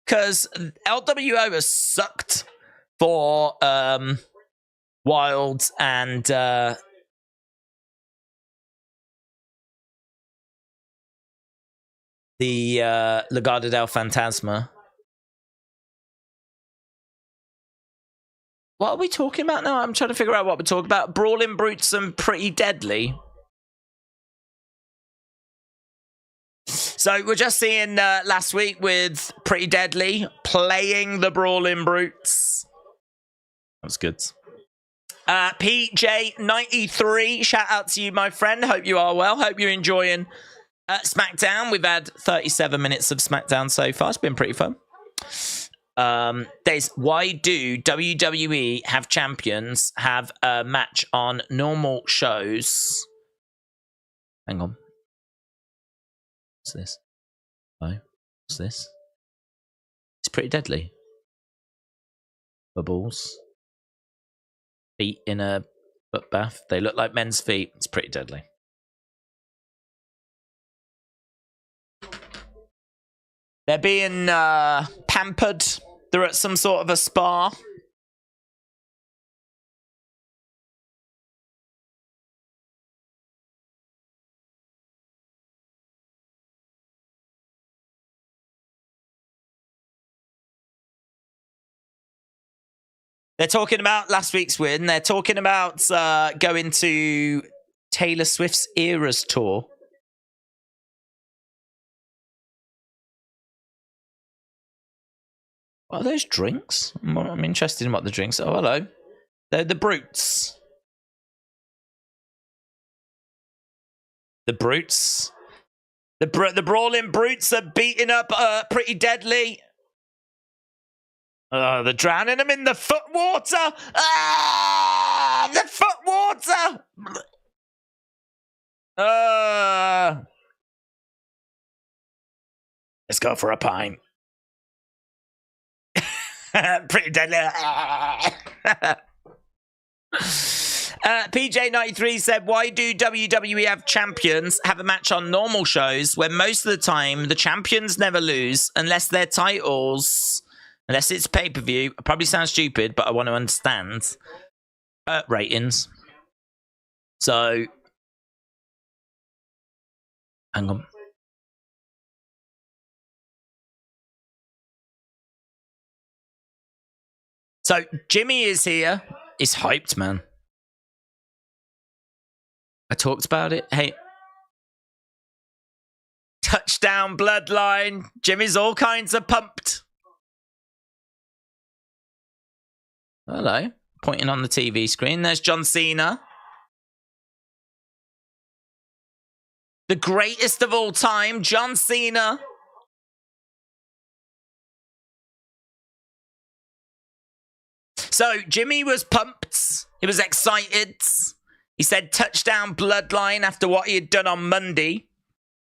Because LWO has sucked for Wild and the Legado del Fantasma. What are we talking about now? I'm trying to figure out what we're talking about. Brawling Brutes and Pretty Deadly. So we're just seeing last week with Pretty Deadly playing the Brawling Brutes. That was good. PJ93, shout out to you, my friend. Hope you are well. Hope you're enjoying Smackdown. We've had 37 minutes of Smackdown so far. It's been pretty fun. Why do WWE have champions have a match on normal shows? Hang on. What's this? Oh, what's this? It's Pretty Deadly. Bubbles. Feet in a foot bath. They look like men's feet. It's Pretty Deadly. They're being pampered. They're at some sort of a spa. They're talking about last week's win. They're talking about going to Taylor Swift's Eras tour. What are those drinks? I'm interested in what the drinks are. Oh, hello. They're the Brutes. The Brutes. The Brawling Brutes are beating up Pretty Deadly. They're drowning them in the foot water. Ah, the foot water. Let's go for a pint. Pretty Deadly. PJ93 said, why do WWE have champions have a match on normal shows when most of the time the champions never lose unless their titles, unless it's pay-per-view? It probably sounds stupid, but I want to understand ratings. So, hang on. So, Jimmy is here. He's hyped, man. I talked about it. Hey. Touchdown, Bloodline. Jimmy's all kinds of pumped. Hello. Pointing on the TV screen. There's John Cena. The greatest of all time, John Cena. So, Jimmy was pumped. He was excited. He said touchdown Bloodline after what he had done on Monday.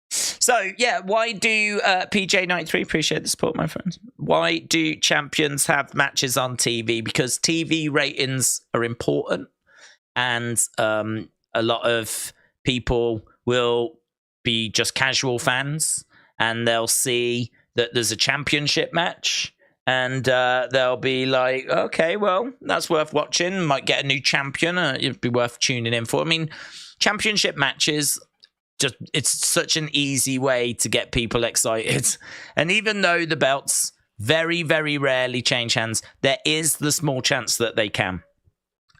So, yeah, why do PJ93, appreciate the support, my friends. Why do champions have matches on TV? Because TV ratings are important. And a lot of people will be just casual fans. And they'll see that there's a championship match. And they'll be like, okay, well, that's worth watching. Might get a new champion. It'd be worth tuning in for. I mean, championship matches, it's such an easy way to get people excited. And even though the belts very, very rarely change hands, there is the small chance that they can.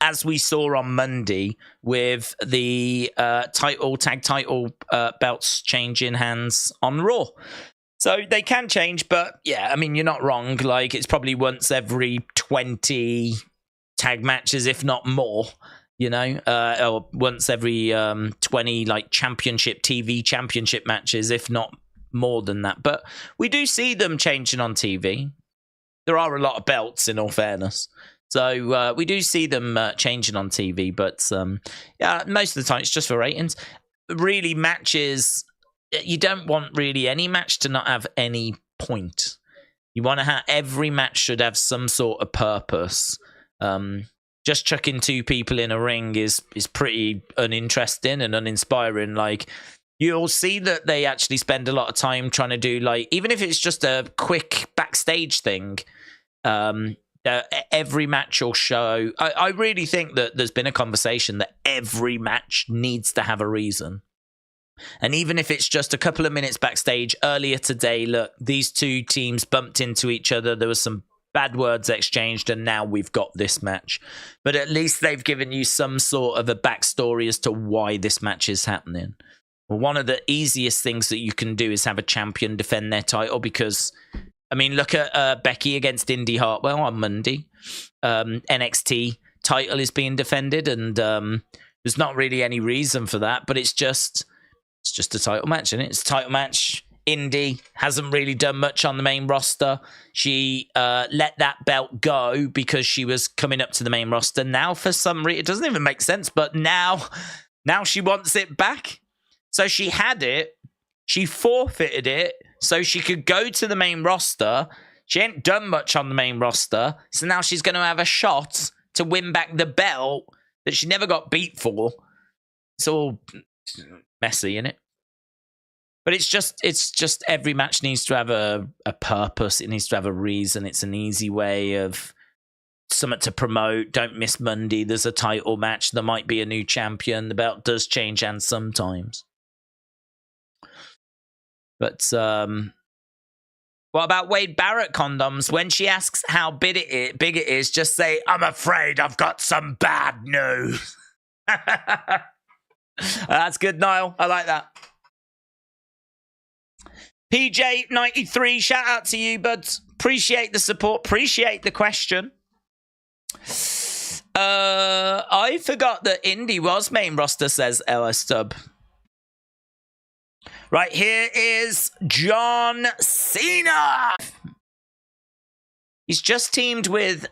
As we saw on Monday with the tag title belts changing hands on Raw. So they can change, but yeah, I mean, you're not wrong. Like, it's probably once every 20 tag matches, if not more, you know, or once every 20 like TV championship matches, if not more than that. But we do see them changing on TV. There are a lot of belts, in all fairness. So we do see them changing on TV, but yeah, most of the time it's just for ratings. Really, matches, you don't want really any match to not have any point. You want to have, every match should have some sort of purpose. just chucking two people in a ring is pretty uninteresting and uninspiring. Like, you'll see that they actually spend a lot of time trying to do, like, even if it's just a quick backstage thing, every match or show. I really think that there's been a conversation that every match needs to have a reason. And even if it's just a couple of minutes backstage, earlier today, look, these two teams bumped into each other. There was some bad words exchanged, and now we've got this match. But at least they've given you some sort of a backstory as to why this match is happening. Well, one of the easiest things that you can do is have a champion defend their title, because, I mean, look at Becky against Indy Hartwell on Monday. NXT title is being defended, and there's not really any reason for that, but it's just a title match, isn't it? It's a title match. Indy hasn't really done much on the main roster. She let that belt go because she was coming up to the main roster. Now, for some reason, it doesn't even make sense, but now she wants it back. So she had it. She forfeited it so she could go to the main roster. She ain't done much on the main roster. So now she's going to have a shot to win back the belt that she never got beat for. It's all messy, isn't it? But it's just every match needs to have a purpose. It needs to have a reason. It's an easy way of something to promote. Don't miss Monday. There's a title match. There might be a new champion. The belt does change hands sometimes. But what about Wade Barrett condoms? When she asks how big it is, just say, "I'm afraid I've got some bad news." That's good, Niall. I like that. PJ93, shout out to you, bud. Appreciate the support. Appreciate the question. I forgot that Indy was main roster, says LS Stub. Right, here is John Cena. He's just teamed with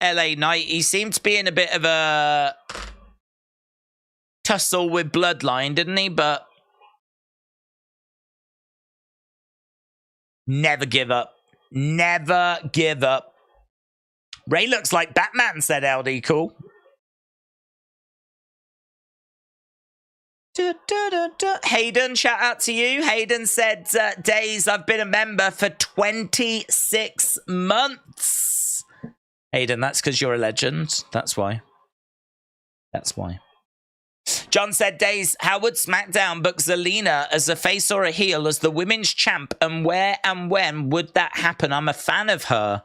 LA Knight. He seemed to be in a bit of a tussle with Bloodline, didn't he? But never give up. Never give up. Ray looks like Batman, said LD Cool. Hayden, shout out to you. Hayden said, Days, I've been a member for 26 months. Hayden, that's because you're a legend. That's why. That's why. John said, Days, how would SmackDown book Zelina as a face or a heel as the women's champ, and where and when would that happen? I'm a fan of her.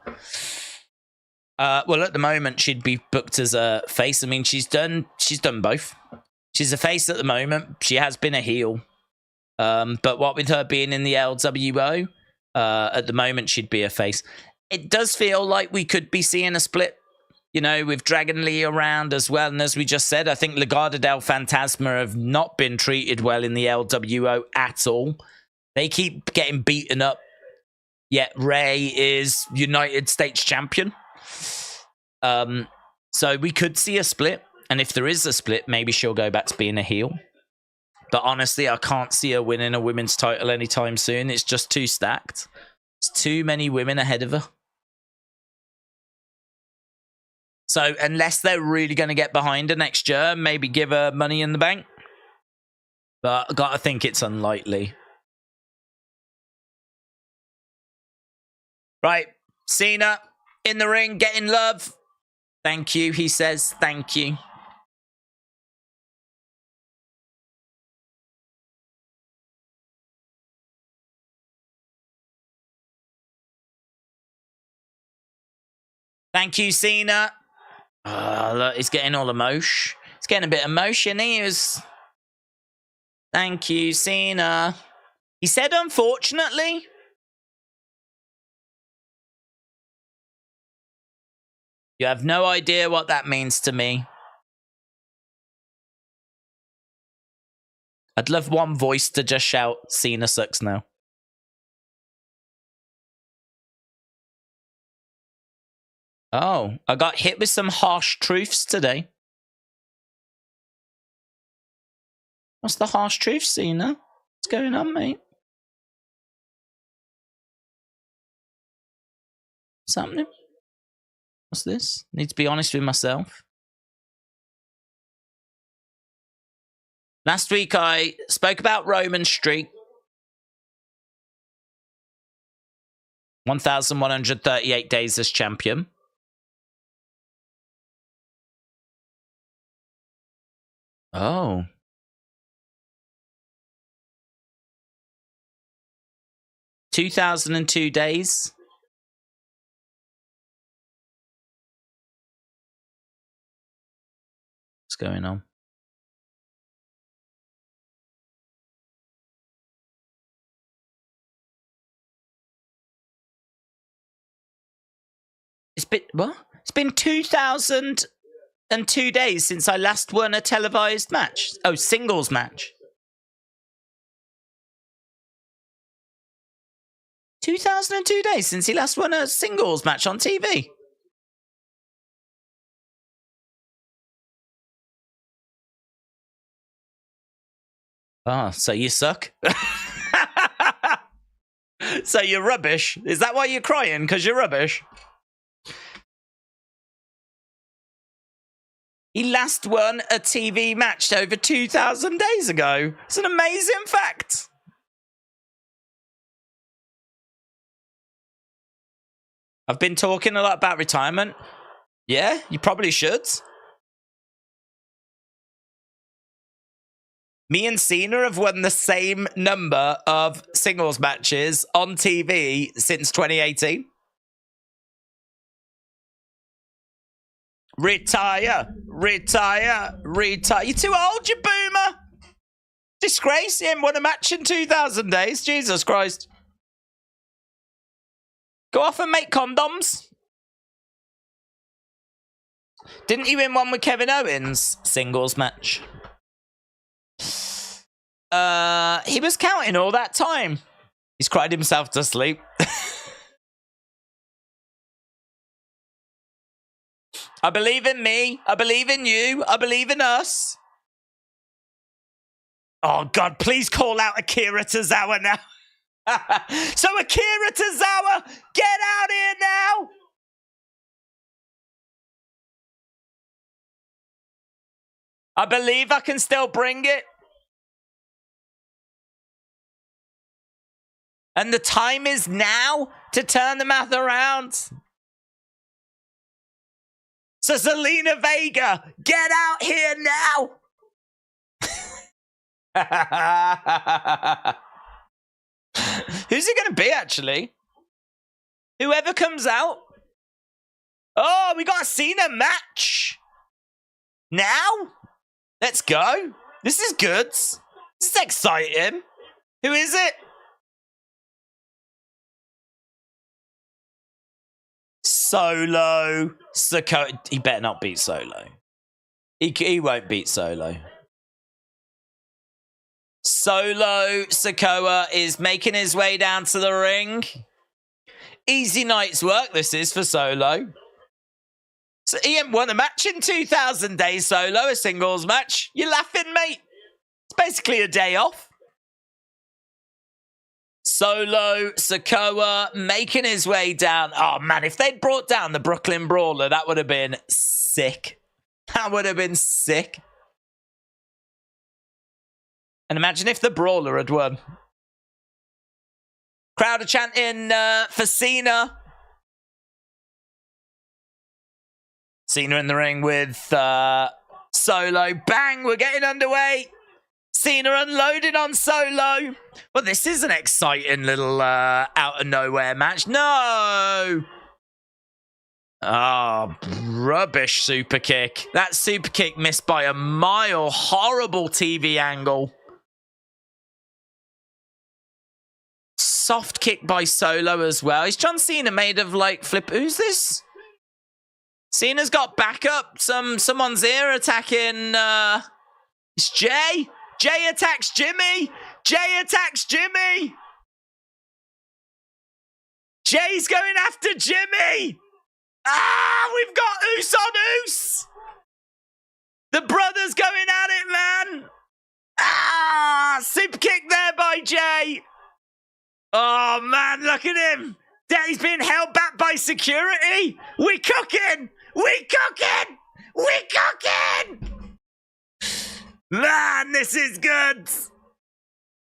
Well, at the moment, she'd be booked as a face. I mean, she's done both. She's a face at the moment. She has been a heel. But what with her being in the LWO, at the moment, she'd be a face. It does feel like we could be seeing a split, you know, with Dragon Lee around as well. And as we just said, I think Legado del Fantasma have not been treated well in the LWO at all. They keep getting beaten up. Yet Ray is United States champion. So we could see a split. And if there is a split, maybe she'll go back to being a heel. But honestly, I can't see her winning a women's title anytime soon. It's just too stacked. There's too many women ahead of her. So unless they're really going to get behind her next year, maybe give her Money in the Bank. But I got to think it's unlikely. Right. Cena in the ring, getting love. Thank you, he says. Thank you. Thank you, Cena. Oh, look, he's getting all emotion. He's getting a bit emotion. He was. Thank you, Cena. He said, unfortunately. You have no idea what that means to me. I'd love one voice to just shout, Cena sucks now. Oh, I got hit with some harsh truths today. What's the harsh truth, Cena? What's going on, mate? What's happening? What's this? Need to be honest with myself. Last week I spoke about Roman streak. 1,138 days as champion. Oh. $2,002 days. What's going on? It's been 2,002 days since I last won a televised match. Oh, singles match. 2,002 days since he last won a singles match on TV. Oh, so you suck? So you're rubbish? Is that why you're crying? Because you're rubbish? He last won a TV match over 2,000 days ago. It's an amazing fact. I've been talking a lot about retirement. Yeah, you probably should. Me and Cena have won the same number of singles matches on TV since 2018. Retire, retire, retire. You're too old, you boomer. Disgrace, him won a match in 2,000 days. Jesus Christ. Go off and make condoms. Didn't he win one with Kevin Owens? Singles match. He was counting all that time. He's cried himself to sleep. I believe in me. I believe in you. I believe in us. Oh, God, please call out Akira Tozawa now. So, Akira Tozawa, get out here now. I believe I can still bring it. And the time is now to turn the math around. So, Zelina Vega, get out here now. Who's it going to be, actually? Whoever comes out. Oh, we got a Cena match. Now? Let's go. This is good. This is exciting. Who is it? Solo. He better not beat Solo. He won't beat Solo. Solo Sikoa is making his way down to the ring. Easy night's work this is for Solo. So he ain't won a match in 2,000 days, Solo, a singles match. You laughing, mate? It's basically a day off. Solo Sikoa making his way down. Oh, man, if they'd brought down the Brooklyn Brawler, that would have been sick. That would have been sick. And imagine if the Brawler had won. Crowd are chanting for Cena. Cena in the ring with Solo. Bang, we're getting underway. Cena unloading on Solo. Well, this is an exciting little out of nowhere match. No! Oh, rubbish super kick. That super kick missed by a mile. Horrible TV angle. Soft kick by Solo as well. Is John Cena made of like flip? Who's this? Cena's got backup. Someone's here attacking. It's Jay. Jay attacks Jimmy. Jay attacks Jimmy. Jay's going after Jimmy. Ah, we've got Oos on Oos. The brothers going at it, man. Ah, super kick there by Jay. Oh, man, look at him. Daddy's being held back by security. We cooking. We cooking. We cooking. Man, this is good.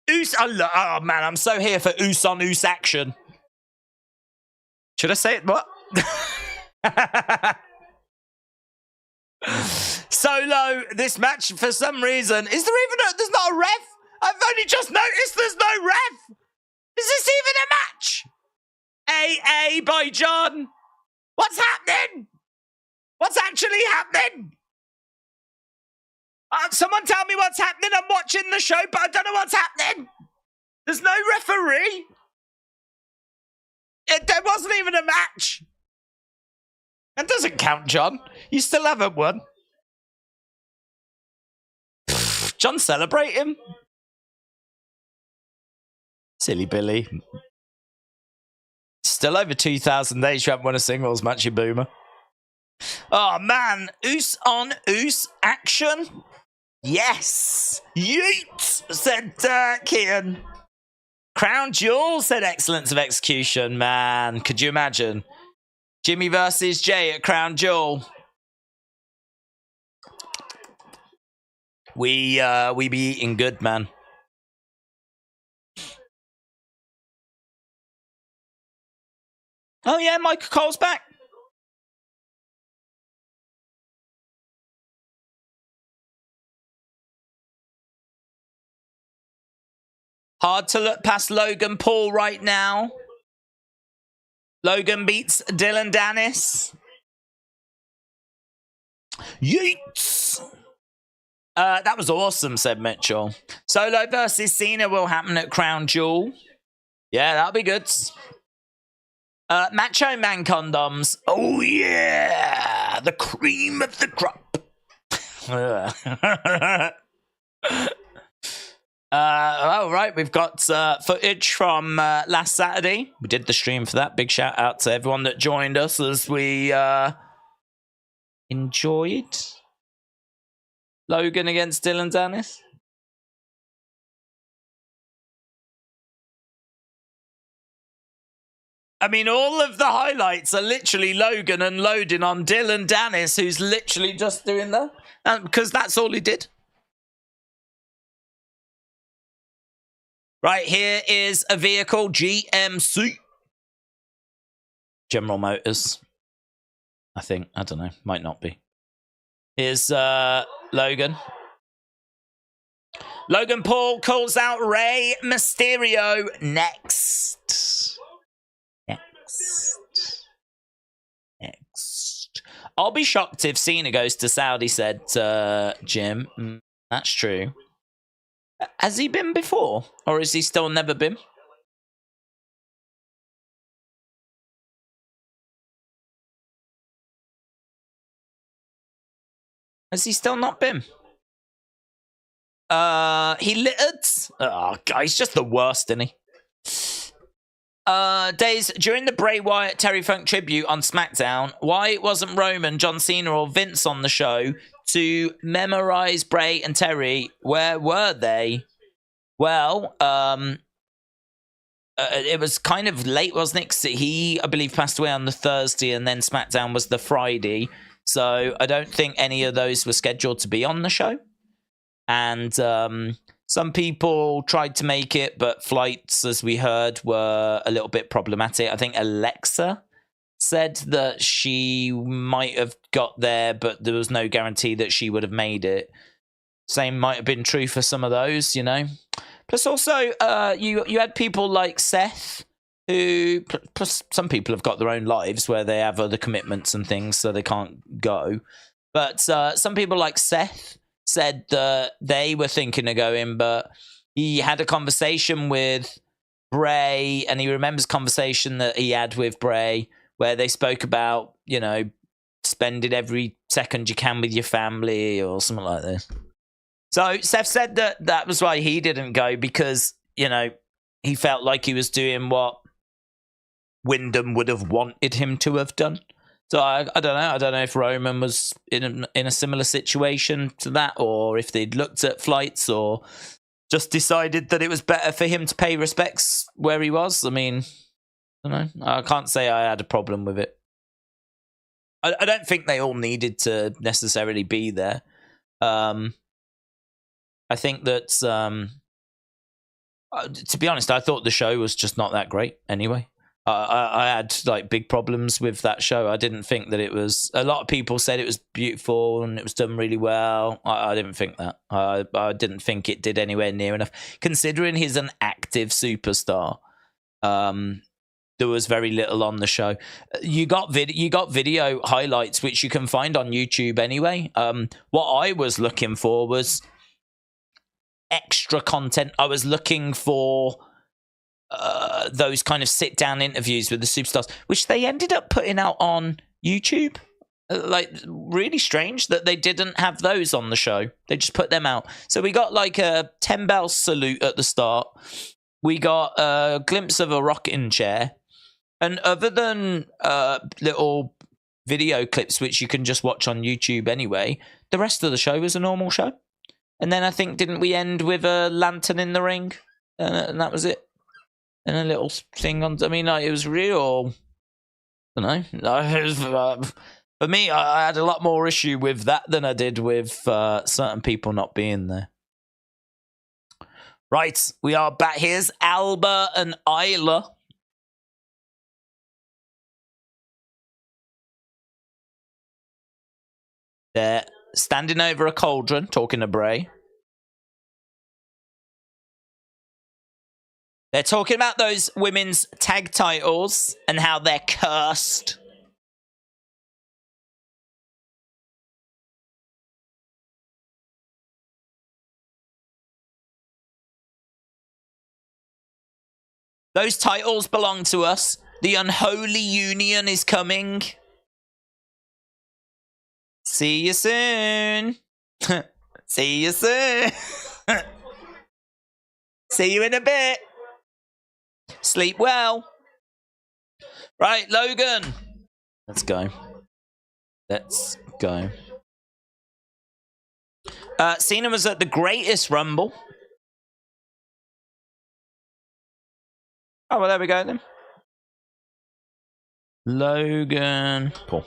Oh man, I'm so here for Oos on Oos action. Should I say it? What? Solo, this match for some reason. Is there even there's not a ref? I've only just noticed there's no ref. Is this even a match? AA by John. What's happening? What's actually happening? Someone tell me what's happening. I'm watching the show, but I don't know what's happening. There's no referee. There wasn't even a match. That doesn't count, John. You still haven't won. John, celebrate him. Silly Billy. Still over 2,000 days you haven't won a singles match, you boomer. Oh, man. Oos on Oos action. Yes. Yeet, said Kian. Crown Jewel, said excellence of execution. Man, could you imagine? Jimmy versus Jay at Crown Jewel. We be eating good, man. Oh yeah, Michael Cole's back. Hard to look past Logan Paul right now. Logan beats Dylan Dennis. Yeets. That was awesome, said Mitchell. Solo versus Cena will happen at Crown Jewel. Yeah, that'll be good. Macho Man condoms. Oh, yeah. The cream of the crop. Oh, right. We've got footage from last Saturday. We did the stream for that. Big shout out to everyone that joined us as we enjoyed Logan against Dylan Dennis. I mean, all of the highlights are literally Logan and loading on Dylan Dennis, who's literally just doing that. Because that's all he did. Right, here is a vehicle, GMC. General Motors. I think. I don't know. Might not be. Here's Logan. Logan Paul calls out Rey Mysterio next. Next. I'll be shocked if Cena goes to Saudi, said Jim. That's true. Has he been before? Or has he still never been? Has he still not been? He littered? Oh, God, he's just the worst, isn't he? Days, during the Bray Wyatt Terry Funk tribute on SmackDown, why wasn't Roman, John Cena, or Vince on the show to memorize Bray and Terry? Where were they? Well, it was kind of late, wasn't it? 'Cause he, I believe, passed away on the Thursday, and then SmackDown was the Friday. So I don't think any of those were scheduled to be on the show. And some people tried to make it, but flights, as we heard, were a little bit problematic. I think Alexa said that she might have got there, but there was no guarantee that she would have made it. Same might have been true for some of those, you know. Plus also, you had people like Seth, who, plus some people have got their own lives where they have other commitments and things, so they can't go. But some people like Seth said that they were thinking of going, but he had a conversation with Bray, and he remembers a conversation that he had with Bray where they spoke about, you know, spending every second you can with your family or something like this. So Seth said that that was why he didn't go, because, you know, he felt like he was doing what Wyndham would have wanted him to have done. So I don't know. I don't know if Roman was in a similar situation to that, or if they'd looked at flights, or just decided that it was better for him to pay respects where he was. I mean, I don't know. I can't say I had a problem with it. I don't think they all needed to necessarily be there. I think that, to be honest, I thought the show was just not that great anyway. I had like big problems with that show. I didn't think that it was. A lot of people said it was beautiful and it was done really well. I didn't think that. I didn't think it did anywhere near enough. Considering he's an active superstar, there was very little on the show. You got video highlights which you can find on YouTube anyway. What I was looking for was extra content. I was looking for those kind of sit-down interviews with the superstars, which they ended up putting out on YouTube. Like, really strange that they didn't have those on the show. They just put them out. So we got like a 10-bell salute at the start. We got a glimpse of a rocking chair. And other than little video clips, which you can just watch on YouTube anyway, the rest of the show was a normal show. And then I think, didn't we end with a lantern in the ring? And that was it. And a little thing on. I mean, like, it was real. I don't know. For me, I had a lot more issue with that than I did with certain people not being there. Right, we are back. Here's Alba and Isla. They're standing over a cauldron, talking to Bray. They're talking about those women's tag titles and how they're cursed. Those titles belong to us. The unholy union is coming. See you soon. See you soon. See you in a bit. Sleep well. Right, Logan. Let's go. Let's go. Cena was at the Greatest Rumble. Oh, well, there we go then. Logan Paul.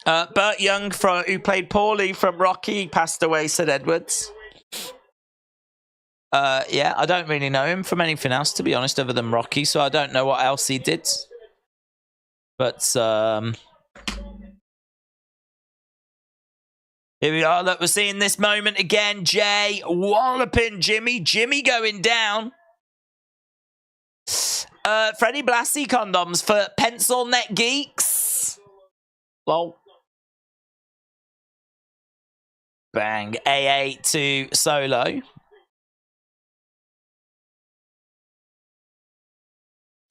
Burt Young, who played Paulie from Rocky, passed away, said Edwards. Yeah, I don't really know him from anything else, to be honest, other than Rocky, so I don't know what else he did. But, here we are. Look, we're seeing this moment again. Jay walloping Jimmy. Jimmy going down. Freddie Blassie condoms for pencil neck geeks. Lol. Bang. AA to Solo.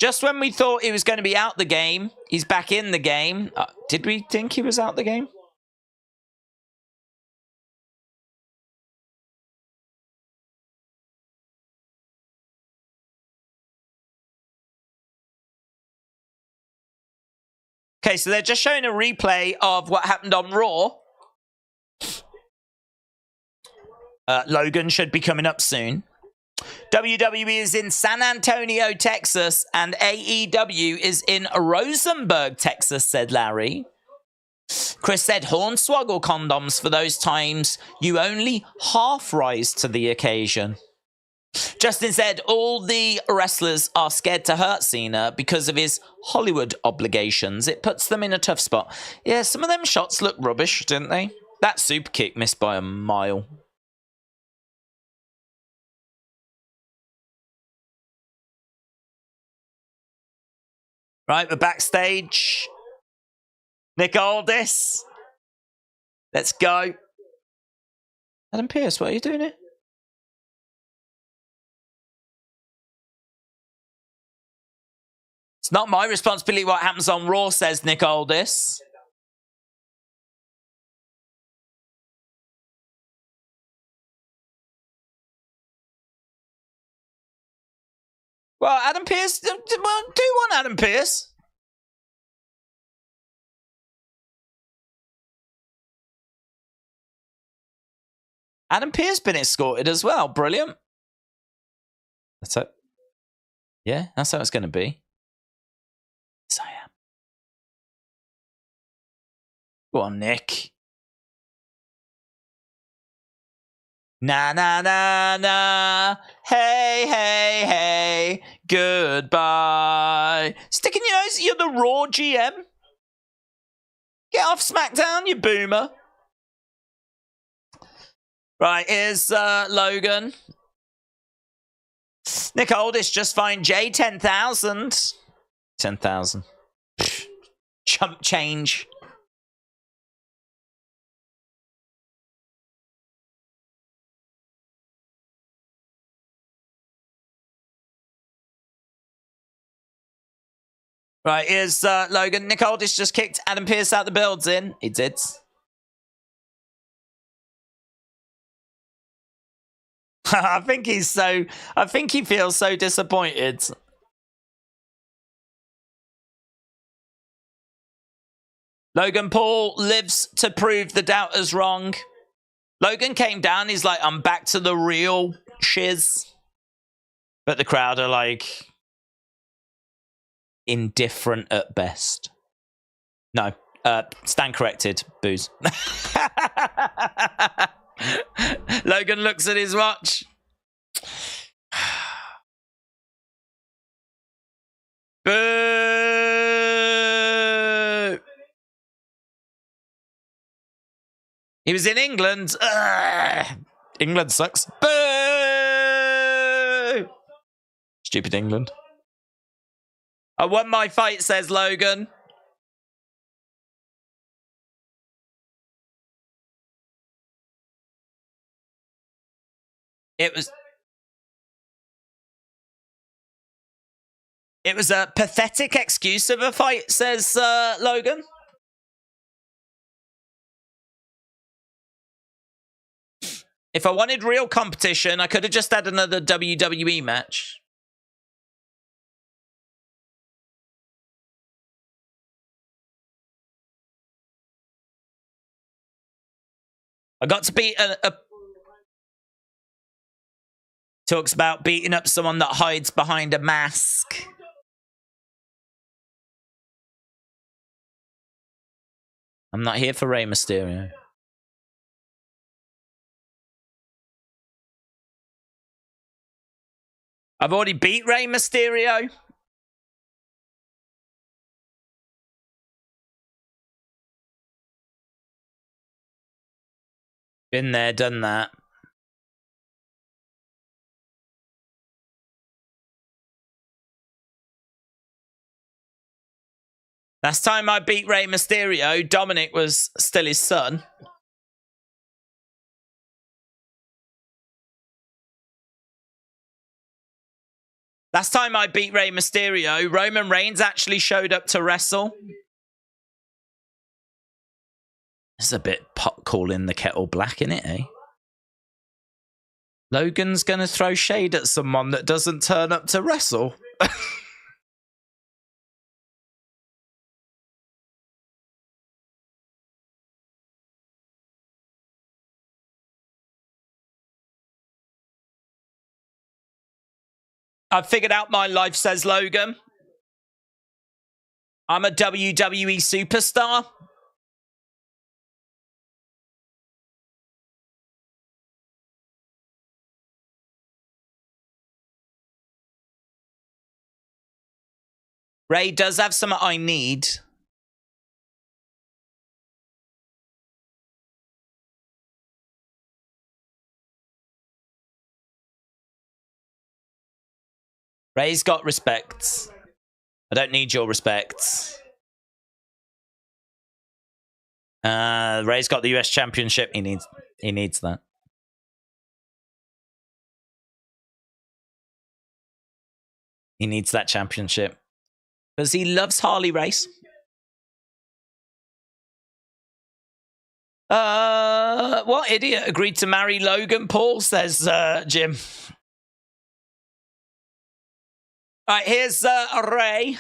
Just when we thought he was going to be out the game, he's back in the game. Did we think he was out the game? Okay, so they're just showing a replay of what happened on Raw. Logan should be coming up soon. WWE is in San Antonio, Texas, and AEW is in Rosenberg, Texas, said Larry. Chris said, hornswoggle condoms for those times you only half rise to the occasion. Justin said, all the wrestlers are scared to hurt Cena because of his Hollywood obligations. It puts them in a tough spot. Yeah, some of them shots look rubbish, didn't they? That super kick missed by a mile. Right, we're backstage. Nick Aldis. Let's go. Adam Pearce, what are you doing here? It's not my responsibility what happens on Raw, says Nick Aldis. Well, Adam Pearce, do you want Adam Pearce? Adam Pearce been escorted as well. Brilliant. That's it. Yeah, that's how it's going to be. Yes, I am. Go on, Nick. Na na na na. Hey, hey, hey. Goodbye. Sticking your nose, you're the Raw GM. Get off SmackDown, you boomer. Right, here's Logan. Nick Aldis just find Jay 10,000. 10,000. Chump change. Right, here's Logan. Nick Aldis just kicked Adam Pearce out the building. He did. I think he feels so disappointed. Logan Paul lives to prove the doubters wrong. Logan came down, he's like, I'm back to the real shiz. But the crowd are like indifferent at best. No, stand corrected, booze. Logan looks at his watch. Boo! He was in England. England sucks. Boo! Stupid England. I won my fight, says Logan. It was a pathetic excuse of a fight, says Logan. If I wanted real competition, I could have just had another WWE match. I got to beat a talks about beating up someone that hides behind a mask. I'm not here for Rey Mysterio. I've already beat Rey Mysterio. Been there, done that. Last time I beat Rey Mysterio, Dominic was still his son. Last time I beat Rey Mysterio, Roman Reigns actually showed up to wrestle. This is a bit pot calling the kettle black, innit, eh? Logan's gonna throw shade at someone that doesn't turn up to wrestle. I've figured out my life, says Logan. I'm a WWE superstar. Ray does have something I need. Ray's got respect. I don't need your respect. Ray's got the US Championship. He needs that. He needs that championship. Because he loves Harley Race. What idiot agreed to marry Logan Paul, says Jim. All right, here's Ray.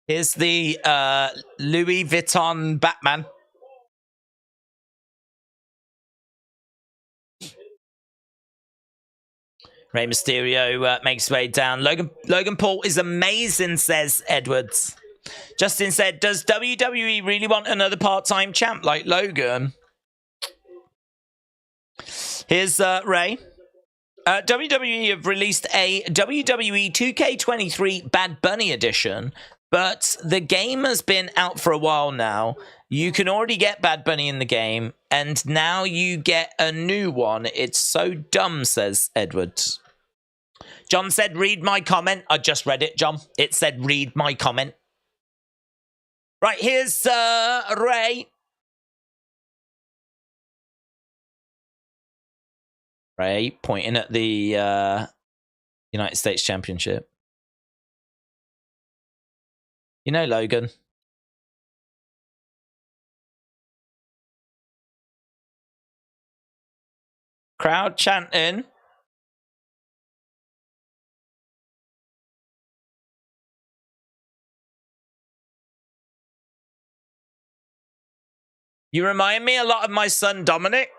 Here's the Louis Vuitton Batman. Rey Mysterio makes his way down. Logan Paul is amazing, says Edwards. Justin said, does WWE really want another part-time champ like Logan? Here's Ray. WWE have released a WWE 2K23 Bad Bunny edition, but the game has been out for a while now. You can already get Bad Bunny in the game, and now you get a new one. It's so dumb, says Edwards. John said, read my comment. I just read it, John. It said, read my comment. Right, here's Ray. Ray pointing at the United States Championship. You know, Logan. Crowd chanting. You remind me a lot of my son, Dominic.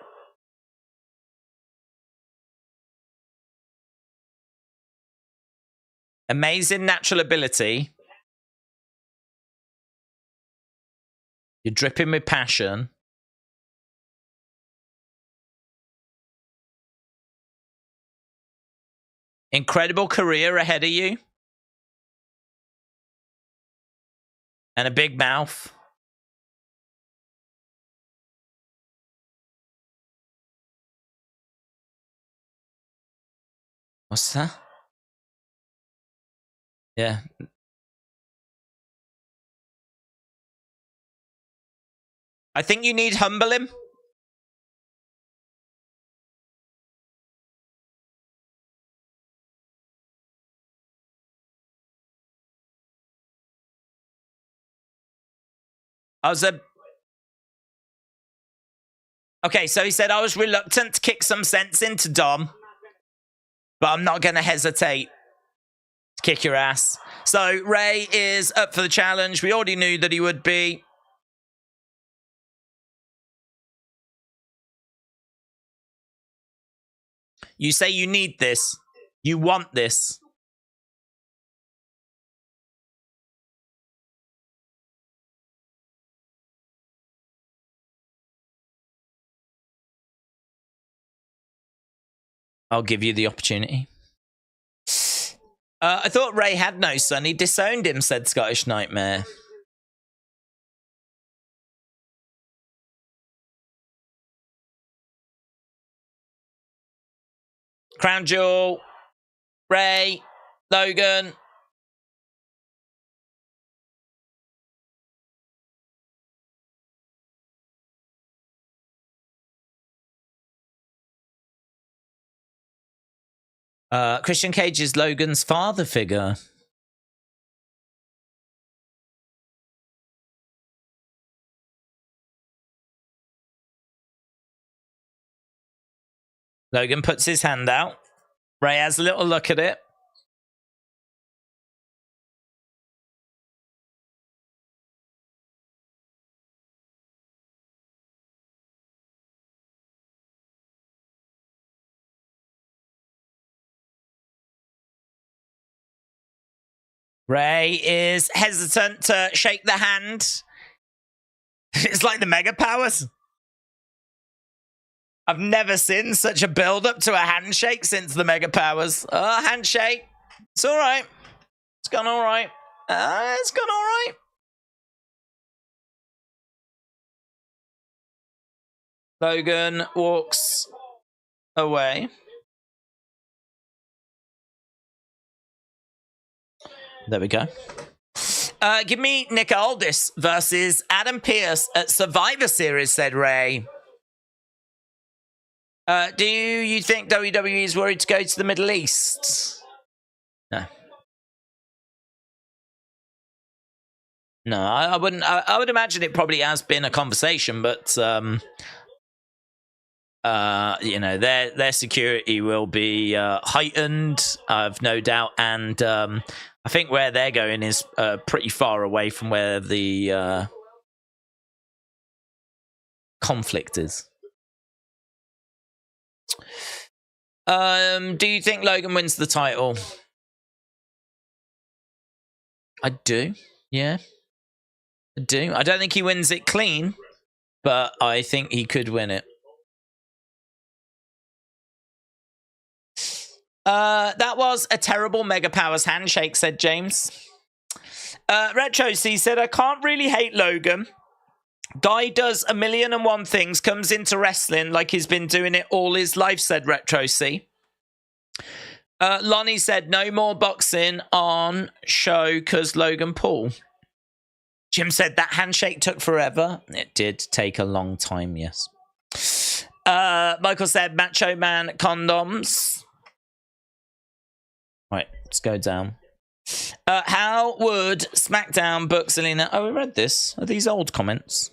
Amazing natural ability. You're dripping with passion. Incredible career ahead of you. And a big mouth. What's that? Yeah. I think you need humble him. Okay, so he said, I was reluctant to kick some sense into Dom, but I'm not going to hesitate to kick your ass. So Ray is up for the challenge. We already knew that he would be. You say you need this. You want this. I'll give you the opportunity. I thought Ray had no son. He disowned him, said Scottish Nightmare. Crown Jewel. Ray. Logan. Christian Cage is Logan's father figure. Logan puts his hand out. Ray has a little look at it. Ray is hesitant to shake the hand. It's like the Mega Powers. I've never seen such a build-up to a handshake since the Mega Powers. Handshake. It's all right. It's gone all right. It's gone all right. Logan walks away. There we go. Give me Nick Aldis versus Adam Pearce at Survivor Series, said Ray. Do you think WWE is worried to go to the Middle East? No. No, I wouldn't. I would imagine it probably has been a conversation, but you know, their security will be heightened, I've no doubt, and I think where they're going is pretty far away from where the conflict is. Do you think Logan wins the title? I do. Yeah. I do. I don't think he wins it clean, but I think he could win it. That was a terrible Mega Powers handshake, said James. Retro C said, I can't really hate Logan. Guy does 1,000,001 things, comes into wrestling like he's been doing it all his life, said Retro C. Lonnie said, no more boxing on show because Logan Paul. Jim said, that handshake took forever. It did take a long time, yes. Michael said, Macho Man condoms. Right, let's go down. How would SmackDown book Selena? Oh, we read this. Are these old comments?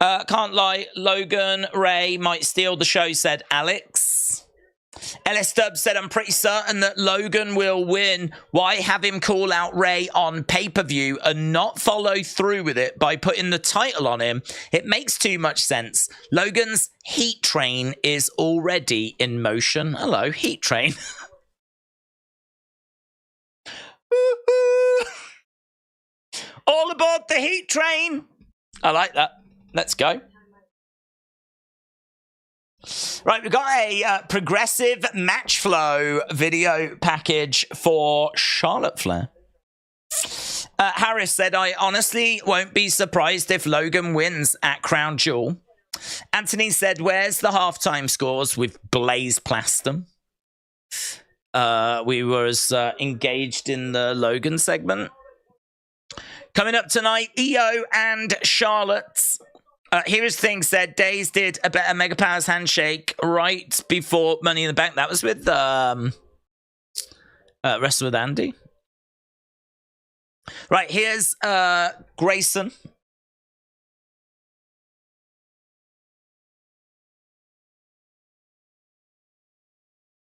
Can't lie, Logan Ray might steal the show, said Alex. LS Dub said, I'm pretty certain that Logan will win. Why have him call out Ray on pay-per-view and not follow through with it by putting the title on him? It makes too much sense. Logan's heat train is already in motion. Hello, heat train. All aboard the heat train. I like that. Let's go. Right, we've got a progressive match flow video package for Charlotte Flair. Harris said, I honestly won't be surprised if Logan wins at Crown Jewel. Anthony said, where's the halftime scores with Blaze Plaston? We was engaged in the Logan segment. Coming up tonight, Iyo and Charlotte. Here's the thing, said Days did a better Mega Powers handshake right before Money in the Bank. That was with Wrestle with Andy. Right, here's Grayson.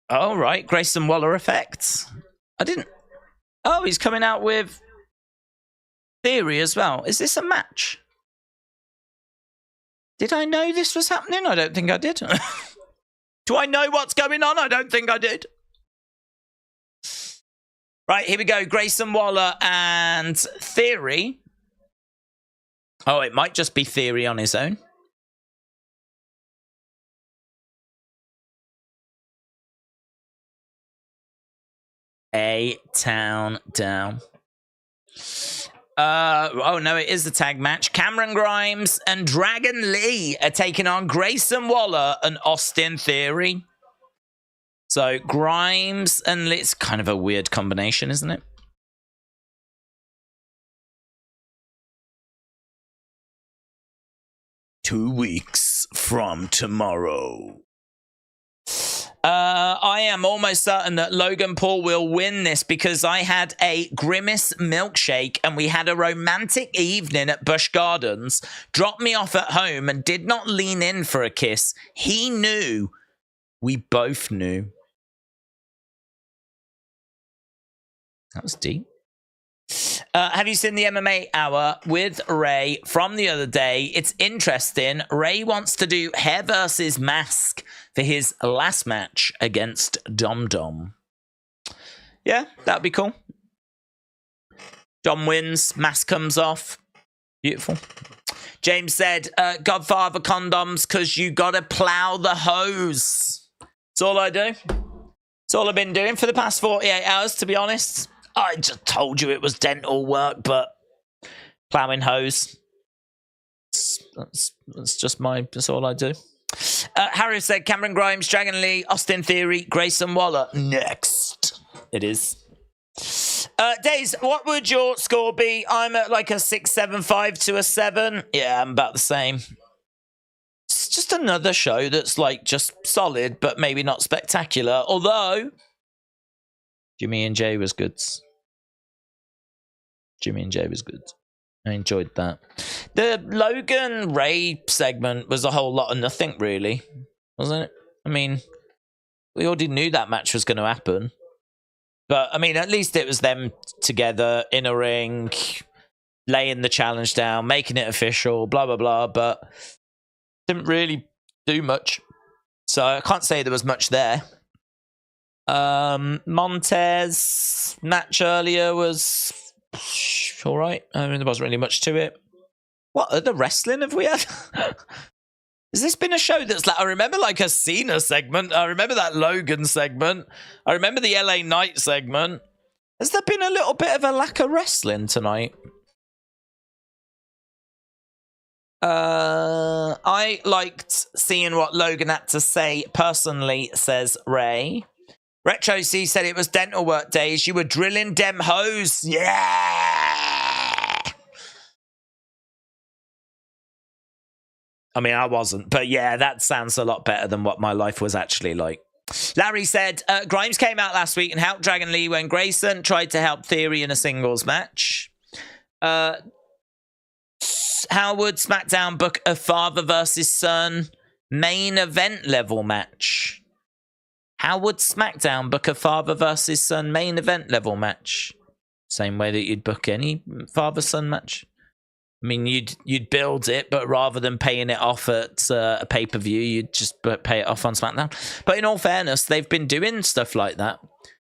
Oh, right, Grayson Waller effects. I didn't... Oh, he's coming out with Theory as well. Is this a match? Did I know this was happening? I don't think I did. Do I know what's going on? I don't think I did. Right, here we go. Grayson Waller and Theory. Oh, it might just be Theory on his own. A-Town down. Oh no, it is the tag match. Cameron Grimes and Dragon Lee are taking on Grayson Waller and Austin Theory. So Grimes and Lee, it's kind of a weird combination, isn't it? Two weeks from tomorrow. I am almost certain that Logan Paul will win this because I had a Grimace milkshake and we had a romantic evening at Busch Gardens, dropped me off at home and did not lean in for a kiss. He knew. We both knew. That was deep. Have you seen the MMA Hour with Ray from the other day? It's interesting. Ray wants to do hair versus mask for his last match against Dom Dom. Yeah, that'd be cool. Dom wins, mask comes off. Beautiful. James said, Godfather condoms, because you got to plow the hose. That's all I do. That's all I've been doing for the past 48 hours, to be honest. I just told you it was dental work, but plowing hose. That's just that's all I do. Harry said Cameron Grimes, Dragon Lee, Austin Theory, Grayson Waller. Next. It is. Days, what would your score be? I'm at like a 6.75 to a 7. Yeah, I'm about the same. It's just another show that's like just solid, but maybe not spectacular. Although Jimmy and Jay was good. Jimmy and Jay was good. I enjoyed that. The Logan Ray segment was a whole lot of nothing, really, wasn't it? I mean, we already knew that match was going to happen. But, I mean, at least it was them together in a ring, laying the challenge down, making it official, blah, blah, blah. But didn't really do much. So I can't say there was much there. Montes match earlier was all right. I mean, there wasn't really much to it. What other wrestling have we had? Has this been a show that's like, I remember like a Cena segment. I remember that Logan segment. I remember the LA Knight segment. Has there been a little bit of a lack of wrestling tonight? I liked seeing what Logan had to say personally, says Ray. Retro C said it was dental work days. You were drilling dem hose. Yeah! I mean, I wasn't. But yeah, that sounds a lot better than what my life was actually like. Larry said, Grimes came out last week and helped Dragon Lee when Grayson tried to help Theory in a singles match. How would SmackDown book a father versus son main event level match? How would SmackDown book a father versus son main event level match? Same way that you'd book any father-son match. I mean, you'd build it, but rather than paying it off at a pay-per-view, you'd just pay it off on SmackDown. But in all fairness, they've been doing stuff like that.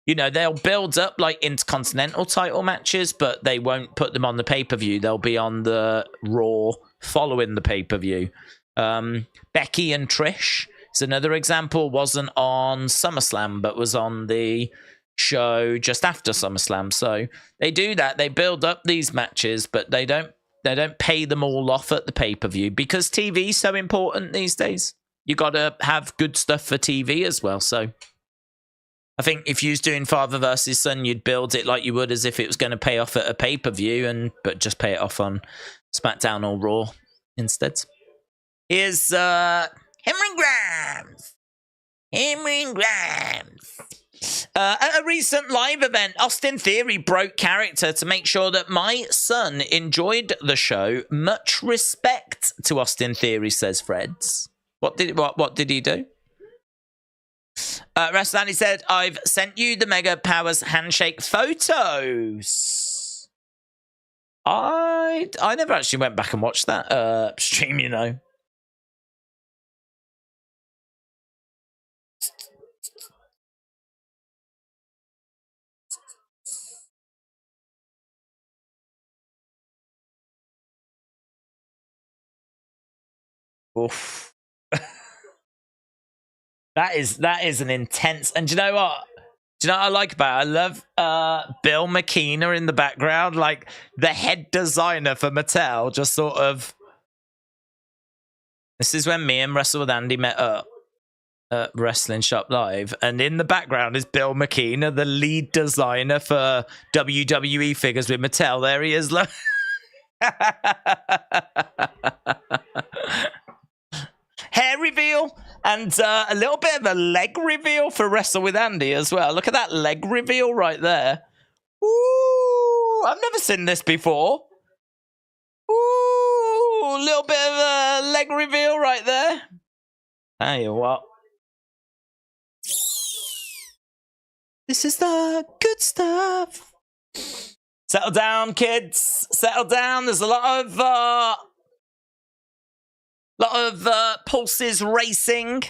You know, they'll build up like intercontinental title matches, but they won't put them on the pay-per-view. They'll be on the Raw following the pay-per-view. Becky and Trish is another example. Wasn't on SummerSlam, but was on the show just after SummerSlam. So they do that. They build up these matches, but they don't pay them all off at the pay-per-view because TV is so important these days. You got to have good stuff for TV as well. So I think if you was doing father versus son, you'd build it like you would as if it was going to pay off at a pay-per-view, but just pay it off on SmackDown or Raw instead. Here's Cameron Grimes. Cameron Grimes. At a recent live event, Austin Theory broke character to make sure that my son enjoyed the show. Much respect to Austin Theory, says Freds. What did he do? Wrestlemania said, I've sent you the Mega Powers handshake photos. I never actually went back and watched that stream, you know. Oof. That is an intense. And do you know what? Do you know what I like about it? I love Bill McKenna in the background, like the head designer for Mattel. Just sort of. This is when me and Wrestle with Andy met up at Wrestling Shop Live, and in the background is Bill McKenna, the lead designer for WWE figures with Mattel. There he is. Look. Hair reveal and a little bit of a leg reveal for Wrestle with Andy as well. Look at that leg reveal right there. Ooh, I've never seen this before. Ooh, a little bit of a leg reveal right there. Tell you what. This is the good stuff. Settle down, kids. Settle down. There's a lot of pulses racing.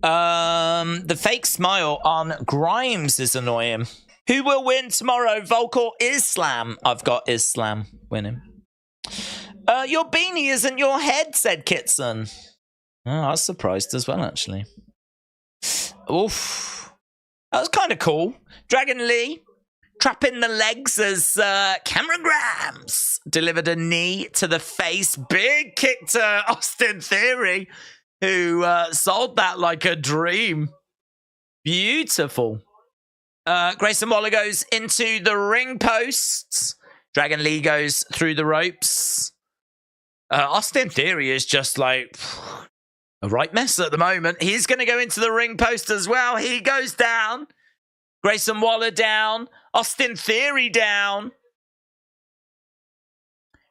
The fake smile on Grimes is annoying. Who will win tomorrow? Volk or Islam? I've got Islam winning. Your beanie isn't your head, said Kitson. Oh, I was surprised as well, actually. Oof. That was kind of cool. Dragon Lee trapping the legs as Cameron Grimes delivered a knee to the face. Big kick to Austin Theory, who sold that like a dream. Beautiful. Grayson Waller goes into the ring posts. Dragon Lee goes through the ropes. Austin Theory is just like a right mess at the moment. He's going to go into the ring post as well. He goes down. Grayson Waller down. Austin Theory down.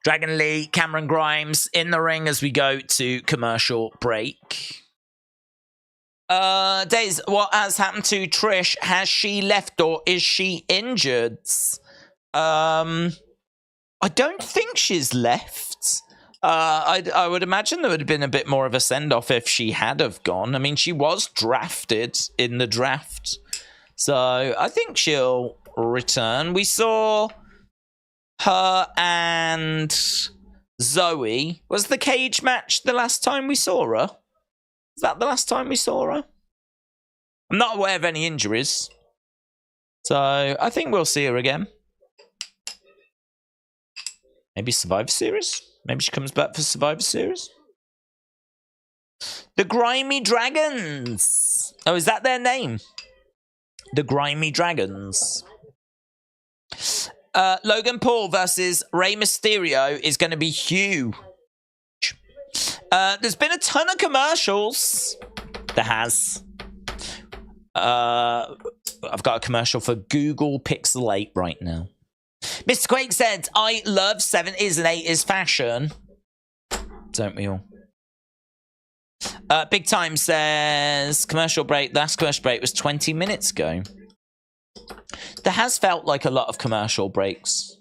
Dragon Lee, Cameron Grimes in the ring as we go to commercial break. Days, what has happened to Trish? Has she left or is she injured? I don't think she's left. I would imagine there would have been a bit more of a send-off if she had have gone. I mean, she was drafted in the draft. So I think she'll return. We saw her and Zoe. Was the cage match the last time we saw her? Is that the last time we saw her? I'm not aware of any injuries. So I think we'll see her again. Maybe Survivor Series? Maybe she comes back for Survivor Series? The Grimy Dragons. Oh, is that their name? The Grimy Dragons. Logan Paul versus Rey Mysterio is going to be huge. There's been a ton of commercials. There has. I've got a commercial for Google Pixel 8 right now. Mr. Quake said, I love 70s and 80s fashion. Don't we all? Big Time says, commercial break. The last commercial break was 20 minutes ago. There has felt like a lot of commercial breaks.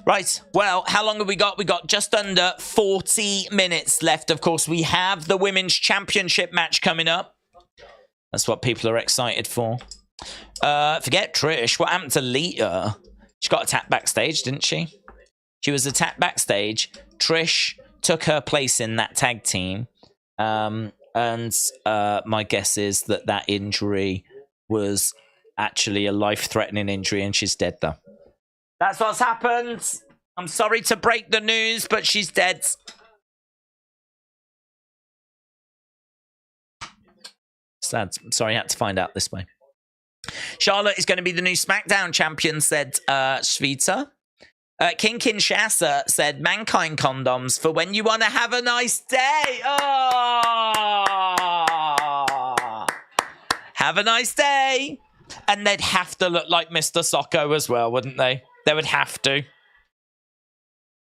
Right, well, how long have we got? We got just under 40 minutes left. Of course, we have the Women's Championship match coming up. That's what people are excited for. Forget Trish. What happened to Lita? She got attacked backstage, didn't she? She was attacked backstage. Trish took her place in that tag team. And my guess is that that injury was actually a life-threatening injury and she's dead, though. That's what's happened. I'm sorry to break the news, but she's dead. Sad. Sorry, I had to find out this way. Charlotte is going to be the new SmackDown champion, said Svita. King Kinshasa said, Mankind condoms for when you want to have a nice day. Oh! Have a nice day. And they'd have to look like Mr. Socko as well, wouldn't they? They would have to.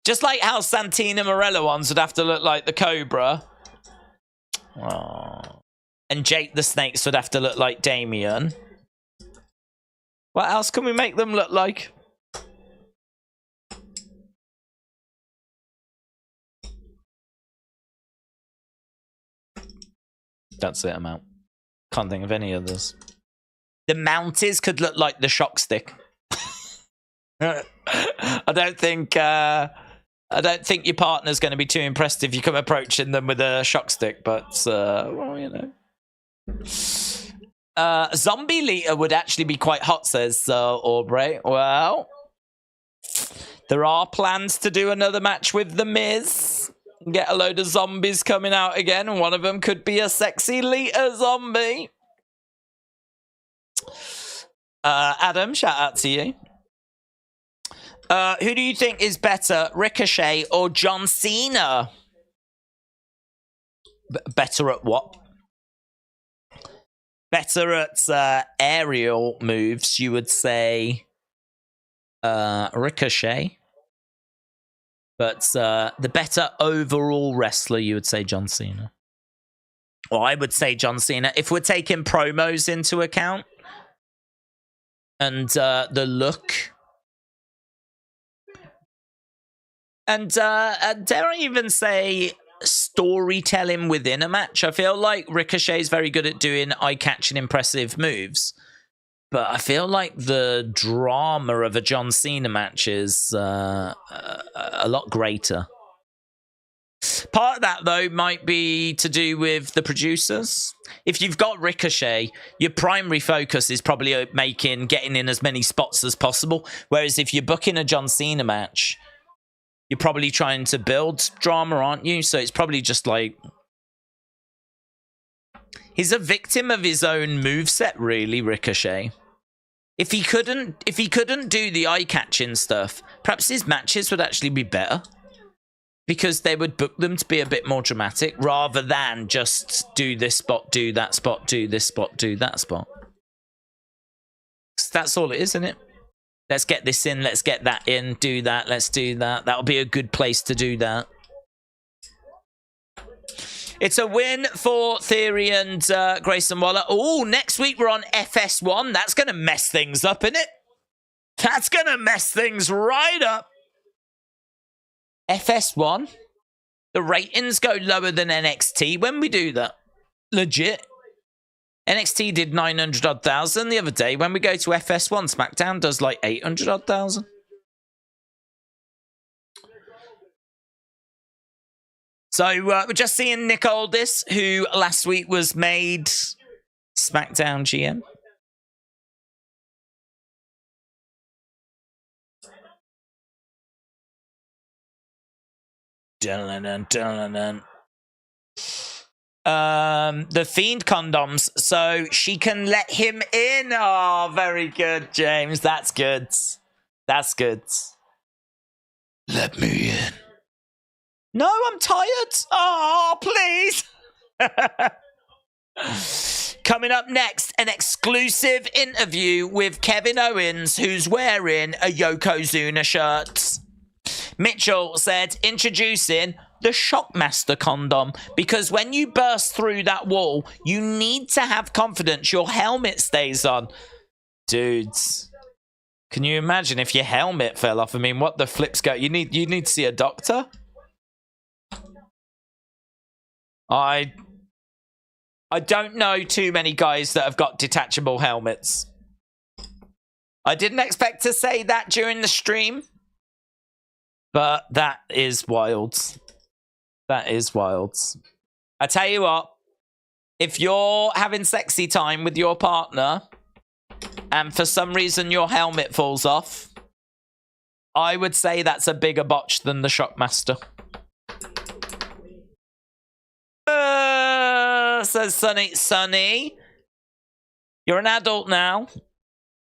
Just like how Santina Morella ones would have to look like the Cobra. Oh. And Jake the Snakes would have to look like Damien. What else can we make them look like? That's it, I'm out. Can't think of any others. The Mounties could look like the Shock Stick. I don't think your partner's going to be too impressed if you come approaching them with a shock stick, but well, you know. Zombie Lita would actually be quite hot, says Aubrey. Well, there are plans to do another match with The Miz. Get a load of zombies coming out again, and one of them could be a sexy Lita zombie. Adam, shout out to you. Who do you think is better, Ricochet or John Cena? Better at what? Better at aerial moves, you would say Ricochet. But the better overall wrestler, you would say John Cena. Well, I would say John Cena. If we're taking promos into account and the look... And dare I even say storytelling within a match? I feel like Ricochet is very good at doing eye-catching, impressive moves. But I feel like the drama of a John Cena match is a lot greater. Part of that, though, might be to do with the producers. If you've got Ricochet, your primary focus is probably getting in as many spots as possible. Whereas if you're booking a John Cena match... You're probably trying to build drama, aren't you? So it's probably just like... He's a victim of his own moveset, really, Ricochet. If he couldn't do the eye-catching stuff, perhaps his matches would actually be better. Because they would book them to be a bit more dramatic, rather than just do this spot, do that spot, do this spot, do that spot. That's all it is, isn't it? Let's get this in, let's get that in, do that, let's do that. That'll be a good place to do that. It's a win for Theory and Grayson Waller. Oh, next week we're on FS1. That's going to mess things up, isn't it? That's going to mess things right up. FS1? The ratings go lower than NXT when we do that. Legit. NXT did 900,000 the other day. When we go to FS1, SmackDown does like 800,000. So we're just seeing Nick Aldis, who last week was made SmackDown GM. The Fiend condoms, so she can let him in. Oh, very good, James. That's good. That's good. Let me in. No, I'm tired. Oh, please. Coming up next, an exclusive interview with Kevin Owens, who's wearing a Yokozuna shirt. Mitchell said, introducing the Shockmaster condom, because when you burst through that wall, you need to have confidence your helmet stays on. Dudes, can you imagine if your helmet fell off? I mean, what the flips go? You need to see a doctor. I don't know too many guys that have got detachable helmets. I didn't expect to say that during the stream, but that is wild. That is wild. I tell you what, if you're having sexy time with your partner and for some reason your helmet falls off, I would say that's a bigger botch than the Shockmaster. Says Sonny, you're an adult now.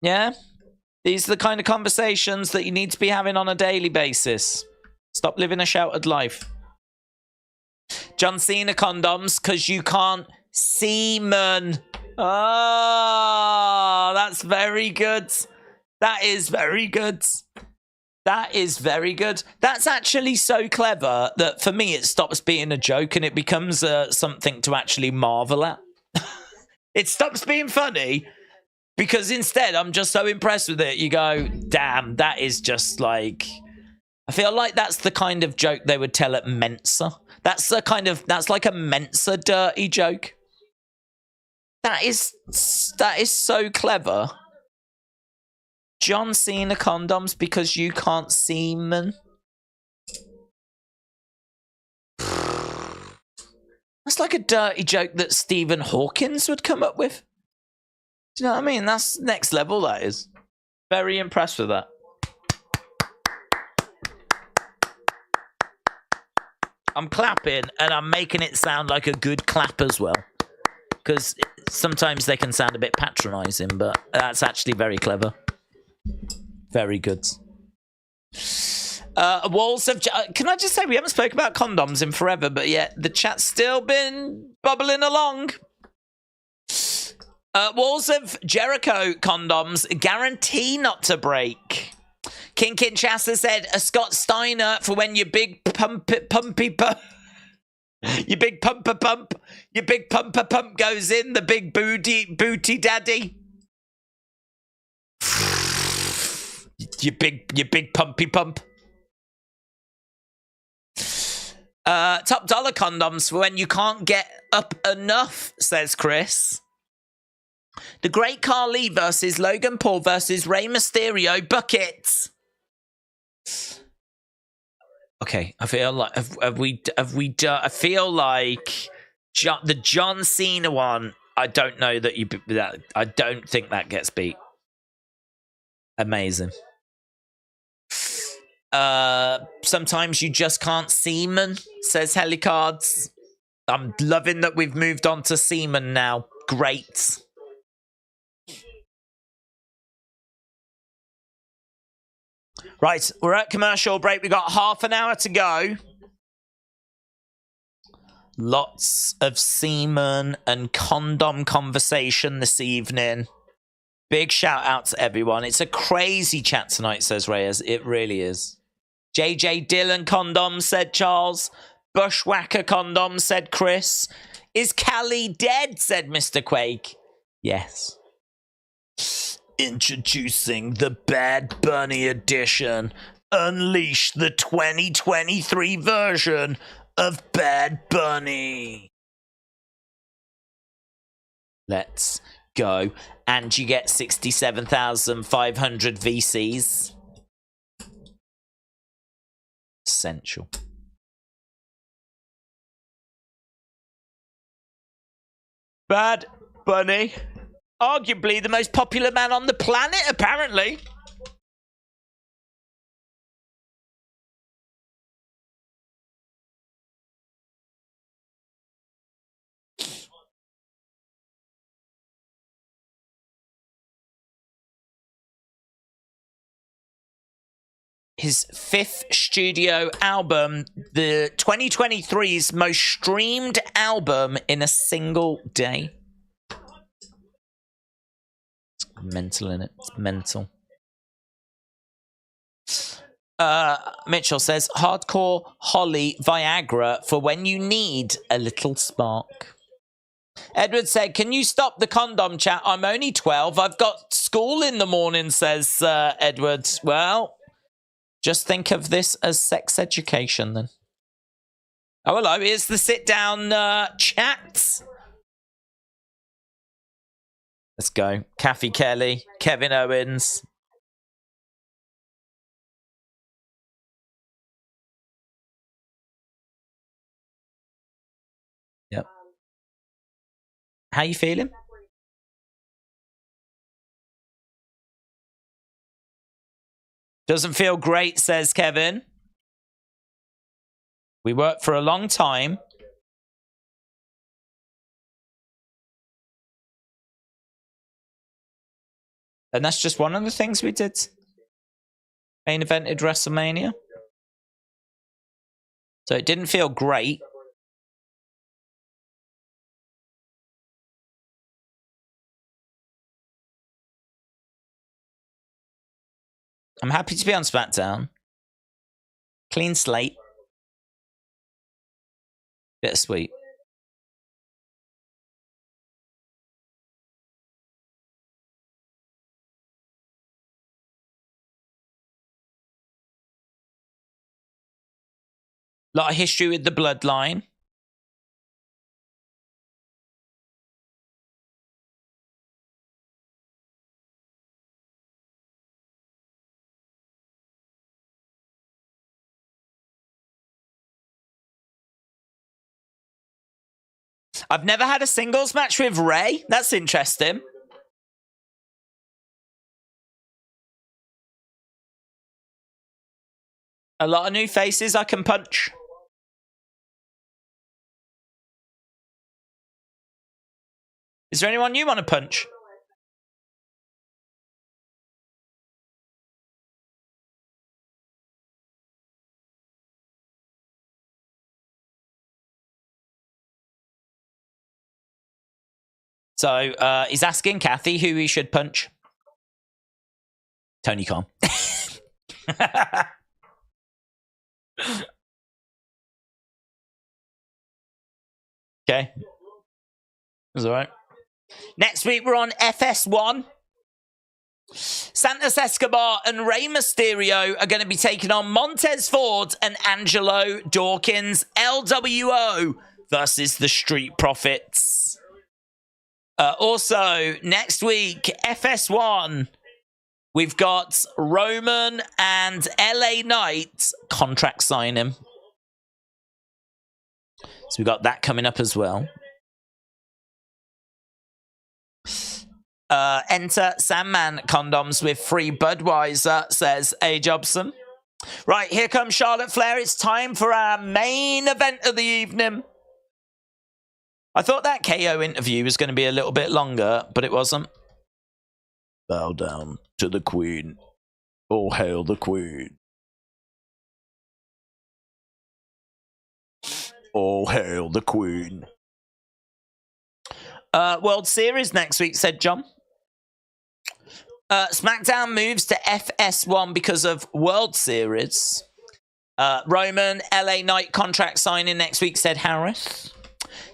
Yeah? These are the kind of conversations that you need to be having on a daily basis. Stop living a sheltered life. John Cena condoms, because you can't semen. Oh, that's very good. That is very good. That is very good. That's actually so clever that for me it stops being a joke and it becomes something to actually marvel at. It stops being funny because instead I'm just so impressed with it. You go, damn, that is just like... I feel like that's the kind of joke they would tell at Mensa. That's like a Mensa dirty joke. That is so clever. John Cena condoms because you can't semen. That's like a dirty joke that Stephen Hawkins would come up with. Do you know what I mean? That's next level, that is. Very impressed with that. I'm clapping and I'm making it sound like a good clap as well. Because sometimes they can sound a bit patronizing, but that's actually very clever. Very good. Walls of... Can I just say, we haven't spoken about condoms in forever, but yet the chat's still been bubbling along. Walls of Jericho condoms guarantee not to break. King Kinshasa said, a Scott Steiner for when your big pumpy your big pumper pump goes in, the big booty daddy. Your big pumpy pump. Top dollar condoms for when you can't get up enough, says Chris. The Great Khali versus Logan Paul versus Rey Mysterio buckets. Okay, I feel like have we done? I feel like the John Cena one. I don't know that I don't think that gets beat. Amazing. Sometimes you just can't semen, says Helicards. I'm loving that we've moved on to semen now. Great. Right, we're at commercial break. We've got half an hour to go. Lots of semen and condom conversation this evening. Big shout out to everyone. It's a crazy chat tonight, says Reyes. It really is. JJ Dillon condoms, said Charles. Bushwhacker condom, said Chris. Is Callie dead, said Mr. Quake. Yes. Introducing the Bad Bunny edition. Unleash the 2023 version of Bad Bunny. Let's go. And you get 67,500 VCs. Essential. Bad Bunny. Arguably the most popular man on the planet, apparently. His 5th studio album, the 2023's most streamed album in a single day. It's mental, innit? It's mental. Mitchell says, hardcore Holly Viagra for when you need a little spark. Edward said, can you stop the condom chat? I'm only 12. I've got school in the morning, says Edward. Well, just think of this as sex education, then. Oh, hello. Here's the sit-down chat. Let's go. Kathy Kelly, Kevin Owens. Yep. How you feeling? Doesn't feel great, says Kevin. We worked for a long time. And that's just one of the things we did. Main evented WrestleMania. So it didn't feel great. I'm happy to be on SmackDown. Clean slate. Bittersweet. Lot of history with the Bloodline. I've never had a singles match with Ray. That's interesting. A lot of new faces I can punch. Is there anyone you want to punch? So he's asking Kathy who he should punch. Tony Khan. Okay. That's all right. Next week, we're on FS1. Santos Escobar and Rey Mysterio are going to be taking on Montes Ford and Angelo Dawkins. LWO versus the Street Profits. Also, next week, FS1, we've got Roman and LA Knight contract signing. So we've got that coming up as well. Enter Sandman condoms with free Budweiser, says A. Jobson. Right, here comes Charlotte Flair. It's time for our main event of the evening. I thought that KO interview was going to be a little bit longer, but it wasn't. Bow down to the Queen. All hail the Queen. All hail the Queen. World Series next week, said John. SmackDown moves to FS1 because of World Series. Roman, LA Knight contract signing next week, said Harris.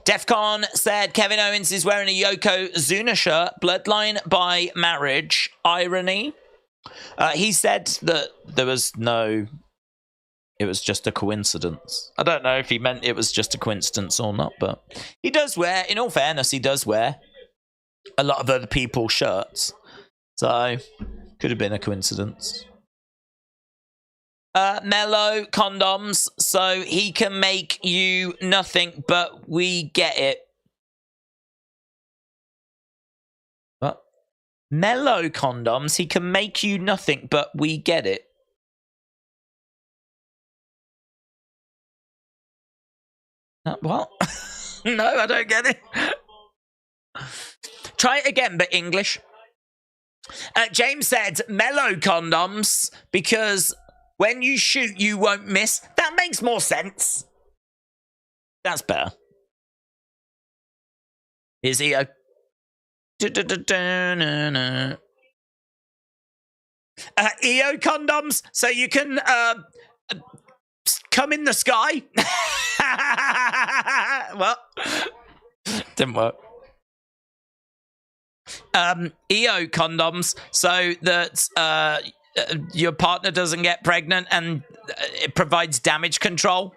Defcon said Kevin Owens is wearing a Yokozuna shirt. Bloodline by marriage. Irony. He said that there was no... It was just a coincidence. I don't know if he meant it was just a coincidence or not, but he does wear, in all fairness, he does wear a lot of other people's shirts. So, could have been a coincidence. Mellow condoms, so he can make you nothing, but we get it. What? Mellow condoms, he can make you nothing, but we get it. What? No, I don't get it. Try it again, but English. James said, mellow condoms, because when you shoot, you won't miss. That makes more sense. That's better. Here's Iyo. Iyo condoms, so you can come in the sky. What? Didn't work. Iyo condoms, so that your partner doesn't get pregnant, and it provides damage control.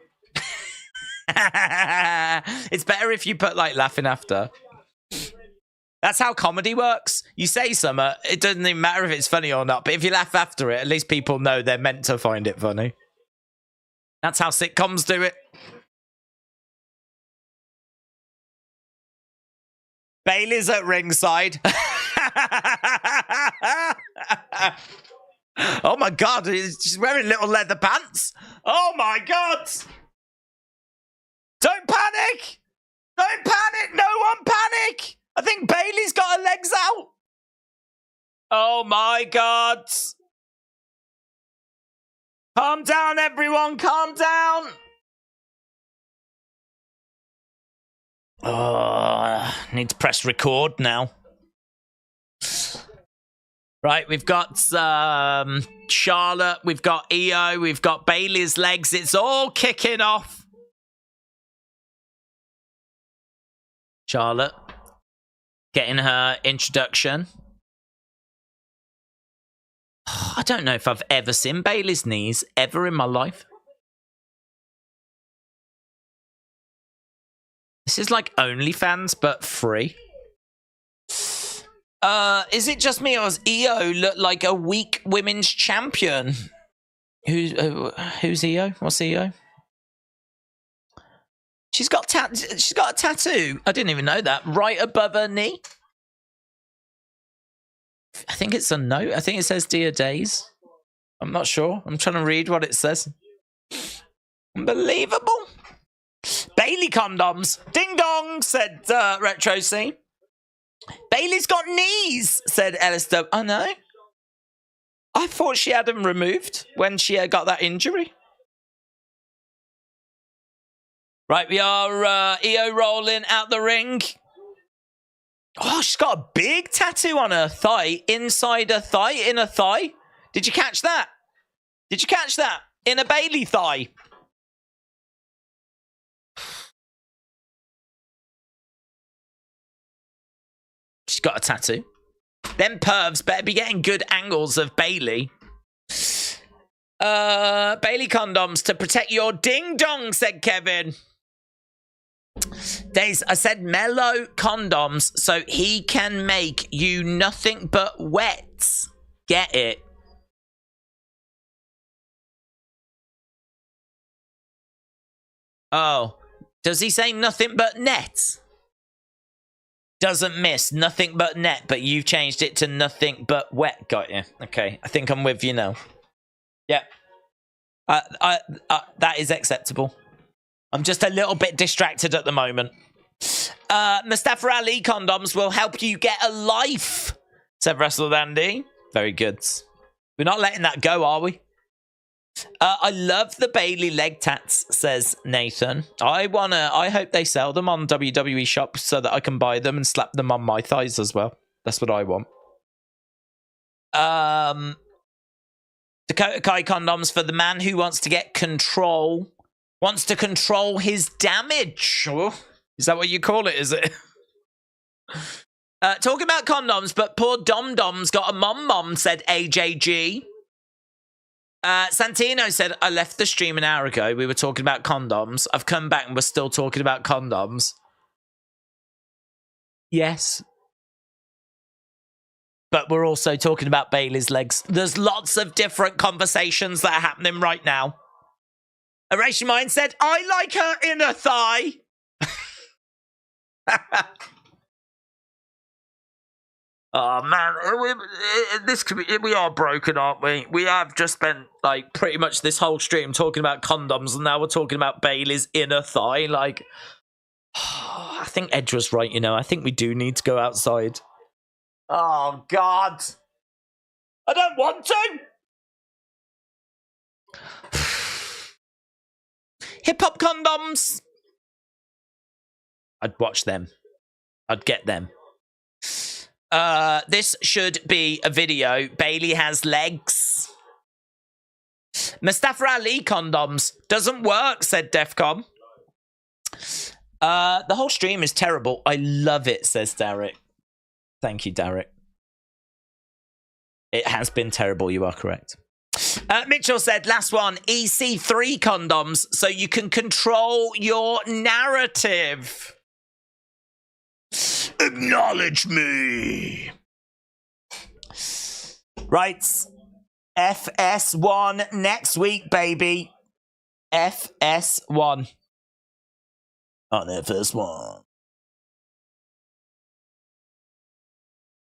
It's better if you put like laughing after. That's how comedy works. You say something, it doesn't even matter if it's funny or not, but if you laugh after it, at least people know they're meant to find it funny. That's how sitcoms do it. Bailey's at ringside. Oh my god, she's wearing little leather pants. Oh my god. Don't panic. Don't panic. No one panic. I think Bailey's got her legs out. Oh my god. Calm down, everyone. Calm down. Oh, need to press record now. Right, we've got Charlotte, we've got Iyo, we've got Bailey's legs. It's all kicking off. Charlotte getting her introduction. I don't know if I've ever seen Bailey's knees ever in my life. This is like OnlyFans, but free. Is it just me, or does Iyo look like a weak women's champion? Who's Iyo? What's Iyo? She's got a tattoo. I didn't even know that. Right above her knee. I think it's a note. I think it says Dear Days. I'm not sure. I'm trying to read what it says. Unbelievable. Bailey condoms. Ding dong, said Retro C. Bailey's got knees, said LSW. I know. I thought she had them removed when she got that injury. Right, we are Iyo rolling out the ring. Oh, she's got a big tattoo on her thigh, inside her thigh, in her thigh. Did you catch that? Did you catch that? In a Bailey thigh. She's got a tattoo. Them pervs better be getting good angles of Bailey. Bailey condoms to protect your ding dong, said Kevin. Days, I said mellow condoms so he can make you nothing but wet. Get it? Oh, does he say nothing but net? Doesn't miss, nothing but net, but you've changed it to nothing but wet. Got you. Okay, I think I'm with you now. Yeah. That is acceptable. I'm just a little bit distracted at the moment. Mustafa Ali condoms will help you get a life, said Wrestle Andy. Very good. We're not letting that go, are we? I love the Bailey leg tats, says Nathan. I hope they sell them on WWE Shop so that I can buy them and slap them on my thighs as well. That's what I want. Dakota Kai condoms for the man who wants to get control. Wants to control his damage. Oh, is that what you call it, is it? Talking about condoms, but poor Dom Dom's got a mom, said AJG. Santino said, I left the stream an hour ago. We were talking about condoms. I've come back and we're still talking about condoms. Yes. But we're also talking about Bayley's legs. There's lots of different conversations that are happening right now. Erasure Mind said, I like her inner thigh. Oh, man. We are broken, aren't we? We have just spent, like, pretty much this whole stream talking about condoms, and now we're talking about Bayley's inner thigh. Like, I think Edge was right, you know. I think we do need to go outside. Oh, God. I don't want to. Hip-hop condoms. I'd watch them. I'd get them. This should be a video. Bayley has legs. Mustafa Ali condoms. Doesn't work, said Defcon. The whole stream is terrible. I love it, says Derek. Thank you, Derek. It has been terrible. You are correct. Mitchell said, last one, EC3 condoms, so you can control your narrative. Acknowledge me. Right. FS1 next week, baby. FS1. On FS1.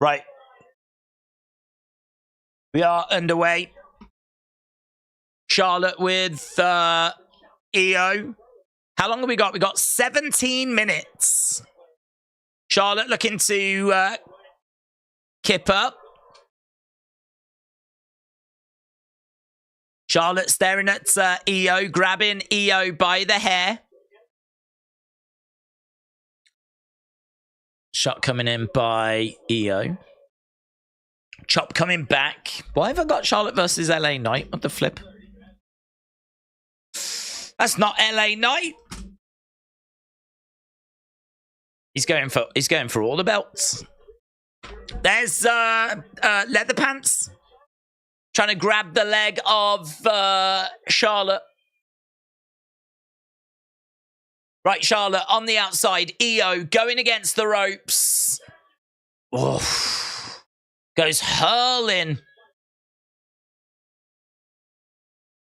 Right. We are underway. Charlotte with Iyo. How long have we got? We got 17 minutes. Charlotte looking to kip up. Charlotte staring at Iyo, grabbing Iyo by the hair. Shot coming in by Iyo. Chop coming back. Why have I got Charlotte versus LA Knight? What the flip? That's not LA Knight. He's going for all the belts. There's Leather Pants trying to grab the leg of Charlotte. Right, Charlotte on the outside. Iyo going against the ropes. Oof. Goes hurling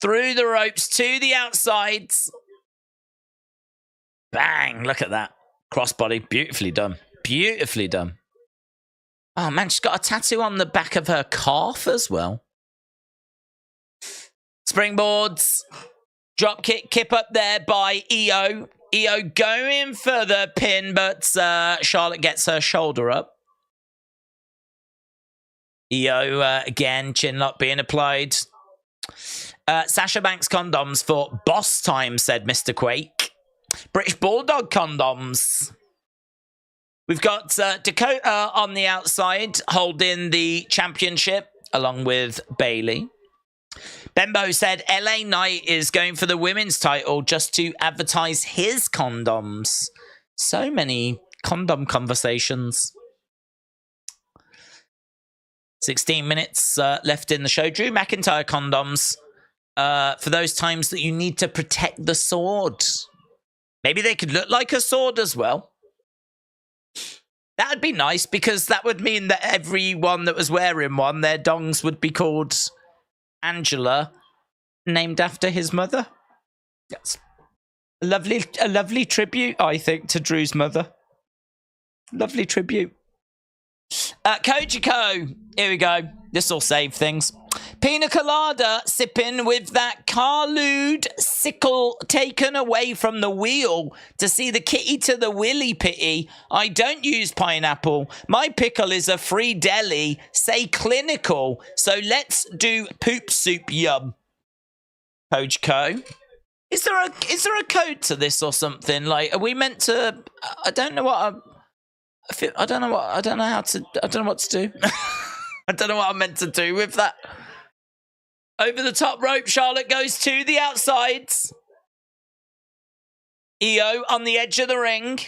through the ropes to the outsides. Bang! Look at that. Crossbody. Beautifully done. Beautifully done. Oh, man, she's got a tattoo on the back of her calf as well. Springboards. Drop kick. Kip up there by Iyo. Iyo going for the pin, but Charlotte gets her shoulder up. Iyo, again, chin lock being applied. Sasha Banks condoms for boss time, said Mr. Quake. British Bulldog condoms. We've got Dakota on the outside holding the championship along with Bayley. Bembo said LA Knight is going for the women's title just to advertise his condoms. So many condom conversations. 16 minutes left in the show. Drew McIntyre condoms for those times that you need to protect the sword. Maybe they could look like a sword as well. That would be nice because that would mean that everyone that was wearing one, their dongs would be called Angela, named after his mother. That's a lovely tribute, I think, to Drew's mother. Lovely tribute. Kojiko, here we go. This will save things. Pina colada sipping with that Carlude sickle taken away from the wheel to see the kitty to the willy pitty. I don't use pineapple. My pickle is a free deli. Say clinical. So let's do poop soup yum. Kojiko. Is there a code to this or something? Like, are we meant to? I don't know what. I don't know what to do. I don't know what I'm meant to do with that. Over the top rope, Charlotte goes to the outsides. Iyo on the edge of the ring.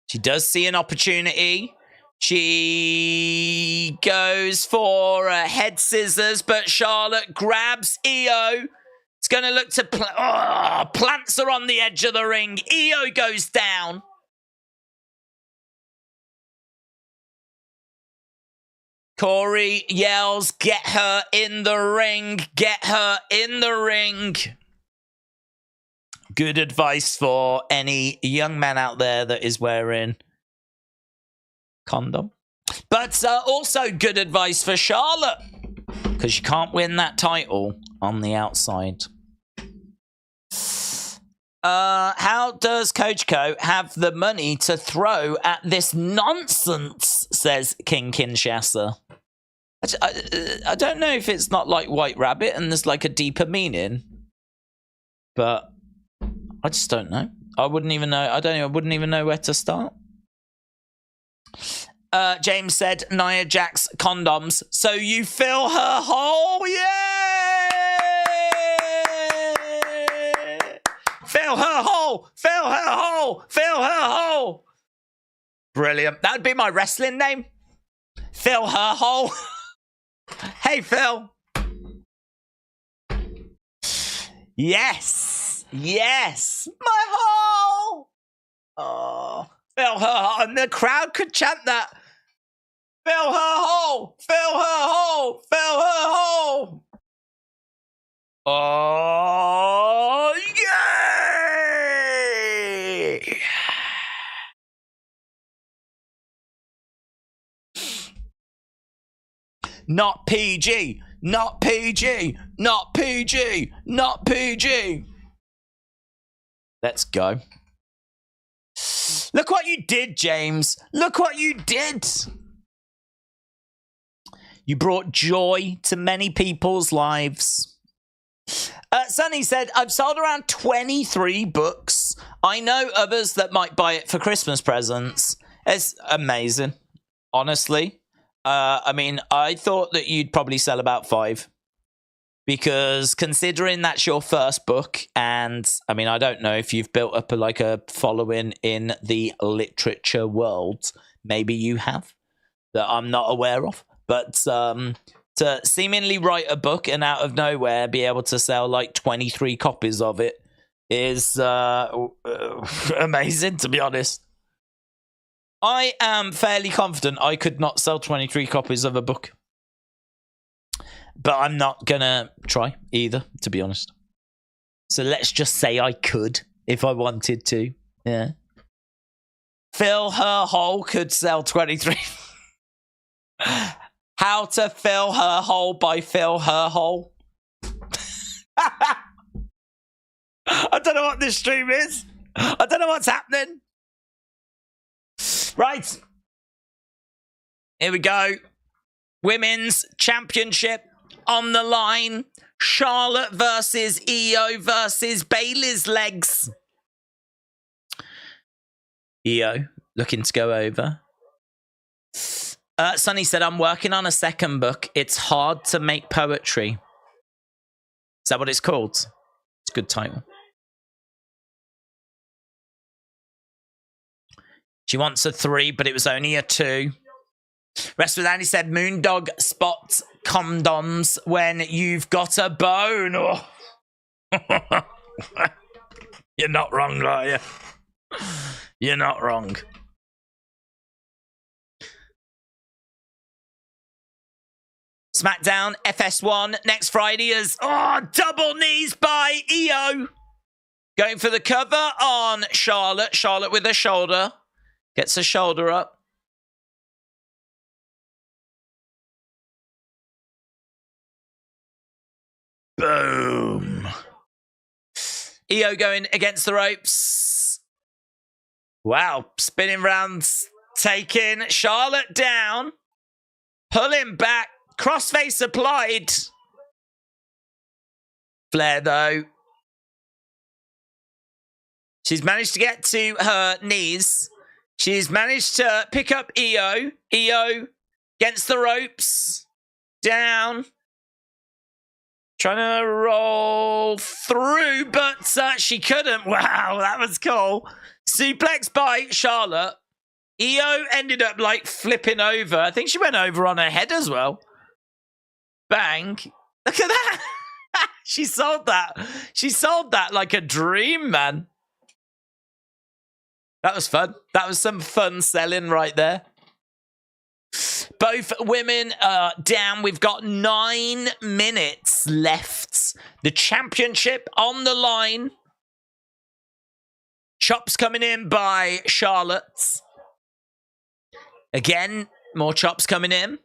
She does see an opportunity. She goes for a head scissors, but Charlotte grabs Iyo. It's going to look to plants her on the edge of the ring. Iyo goes down. Corey yells, "Get her in the ring. Get her in the ring." Good advice for any young man out there that is wearing condom. But also good advice for Charlotte, because you can't win that title on the outside. How does Coach Co have the money to throw at this nonsense, says King Kinshasa. I don't know if it's not like White Rabbit and there's like a deeper meaning, but I just don't know. I wouldn't even know. I wouldn't even know where to start. James said, Nia Jax condoms, so you fill her hole. Yeah! Fill her hole! Fill her hole! Fill her hole! Brilliant. That would be my wrestling name. Fill her hole. Hey, Phil. Yes. Yes. My hole. Oh, fill her hole. And the crowd could chant that. Fill her hole. Fill her hole. Fill her hole. Oh, yay. Not PG. Not PG. Not PG. Not PG. Let's go. Look what you did, James. Look what you did. You brought joy to many people's lives. Sonny said, I've sold around 23 books. I know others that might buy it for Christmas presents. It's amazing, honestly. I mean, I thought that you'd probably sell about 5. Because considering that's your first book, and I mean, I don't know if you've built up a following in the literature world. Maybe you have, that I'm not aware of. But to seemingly write a book and out of nowhere be able to sell like 23 copies of it is amazing, to be honest. I am fairly confident I could not sell 23 copies of a book. But I'm not going to try either, to be honest. So let's just say I could if I wanted to. Yeah. Fill Her Hole could sell 23. How to Fill Her Hole by Fill Her Hole. I don't know what this stream is. I don't know what's happening. Right. Here we go. Women's Championship on the line. Charlotte versus Iyo versus Bayley's legs. Iyo looking to go over. Sonny said, I'm working on a second book. It's hard to make poetry. Is that what it's called? It's a good title. She wants a 3, but it was only a 2. Rest with Andy said, Moondog spots condoms when you've got a bone. Oh. You're not wrong, are you? You're not wrong. Smackdown FS1 next Friday is double knees by Iyo. Going for the cover on Charlotte. Charlotte with her shoulder. Gets her shoulder up. Boom. Iyo going against the ropes. Wow. Spinning rounds. Taking Charlotte down. Pulling back. Crossface applied. Flair, though. She's managed to get to her knees. She's managed to pick up Iyo. Iyo against the ropes. Down. Trying to roll through, but she couldn't. Wow, that was cool. Suplex by Charlotte. Iyo ended up like flipping over. I think she went over on her head as well. Bang. Look at that. She sold that. She sold that like a dream, man. That was fun. That was some fun selling right there. Both women are down. We've got 9 minutes left. The championship on the line. Chops coming in by Charlotte. Again, more chops coming in.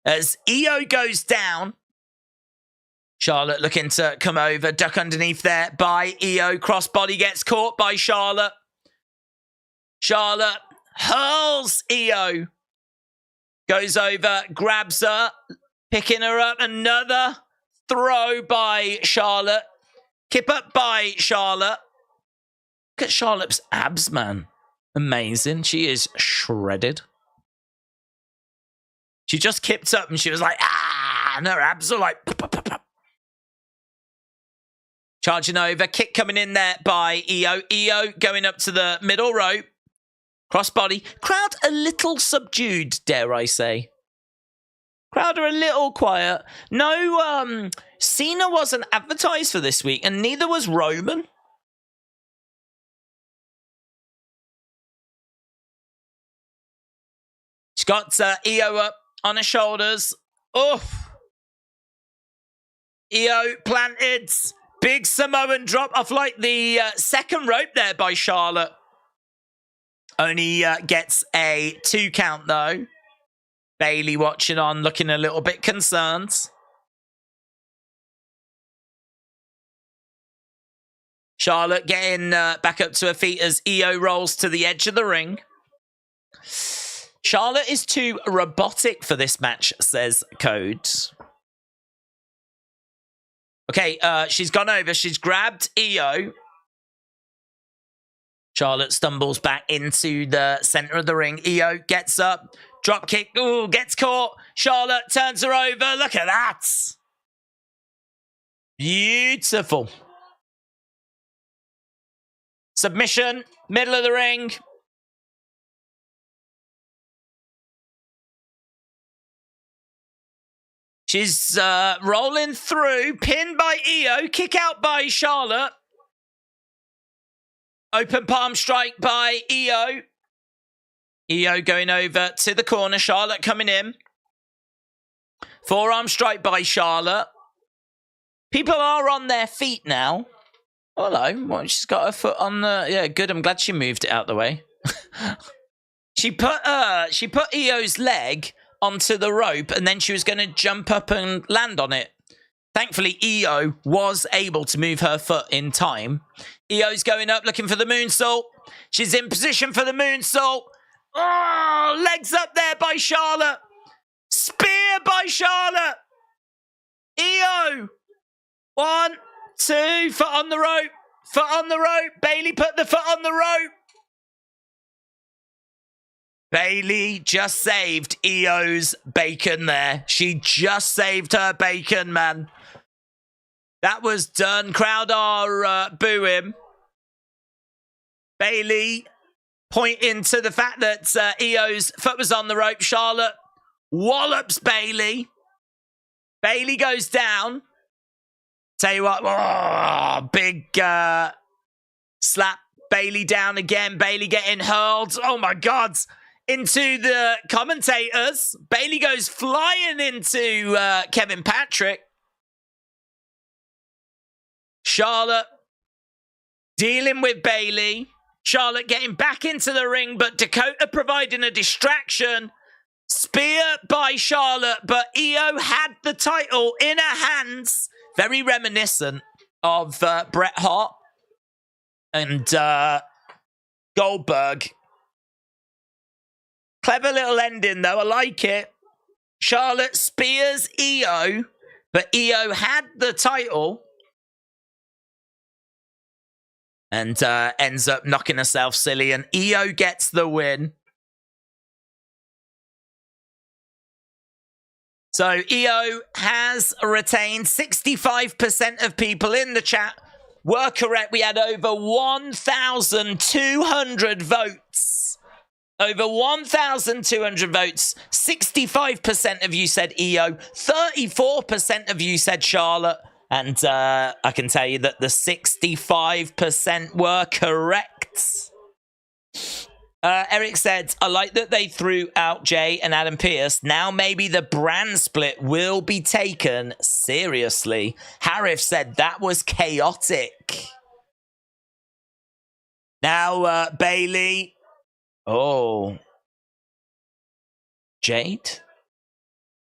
As Iyo goes down. Charlotte looking to come over. Duck underneath there by Iyo. Crossbody gets caught by Charlotte. Charlotte hurls Iyo. Goes over, grabs her, picking her up. Another throw by Charlotte. Kip up by Charlotte. Look at Charlotte's abs, man. Amazing. She is shredded. She just kipped up and she was like, ah, and her abs are like, pop, pop, pop, pop. Charging over, kick coming in there by Iyo. Iyo going up to the middle rope. Crossbody. Crowd a little subdued, dare I say. Crowd are a little quiet. No, Cena wasn't advertised for this week, and neither was Roman. She's got Iyo up on her shoulders. Oof. Iyo planted. Big Samoan drop off like the second rope there by Charlotte. Only gets a 2 count, though. Bayley watching on, looking a little bit concerned. Charlotte getting back up to her feet as Iyo rolls to the edge of the ring. Charlotte is too robotic for this match, says Code. Okay, she's gone over. She's grabbed Iyo. Charlotte stumbles back into the center of the ring. Iyo gets up. Drop kick. Ooh, gets caught. Charlotte turns her over. Look at that. Beautiful. Submission. Middle of the ring. She's rolling through. Pinned by Iyo. Kick out by Charlotte. Open palm strike by Iyo. Iyo going over to the corner. Charlotte coming in. Forearm strike by Charlotte. People are on their feet now. Hello. Well, she's got her foot on the... Yeah, good. I'm glad she moved it out the way. She put Io's leg onto the rope, and then she was going to jump up and land on it. Thankfully, Iyo was able to move her foot in time. Io's going up, looking for the moonsault. She's in position for the moonsault. Oh, legs up there by Charlotte. Spear by Charlotte. Iyo. 1, 2, foot on the rope. Foot on the rope. Bayley put the foot on the rope. Bayley just saved Io's bacon there. She just saved her bacon, man. That was done. Crowd are booing. Bayley pointing to the fact that Io's foot was on the rope. Charlotte wallops Bayley. Bayley goes down. Tell you what, oh, big slap. Bayley down again. Bayley getting hurled. Oh my God. Into the commentators. Bayley goes flying into Kevin Patrick. Charlotte dealing with Bayley. Charlotte getting back into the ring, but Dakota providing a distraction. Spear by Charlotte, but Iyo had the title in her hands. Very reminiscent of Bret Hart and Goldberg. Clever little ending, though. I like it. Charlotte spears Iyo, but Iyo had the title. And ends up knocking herself silly. And Iyo gets the win. So Iyo has retained. 65% of people in the chat were correct. We had over 1,200 votes. Over 1,200 votes. 65% of you said Iyo. 34% of you said Charlotte. And I can tell you that the 65% were correct. Eric said, I like that they threw out Jay and Adam Pearce. Now maybe the brand split will be taken seriously. Harif said that was chaotic. Now, Bailey. Oh. Jade?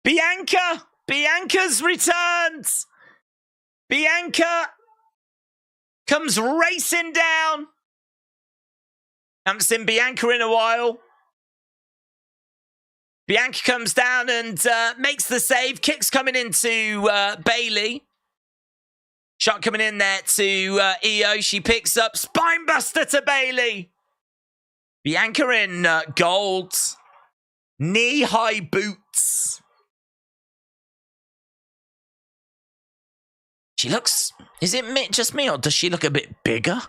Bianca! Bianca's returned! Bianca comes racing down. Haven't seen Bianca in a while. Bianca comes down and makes the save. Kicks coming into Bailey. Shot coming in there to Iyo. She picks up Spinebuster to Bailey. Bianca in gold. Knee-high boots. She looks... Is it just me or does she look a bit bigger?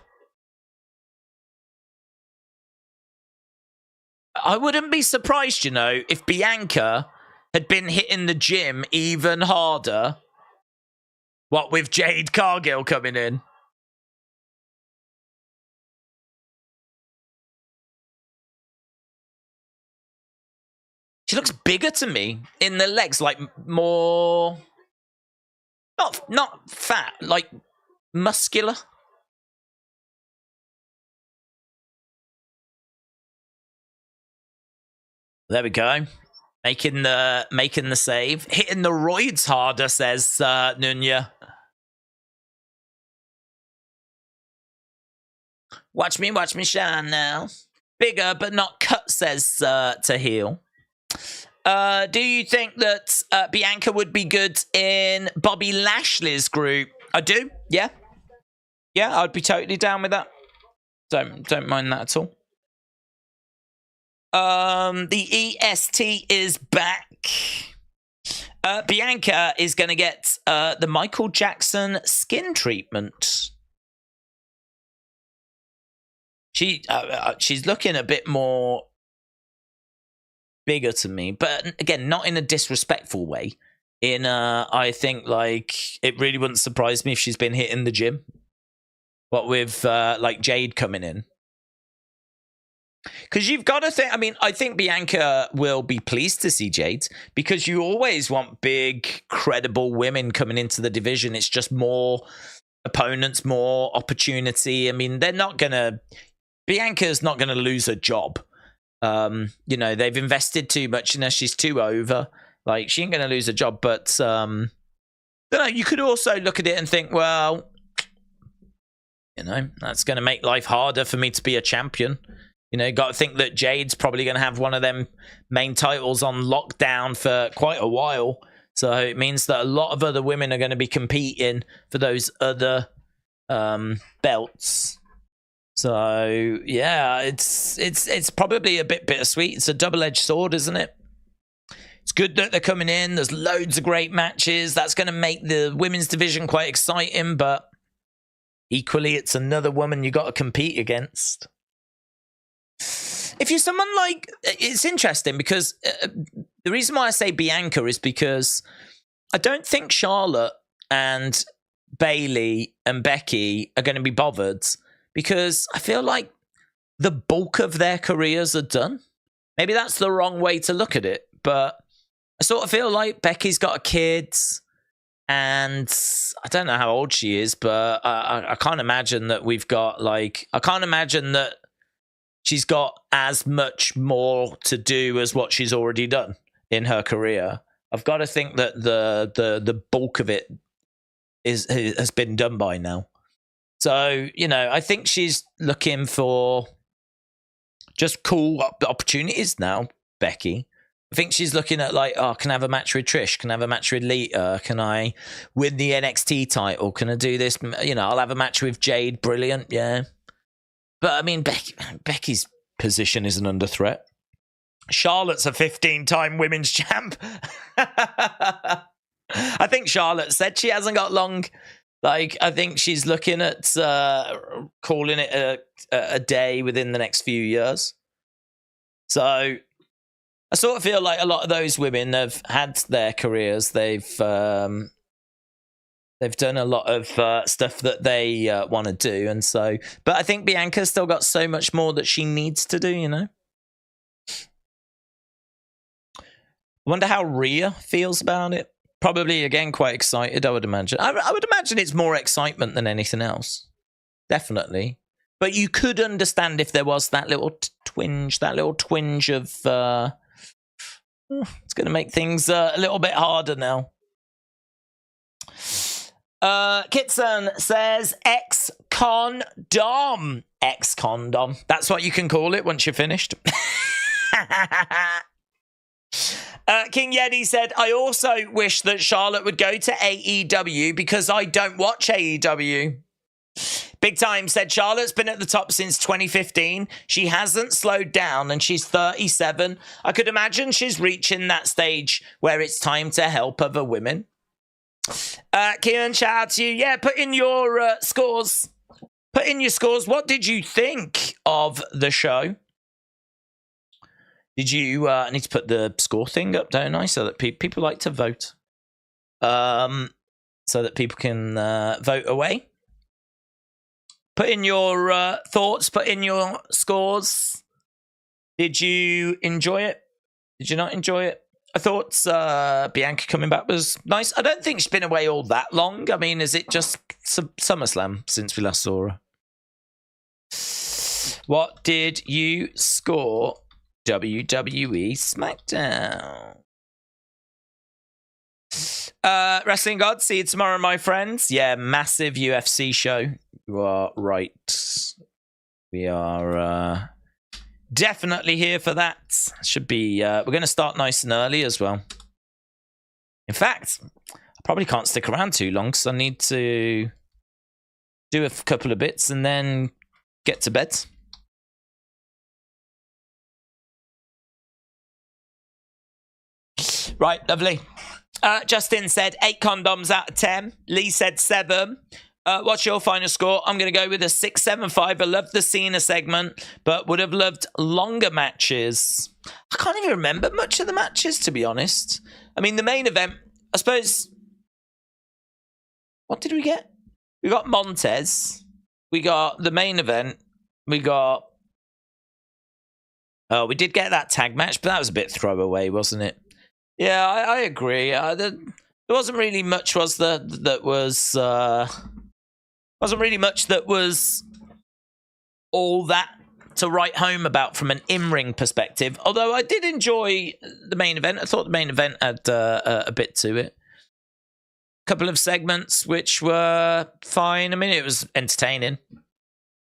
I wouldn't be surprised, you know, if Bianca had been hitting the gym even harder. What with Jade Cargill coming in. She looks bigger to me in the legs, like more... Not fat, like muscular. There we go. Making the save. Hitting the roids harder, says Nunya. Watch me shine now. Bigger but not cut, says Tahil. Do you think that Bianca would be good in Bobby Lashley's group? I do, yeah. Yeah, I'd be totally down with that. Don't mind that at all. The EST is back. Bianca is going to get the Michael Jackson skin treatment. She's looking a bit more bigger to me, but again, not in a disrespectful way. I think, like, it really wouldn't surprise me if she's been hitting the gym. What with like Jade coming in. Because you've got to think, I mean, I think Bianca will be pleased to see Jade because you always want big, credible women coming into the division. It's just more opponents, more opportunity. I mean, Bianca's not going to lose her job. You know, they've invested too much in her. She's too over. Like, she ain't going to lose her job. But, don't know, you could also look at it and think, well, you know, that's going to make life harder for me to be a champion. You know, got to think that Jade's probably going to have one of them main titles on lockdown for quite a while. So it means that a lot of other women are going to be competing for those other belts. So yeah, it's probably a bit bittersweet. It's a double-edged sword, isn't it? It's good that they're coming in. There's loads of great matches. That's going to make the women's division quite exciting, but equally, it's another woman you got to compete against. If you're someone like... It's interesting because the reason why I say Bianca is because I don't think Charlotte and Bailey and Becky are going to be bothered because I feel like the bulk of their careers are done. Maybe that's the wrong way to look at it, but I sort of feel like Becky's got a kid and I don't know how old she is, but I can't imagine that we've got like... I can't imagine that she's got as much more to do as what she's already done in her career. I've got to think that the bulk of it has been done by now. So, you know, I think she's looking for just cool opportunities now, Becky. I think she's looking at like, oh, can I have a match with Trish? Can I have a match with Lita? Can I win the NXT title? Can I do this? You know, I'll have a match with Jade. Brilliant, yeah. But, I mean, Becky's position isn't under threat. Charlotte's a 15-time women's champ. I think Charlotte said she hasn't got long. Like, I think she's looking at calling it a day within the next few years. So I sort of feel like a lot of those women have had their careers. They've done a lot of stuff that they want to do. And so, but I think Bianca's still got so much more that she needs to do, you know? I wonder how Rhea feels about it. Probably, again, quite excited, I would imagine. I would imagine it's more excitement than anything else. Definitely. But you could understand if there was that little twinge of... it's going to make things a little bit harder now. Kitson says ex-condom. Ex-condom. That's what you can call it once you're finished. King Yeti said, I also wish that Charlotte would go to AEW because I don't watch AEW. Big Time said, Charlotte's been at the top since 2015. She hasn't slowed down and she's 37. I could imagine she's reaching that stage where it's time to help other women. Kieran, shout out to you. Yeah, put in your scores. Put in your scores. What did you think of the show? Did you... I need to put the score thing up, don't I? So that people like to vote. So that people can vote away. Put in your thoughts. Put in your scores. Did you enjoy it? Did you not enjoy it? I thought Bianca coming back was nice. I don't think she's been away all that long. I mean, is it just SummerSlam since we last saw her? What did you score WWE Smackdown? Wrestling God, see you tomorrow, my friends. Yeah, massive UFC show. You are right. We are definitely here for that. Should be, we're going to start nice and early as well. In fact, I probably can't stick around too long because I need to do a couple of bits and then get to bed. Right, lovely. Justin said 8 condoms out of 10. Lee said 7. What's your final score? I'm going to go with a 6.75. I loved the Cena segment, but would have loved longer matches. I can't even remember much of the matches, to be honest. I mean, the main event, I suppose... What did we get? We got Montes. We got the main event. We got... Oh, we did get that tag match, but that was a bit throwaway, wasn't it? Yeah, I agree. There wasn't really much, was there, that was... wasn't really much that was all that to write home about from an in-ring perspective. Although I did enjoy the main event. I thought the main event had a bit to it. A couple of segments which were fine. I mean, it was entertaining.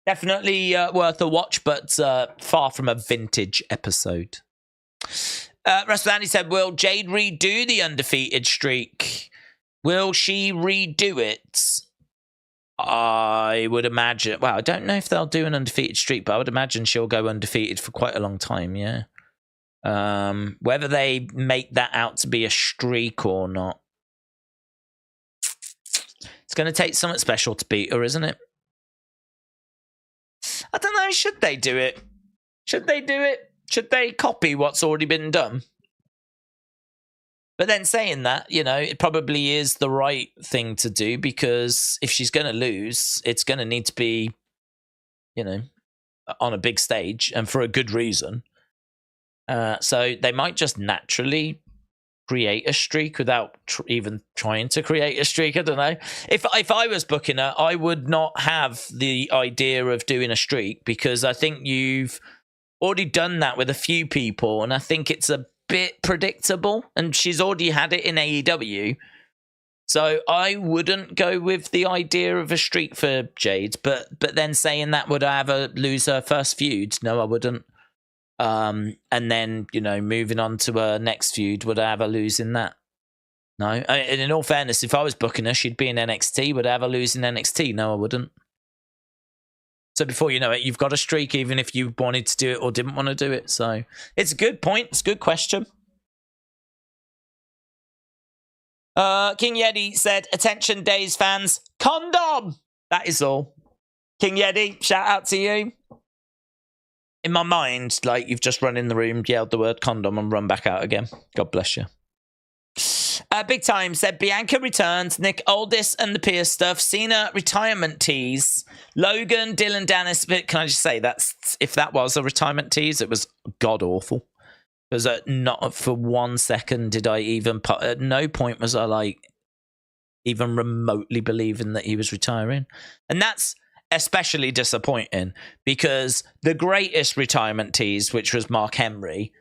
Definitely worth a watch, but far from a vintage episode. Wrestlemania said, will Jade redo the undefeated streak? Will she redo it? I would imagine... Well, I don't know if they'll do an undefeated streak, but I would imagine she'll go undefeated for quite a long time, yeah. Whether they make that out to be a streak or not. It's going to take something special to beat her, isn't it? I don't know, should they do it? Should they do it? Should they copy what's already been done? But then saying that, you know, it probably is the right thing to do because if she's going to lose, it's going to need to be, you know, on a big stage and for a good reason. So they might just naturally create a streak without even trying to create a streak. I don't know. If I was booking her, I would not have the idea of doing a streak because I think you've already done that with a few people, and I think it's a bit predictable, and she's already had it in AEW. So I wouldn't go with the idea of a streak for Jade, but then saying that, would I ever lose her first feud? No, I wouldn't. And then, you know, moving on to her next feud, would I ever lose in that? No. And in all fairness, if I was booking her, she'd be in NXT. Would I ever lose in NXT? No, I wouldn't. So before you know it, you've got a streak, even if you wanted to do it or didn't want to do it. So it's a good point. It's a good question. King Yeti said, attention Days fans, condom! That is all. King Yeti, shout out to you. In my mind, like, you've just run in the room, yelled the word condom, and run back out again. God bless you. Big Time said, Bianca returns, Nick Aldis and the Pierce stuff, Cena retirement tease, Logan, Dylan Dennis. Can I just say, if that was a retirement tease, it was god-awful. Because not for 1 second did I even at no point was I like even remotely believing that he was retiring. And that's especially disappointing because the greatest retirement tease, which was Mark Henry,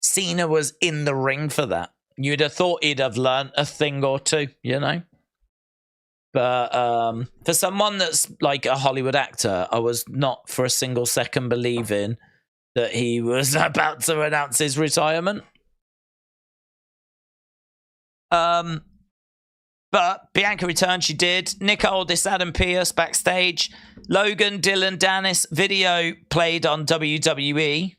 Cena was in the ring for that. You'd have thought he'd have learned a thing or two, you know? But for someone that's like a Hollywood actor, I was not for a single second believing that he was about to announce his retirement. But Bianca returned, she did. Nick Aldis, Adam Pearce backstage. Logan, Dylan Dennis video played on WWE.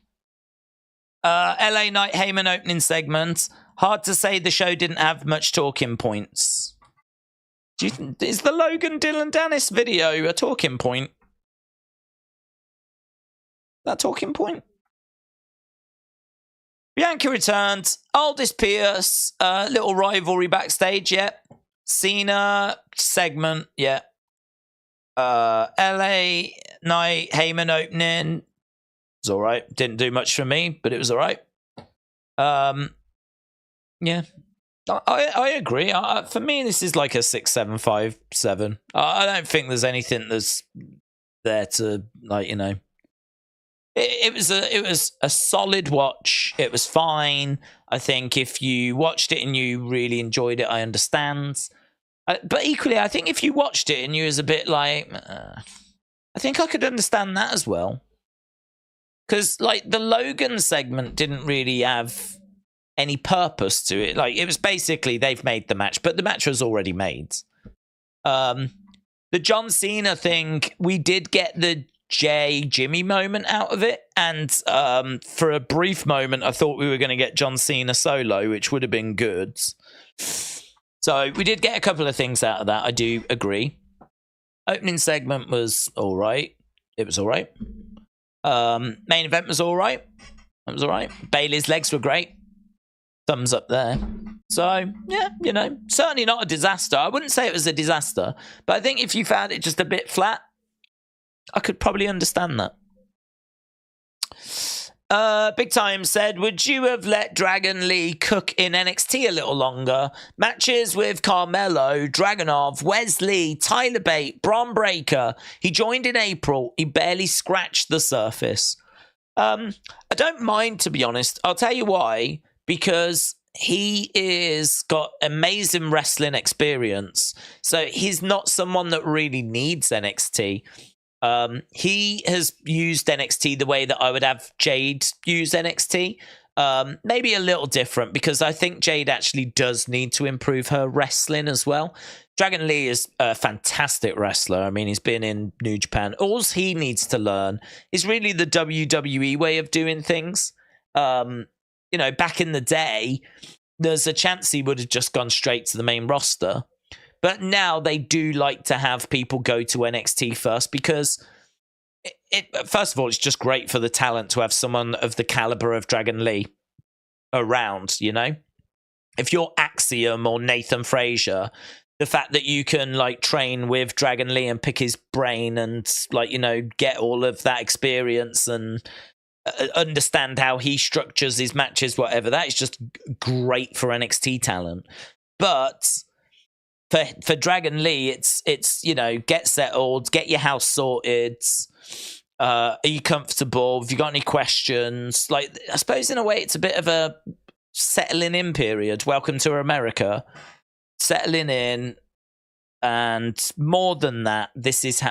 LA Knight Heyman opening segment. Hard to say the show didn't have much talking points. Is the Logan, Dylan Dennis video a talking point? That talking point? Bianca returned. Aldis Pierce, little rivalry backstage, yeah. Cena segment, yeah. LA Knight Heyman opening. It was all right. Didn't do much for me, but it was all right. Yeah. I agree. For me, this is like a 6, 7, 5, 7. I don't think there's anything that's there to, like, you know. It was a solid watch. It was fine. I think if you watched it and you really enjoyed it, I understand. But equally, I think if you watched it and you was a bit like, I think I could understand that as well. Because, like, the Logan segment didn't really have any purpose to it. Like, it was basically they've made the match, but the match was already made. The John Cena thing, we did get the Jimmy moment out of it, and for a brief moment I thought we were going to get John Cena solo, which would have been good. So we did get a couple of things out of that, I do agree. Opening segment was all right. It was all right. Main event was all right. It was all right. Bayley's legs were great. Thumbs up there. So, yeah, you know, certainly not a disaster. I wouldn't say it was a disaster, but I think if you found it just a bit flat, I could probably understand that. Big Time said, would you have let Dragon Lee cook in NXT a little longer? Matches with Carmelo, Dragunov, Wesley, Tyler Bate, Braun Breaker. He joined in April. He barely scratched the surface. I don't mind, to be honest. I'll tell you why. Because he is got amazing wrestling experience. So he's not someone that really needs NXT. He has used NXT the way that I would have Jade use NXT. Maybe a little different because I think Jade actually does need to improve her wrestling as well. Dragon Lee is a fantastic wrestler. I mean, he's been in New Japan. All he needs to learn is really the WWE way of doing things. You know, back in the day, there's a chance he would have just gone straight to the main roster. But now they do like to have people go to NXT first because, first of all, it's just great for the talent to have someone of the caliber of Dragon Lee around, you know? If you're Axiom or Nathan Frazier, the fact that you can, like, train with Dragon Lee and pick his brain and, like, you know, get all of that experience and understand how he structures his matches, whatever, that is just great for NXT talent. But for Dragon Lee, it's you know, get settled, get your house sorted. Are you comfortable? Have you got any questions? Like, I suppose in a way, it's a bit of a settling in period. Welcome to America, settling in, and more than that, this is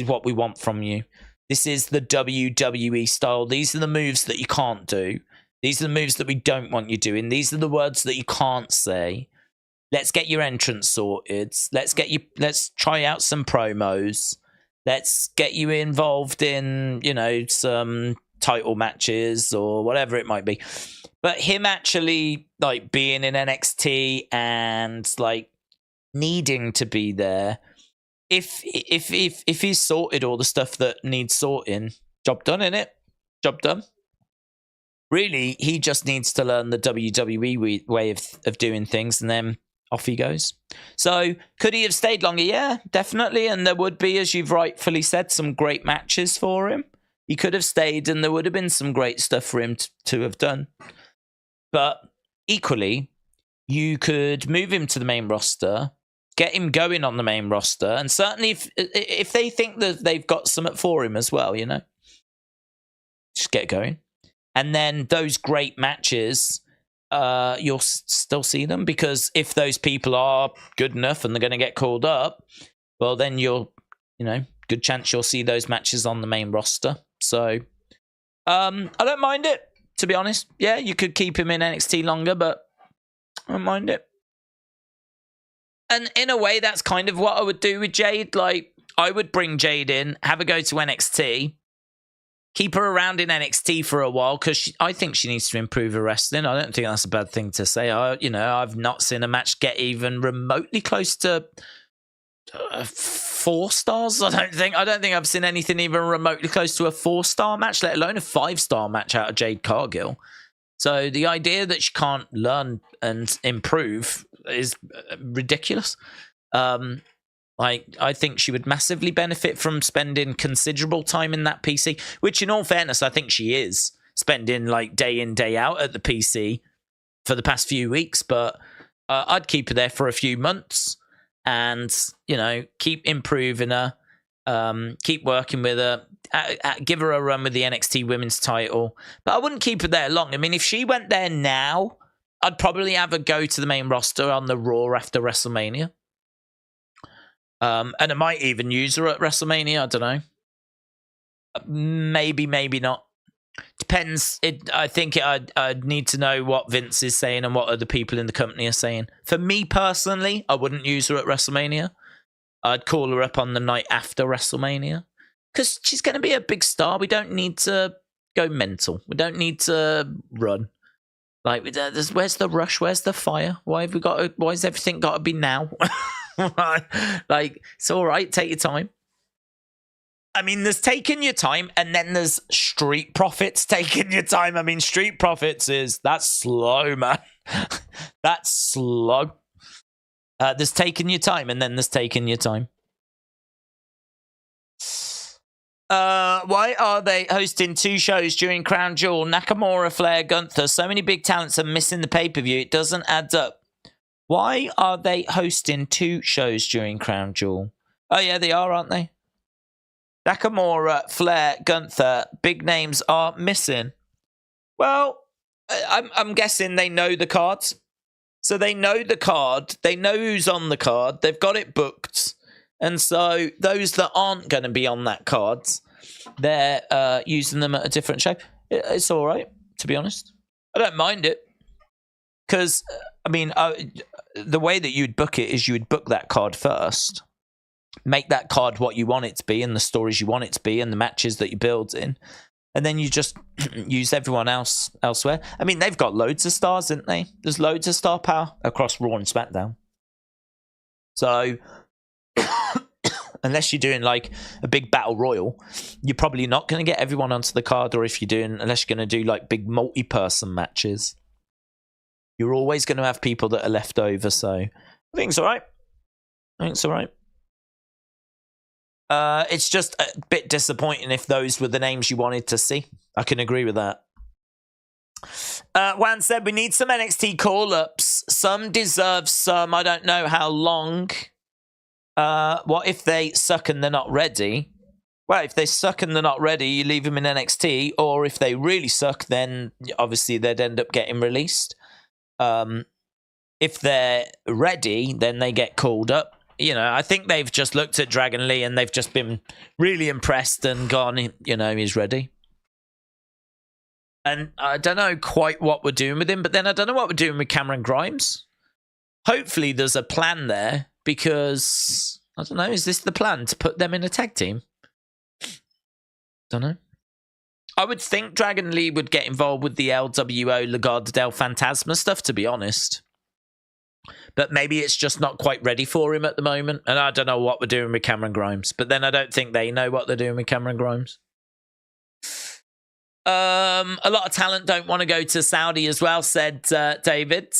what we want from you. This is the WWE style. These are the moves that you can't do. These are the moves that we don't want you doing. These are the words that you can't say. Let's get your entrance sorted. Let's try out some promos. Let's get you involved in, some title matches or whatever it might be. But him actually like being in NXT and like needing to be there, if he's sorted all the stuff that needs sorting, job done, innit? Job done. Really, he just needs to learn the WWE way of doing things, and then off he goes. So, could he have stayed longer? Yeah, definitely. And there would be, as you've rightfully said, some great matches for him. He could have stayed, and there would have been some great stuff for him to have done. But equally, you could move him to the main roster, get him going on the main roster, and certainly if they think that they've got something for him as well, just get going. And then those great matches, you'll still see them, because if those people are good enough and they're going to get called up, well, then good chance you'll see those matches on the main roster. So, I don't mind it, to be honest. Yeah, you could keep him in NXT longer, but I don't mind it. And in a way, that's kind of what I would do with Jade. Like, I would bring Jade in, have her go to NXT, keep her around in NXT for a while, because I think she needs to improve her wrestling. I don't think that's a bad thing to say. I've not seen a match get even remotely close to 4 stars. I don't think I've seen anything even remotely close to a 4-star match, let alone a 5-star match out of Jade Cargill. So the idea that she can't learn and improve is ridiculous. I think she would massively benefit from spending considerable time in that PC, which in all fairness, I think she is spending like day in, day out at the PC for the past few weeks. But I'd keep her there for a few months and, keep improving her, keep working with her, give her a run with the NXT women's title. But I wouldn't keep her there long. I mean, if she went there now, I'd probably have her go to the main roster on the Raw after WrestleMania. And I might even use her at WrestleMania. I don't know. Maybe not. Depends. I think I'd need to know what Vince is saying and what other people in the company are saying. For me personally, I wouldn't use her at WrestleMania. I'd call her up on the night after WrestleMania, because she's going to be a big star. We don't need to go mental. We don't need to run. Like, where's the rush? Where's the fire? Why has everything got to be now? Like, it's all right. Take your time. I mean, there's taking your time, and then there's Street Profits taking your time. I mean, Street Profits that's slow, man. That's slow. There's taking your time, and then there's taking your time. Why are they hosting 2 shows during Crown Jewel? Nakamura, Flair, Gunther. So many big talents are missing the pay-per-view. It doesn't add up. Why are they hosting 2 shows during Crown Jewel? Oh, yeah, they are, aren't they? Nakamura, Flair, Gunther. Big names are missing. Well, I'm guessing they know the cards. So they know the card. They know who's on the card. They've got it booked. And so those that aren't going to be on that card, they're using them at a different show. It's all right, to be honest. I don't mind it. Because, I mean, the way that you'd book it is you would book that card first. Make that card what you want it to be and the stories you want it to be and the matches that you build in. And then you just use everyone else elsewhere. I mean, they've got loads of stars, didn't they? There's loads of star power across Raw and SmackDown. So, unless you're doing like a big battle royal, you're probably not going to get everyone onto the card. Or if you're doing, unless you're going to do like big multi-person matches, you're always going to have people that are left over. So, I think it's all right. It's just a bit disappointing if those were the names you wanted to see. I can agree with that. Wan said, we need some NXT call-ups. Some deserve some. I don't know how long. What if they suck and they're not ready? Well, if they suck and they're not ready, you leave them in NXT. Or if they really suck, then obviously they'd end up getting released. If they're ready, then they get called up. You know, I think they've just looked at Dragon Lee and they've just been really impressed and gone, you know, he's ready. And I don't know quite what we're doing with him, but then I don't know what we're doing with Cameron Grimes. Hopefully there's a plan there because, I don't know, is this the plan to put them in a tag team? Don't know. I would think Dragon Lee would get involved with the LWO Legado del Fantasma stuff, to be honest. But maybe it's just not quite ready for him at the moment. And I don't know what we're doing with Cameron Grimes. But then I don't think they know what they're doing with Cameron Grimes. A lot of talent don't want to go to Saudi as well, said David.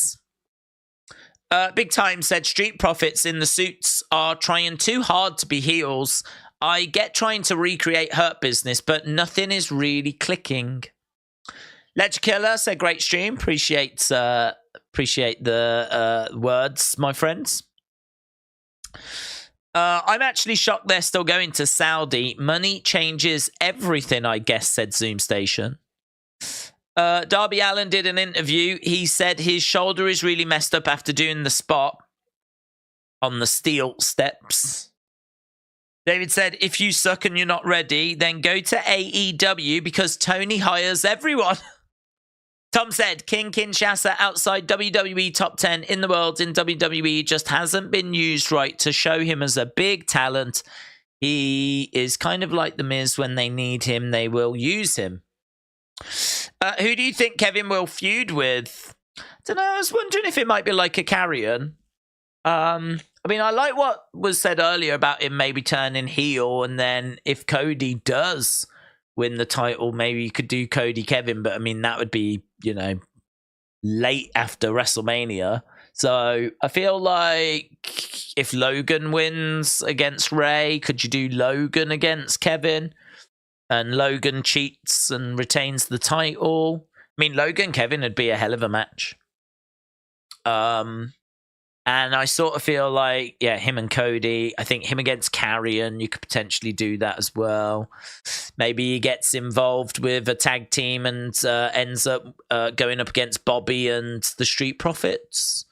Big Time said Street Profits in the suits are trying too hard to be heels. I get trying to recreate Hurt Business, but nothing is really clicking. Ledger Killer said great stream. Appreciate the words, my friends. I'm actually shocked they're still going to Saudi. Money changes everything, I guess, said Zoom Station. Darby Allin did an interview. He said his shoulder is really messed up after doing the spot on the steel steps. David said, if you suck and you're not ready, then go to AEW because Tony hires everyone. Tom said, King Kinshasa outside WWE top 10 in the world in WWE just hasn't been used right to show him as a big talent. He is kind of like The Miz. When they need him, they will use him. Who do you think Kevin will feud with? I don't know. I was wondering if it might be like a Carrion. I mean, I like what was said earlier about him maybe turning heel, and then if Cody does win the title, maybe you could do Cody Kevin, but I mean, that would be, you know, late after WrestleMania. So I feel like if Logan wins against Ray, could you do Logan against Kevin? And Logan cheats and retains the title. I mean, Logan Kevin would be a hell of a match. And I sort of feel like, yeah, him and Cody, I think him against Carrion, you could potentially do that as well. Maybe he gets involved with a tag team and ends up going up against Bobby and the Street Profits.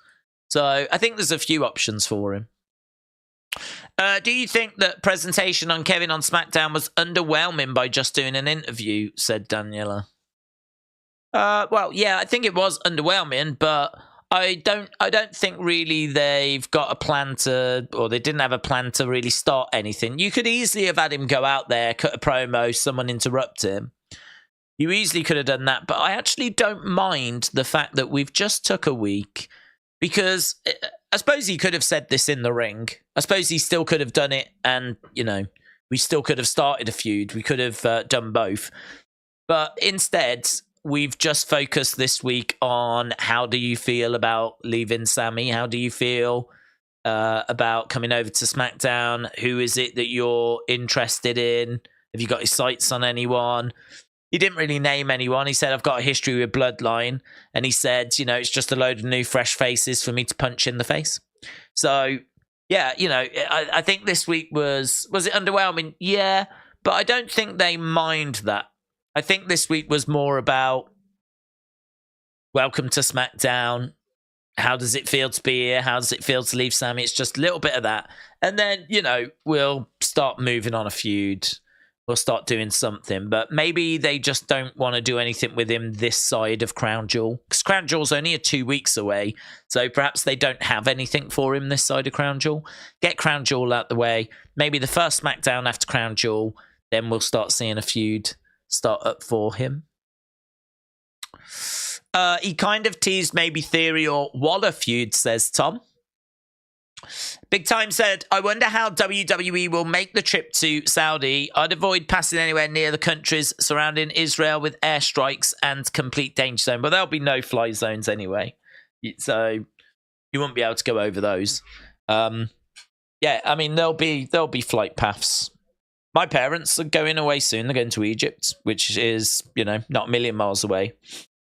So I think there's a few options for him. Do you think that presentation on Kevin on SmackDown was underwhelming by just doing an interview, said Daniela. Well, yeah, I think it was underwhelming, but I don't think really they've got a plan to, or they didn't have a plan to really start anything. You could easily have had him go out there, cut a promo, someone interrupt him. You easily could have done that, but I actually don't mind the fact that we've just took a week, because I suppose he could have said this in the ring. I suppose he still could have done it, and, you know, we still could have started a feud. We could have done both. But instead, we've just focused this week on how do you feel about leaving Sammy? How do you feel about coming over to SmackDown? Who is it that you're interested in? Have you got your sights on anyone? He didn't really name anyone. He said, I've got a history with Bloodline. And he said, you know, it's just a load of new, fresh faces for me to punch in the face. So, yeah, you know, I think this week was it underwhelming? Yeah, but I don't think they mind that. I think this week was more about welcome to SmackDown. How does it feel to be here? How does it feel to leave Sammy? It's just a little bit of that. And then, you know, we'll start moving on a feud. We'll start doing something. But maybe they just don't want to do anything with him this side of Crown Jewel. Because Crown Jewel's only 2 weeks away. So perhaps they don't have anything for him this side of Crown Jewel. Get Crown Jewel out the way. Maybe the first SmackDown after Crown Jewel. Then we'll start seeing a feud start up for him. He kind of teased maybe Theory or Waller feud, says Tom. Big Time said, I wonder how WWE will make the trip to Saudi. I'd avoid passing anywhere near the countries surrounding Israel with airstrikes and complete danger zone. But there'll be no fly zones anyway. So you won't be able to go over those. Yeah, I mean, there'll be flight paths. My parents are going away soon. They're going to Egypt, which is, you know, not a million miles away.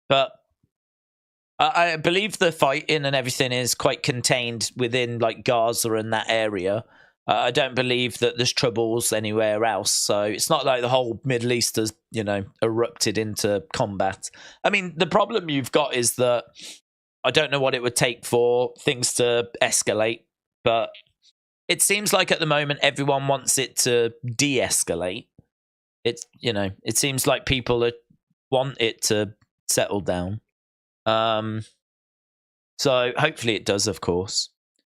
But I believe the fighting and everything is quite contained within, like, Gaza and that area. I don't believe that there's troubles anywhere else. So it's not like the whole Middle East has, you know, erupted into combat. I mean, the problem you've got is that I don't know what it would take for things to escalate, but it seems like at the moment everyone wants it to de-escalate. It's, you know, it seems like people want it to settle down. So hopefully it does, of course.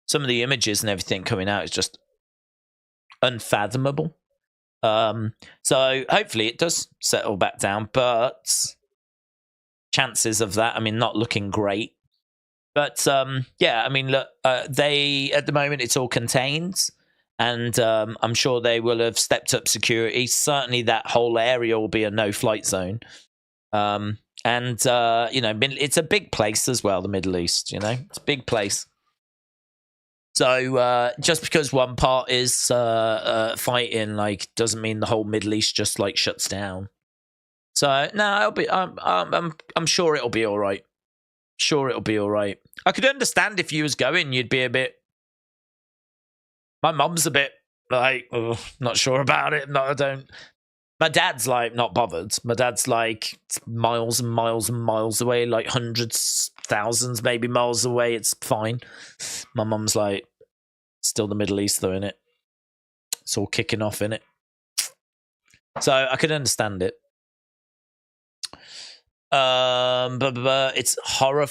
Some of the images and everything coming out is just unfathomable. So hopefully it does settle back down, but chances of that, I mean, not looking great. But yeah, I mean, look, they at the moment it's all contained, and I'm sure they will have stepped up security. Certainly, that whole area will be a no-flight zone. And it's a big place as well, the Middle East. You know, it's a big place. So just because one part is fighting, like, doesn't mean the whole Middle East just like shuts down. So no, it'll be. I'm sure it'll be all right. Sure, it'll be all right. I could understand if you was going, you'd be a bit. My mum's a bit like, not sure about it. No, I don't. My dad's like not bothered. My dad's like miles and miles and miles away, like hundreds, thousands, maybe miles away. It's fine. My mum's like, still the Middle East though, innit? It's all kicking off, innit? So I could understand it. But it's horror.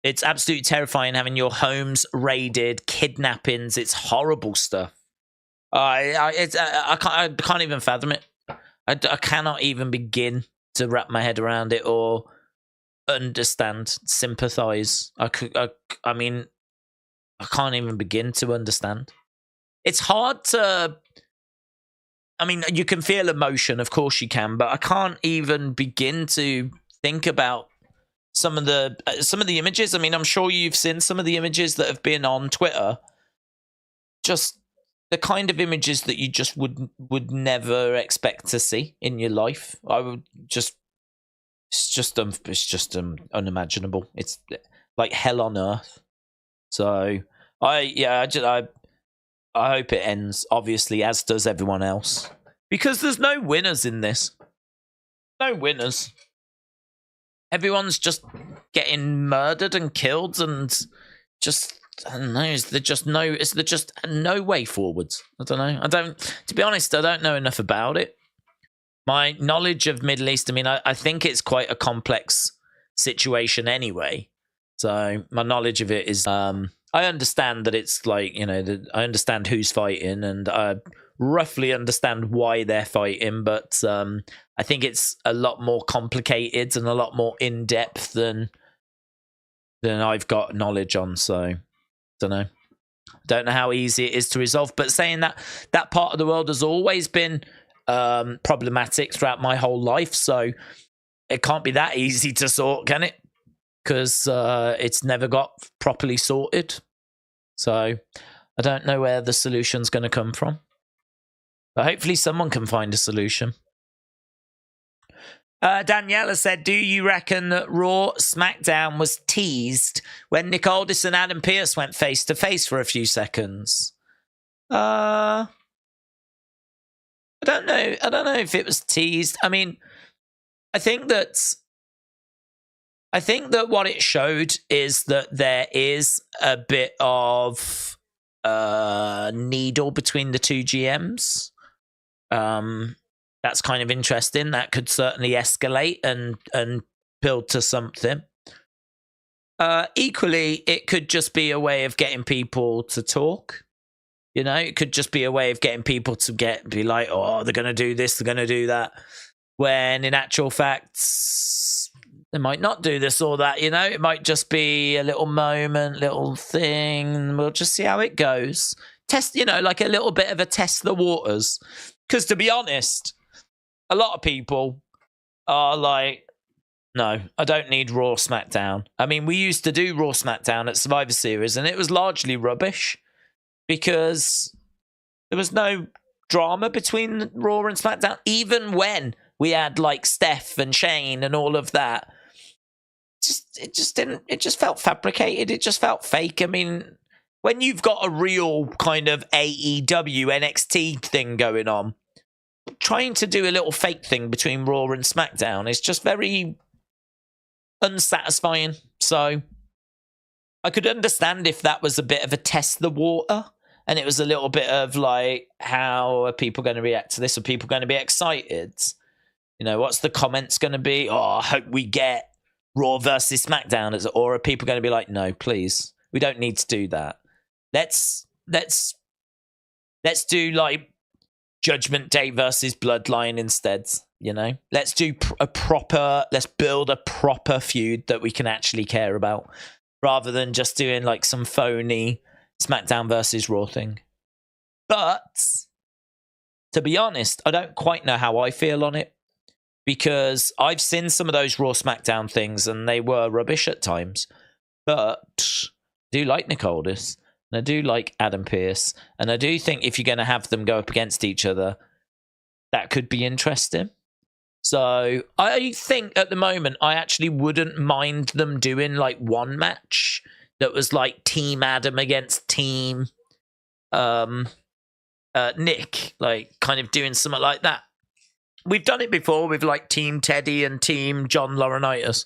It's absolutely terrifying having your homes raided, kidnappings. It's horrible stuff. I can't even fathom it. I cannot even begin to wrap my head around it or understand, sympathize. I mean, I can't even begin to understand. It's hard to. I mean, you can feel emotion, of course you can, but I can't even begin to think about some of the images. I mean, I'm sure you've seen some of the images that have been on Twitter. Just the kind of images that you just would never expect to see in your life. It's just unimaginable. It's like hell on earth. So I hope it ends, obviously, as does everyone else, because there's no winners in this. No winners. Everyone's just getting murdered and killed, and just, I don't know, is there just no way forwards? I don't know. To be honest, I don't know enough about it. My knowledge of Middle East, I mean, I think it's quite a complex situation anyway. So my knowledge of it is, I understand that it's like, you know, I understand who's fighting, and I roughly understand why they're fighting, but I think it's a lot more complicated and a lot more in-depth than I've got knowledge on. So, don't know how easy it is to resolve. But saying that part of the world has always been problematic throughout my whole life, so it can't be that easy to sort, can it? Because it's never got properly sorted. So I don't know where the solution's going to come from. But hopefully someone can find a solution. Daniela said, do you reckon that Raw Smackdown was teased when Nick Aldis and Adam Pearce went face-to-face for a few seconds? I don't know. I don't know if it was teased. I mean, I think that what it showed is that there is a bit of needle between the two GMs. That's kind of interesting. That could certainly escalate and build to something. Equally, it could just be a way of getting people to talk. You know, it could just be a way of getting people to be like, oh, they're going to do this, they're going to do that. When in actual fact, they might not do this or that, you know? It might just be a little moment, little thing. We'll just see how it goes. Test, you know, like a little bit of a test the waters. Because to be honest, a lot of people are like, no, I don't need Raw Smackdown. I mean, we used to do Raw Smackdown at Survivor Series, and it was largely rubbish because there was no drama between Raw and Smackdown. Even when we had like Steph and Shane and all of that, it just felt fabricated. It just felt fake. I mean, when you've got a real kind of AEW NXT thing going on, trying to do a little fake thing between Raw and SmackDown is just very unsatisfying. So I could understand if that was a bit of a test the water, and it was a little bit of like, how are people going to react to this? Are people going to be excited? You know, what's the comments going to be? Oh, I hope we get Raw versus SmackDown. Or are people going to be like, no, please, we don't need to do that. Let's do like Judgment Day versus Bloodline instead. You know, let's do let's build a proper feud that we can actually care about, rather than just doing like some phony SmackDown versus Raw thing. But to be honest, I don't quite know how I feel on it, because I've seen some of those Raw SmackDown things and they were rubbish at times. But I do like Nick Aldis, and I do like Adam Pearce, and I do think if you're going to have them go up against each other, that could be interesting. So I think at the moment, I actually wouldn't mind them doing like one match that was like Team Adam against Team Nick, like kind of doing something like that. We've done it before with like Team Teddy and Team John Laurinaitis.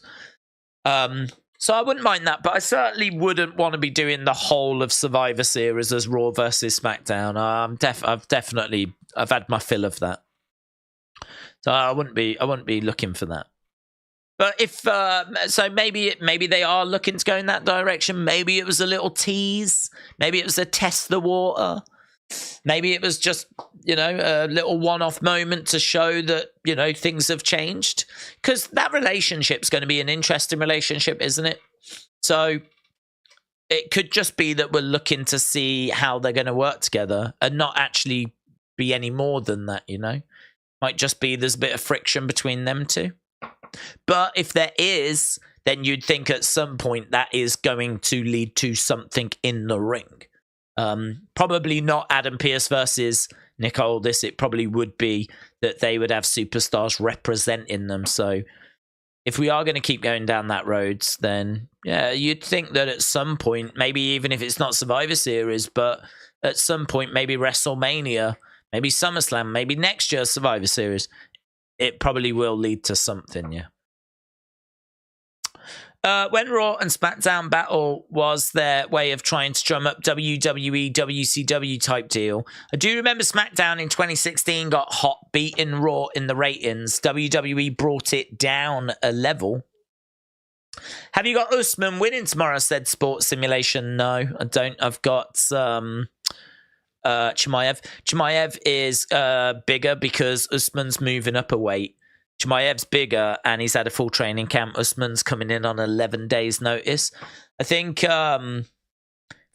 So I wouldn't mind that, but I certainly wouldn't want to be doing the whole of Survivor Series as Raw versus SmackDown. I've had my fill of that. So I wouldn't be looking for that. But if so, maybe they are looking to go in that direction. Maybe it was a little tease. Maybe it was a test the water. Maybe it was just, you know, a little one-off moment to show that, you know, things have changed. Because that relationship's going to be an interesting relationship, isn't it? So it could just be that we're looking to see how they're going to work together and not actually be any more than that, you know? Might just be there's a bit of friction between them two. But if there is, then you'd think at some point that is going to lead to something in the ring. Probably not Adam Pearce versus Nick Aldis. It probably would be that they would have superstars representing them. So if we are going to keep going down that road, then yeah, you'd think that at some point, maybe even if it's not Survivor Series, but at some point, maybe WrestleMania, maybe SummerSlam, maybe next year's Survivor Series, it probably will lead to something, yeah. When Raw and SmackDown battle was their way of trying to drum up WWE, WCW type deal. I do remember SmackDown in 2016 got hot, beating Raw in the ratings. WWE brought it down a level. Have you got Usman winning tomorrow, said Sports Simulation? No, I don't. I've got Chimaev. Chimaev is bigger because Usman's moving up a weight. Chimaev's bigger and he's had a full training camp. Usman's coming in on 11 days notice. I think for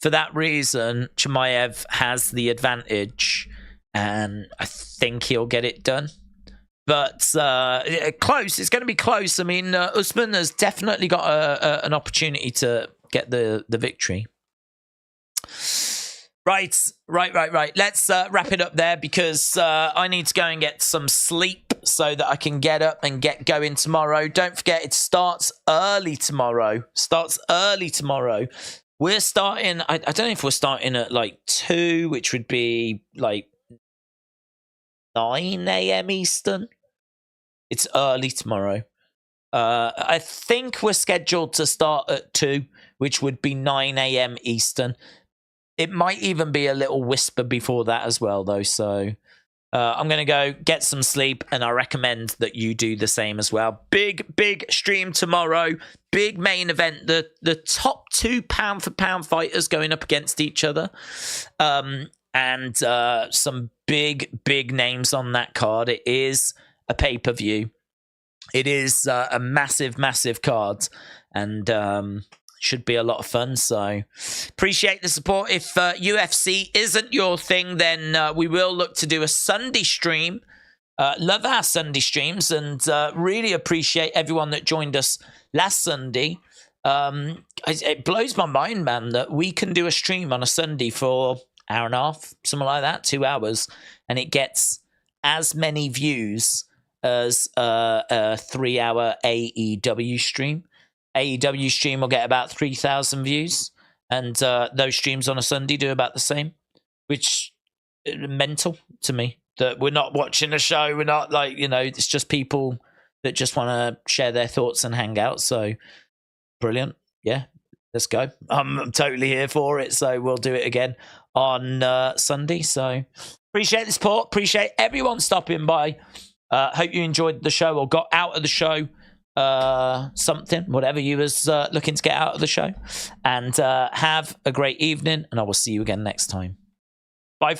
that reason, Chimaev has the advantage and I think he'll get it done. But close. It's going to be close. I mean, Usman has definitely got an opportunity to get the victory. Right. Let's wrap it up there because I need to go and get some sleep so that I can get up and get going tomorrow. Don't forget, it starts early tomorrow. We're starting, I don't know if we're starting at like 2, which would be like 9 a.m. Eastern. It's early tomorrow. I think we're scheduled to start at 2, which would be 9 a.m. Eastern. It might even be a little whisper before that as well, though. So I'm going to go get some sleep, and I recommend that you do the same as well. Big stream tomorrow. Big main event. The top 2 pound-for-pound fighters going up against each other. And some big names on that card. It is a pay-per-view. It is a massive card. And should be a lot of fun, so appreciate the support. If UFC isn't your thing, then we will look to do a Sunday stream. Love our Sunday streams and really appreciate everyone that joined us last Sunday. It blows my mind, man, that we can do a stream on a Sunday for an hour and a half, something like that, 2 hours, and it gets as many views as a 3-hour AEW stream. AEW stream will get about 3,000 views, and those streams on a Sunday do about the same, which is mental to me. That we're not watching a show, we're not like, you know, it's just people that just want to share their thoughts and hang out. So brilliant, yeah, let's go. I'm totally here for it, so we'll do it again on Sunday. So appreciate the support, appreciate everyone stopping by. Hope you enjoyed the show or got out of the show something, whatever you was looking to get out of the show, and have a great evening, and I will see you again next time.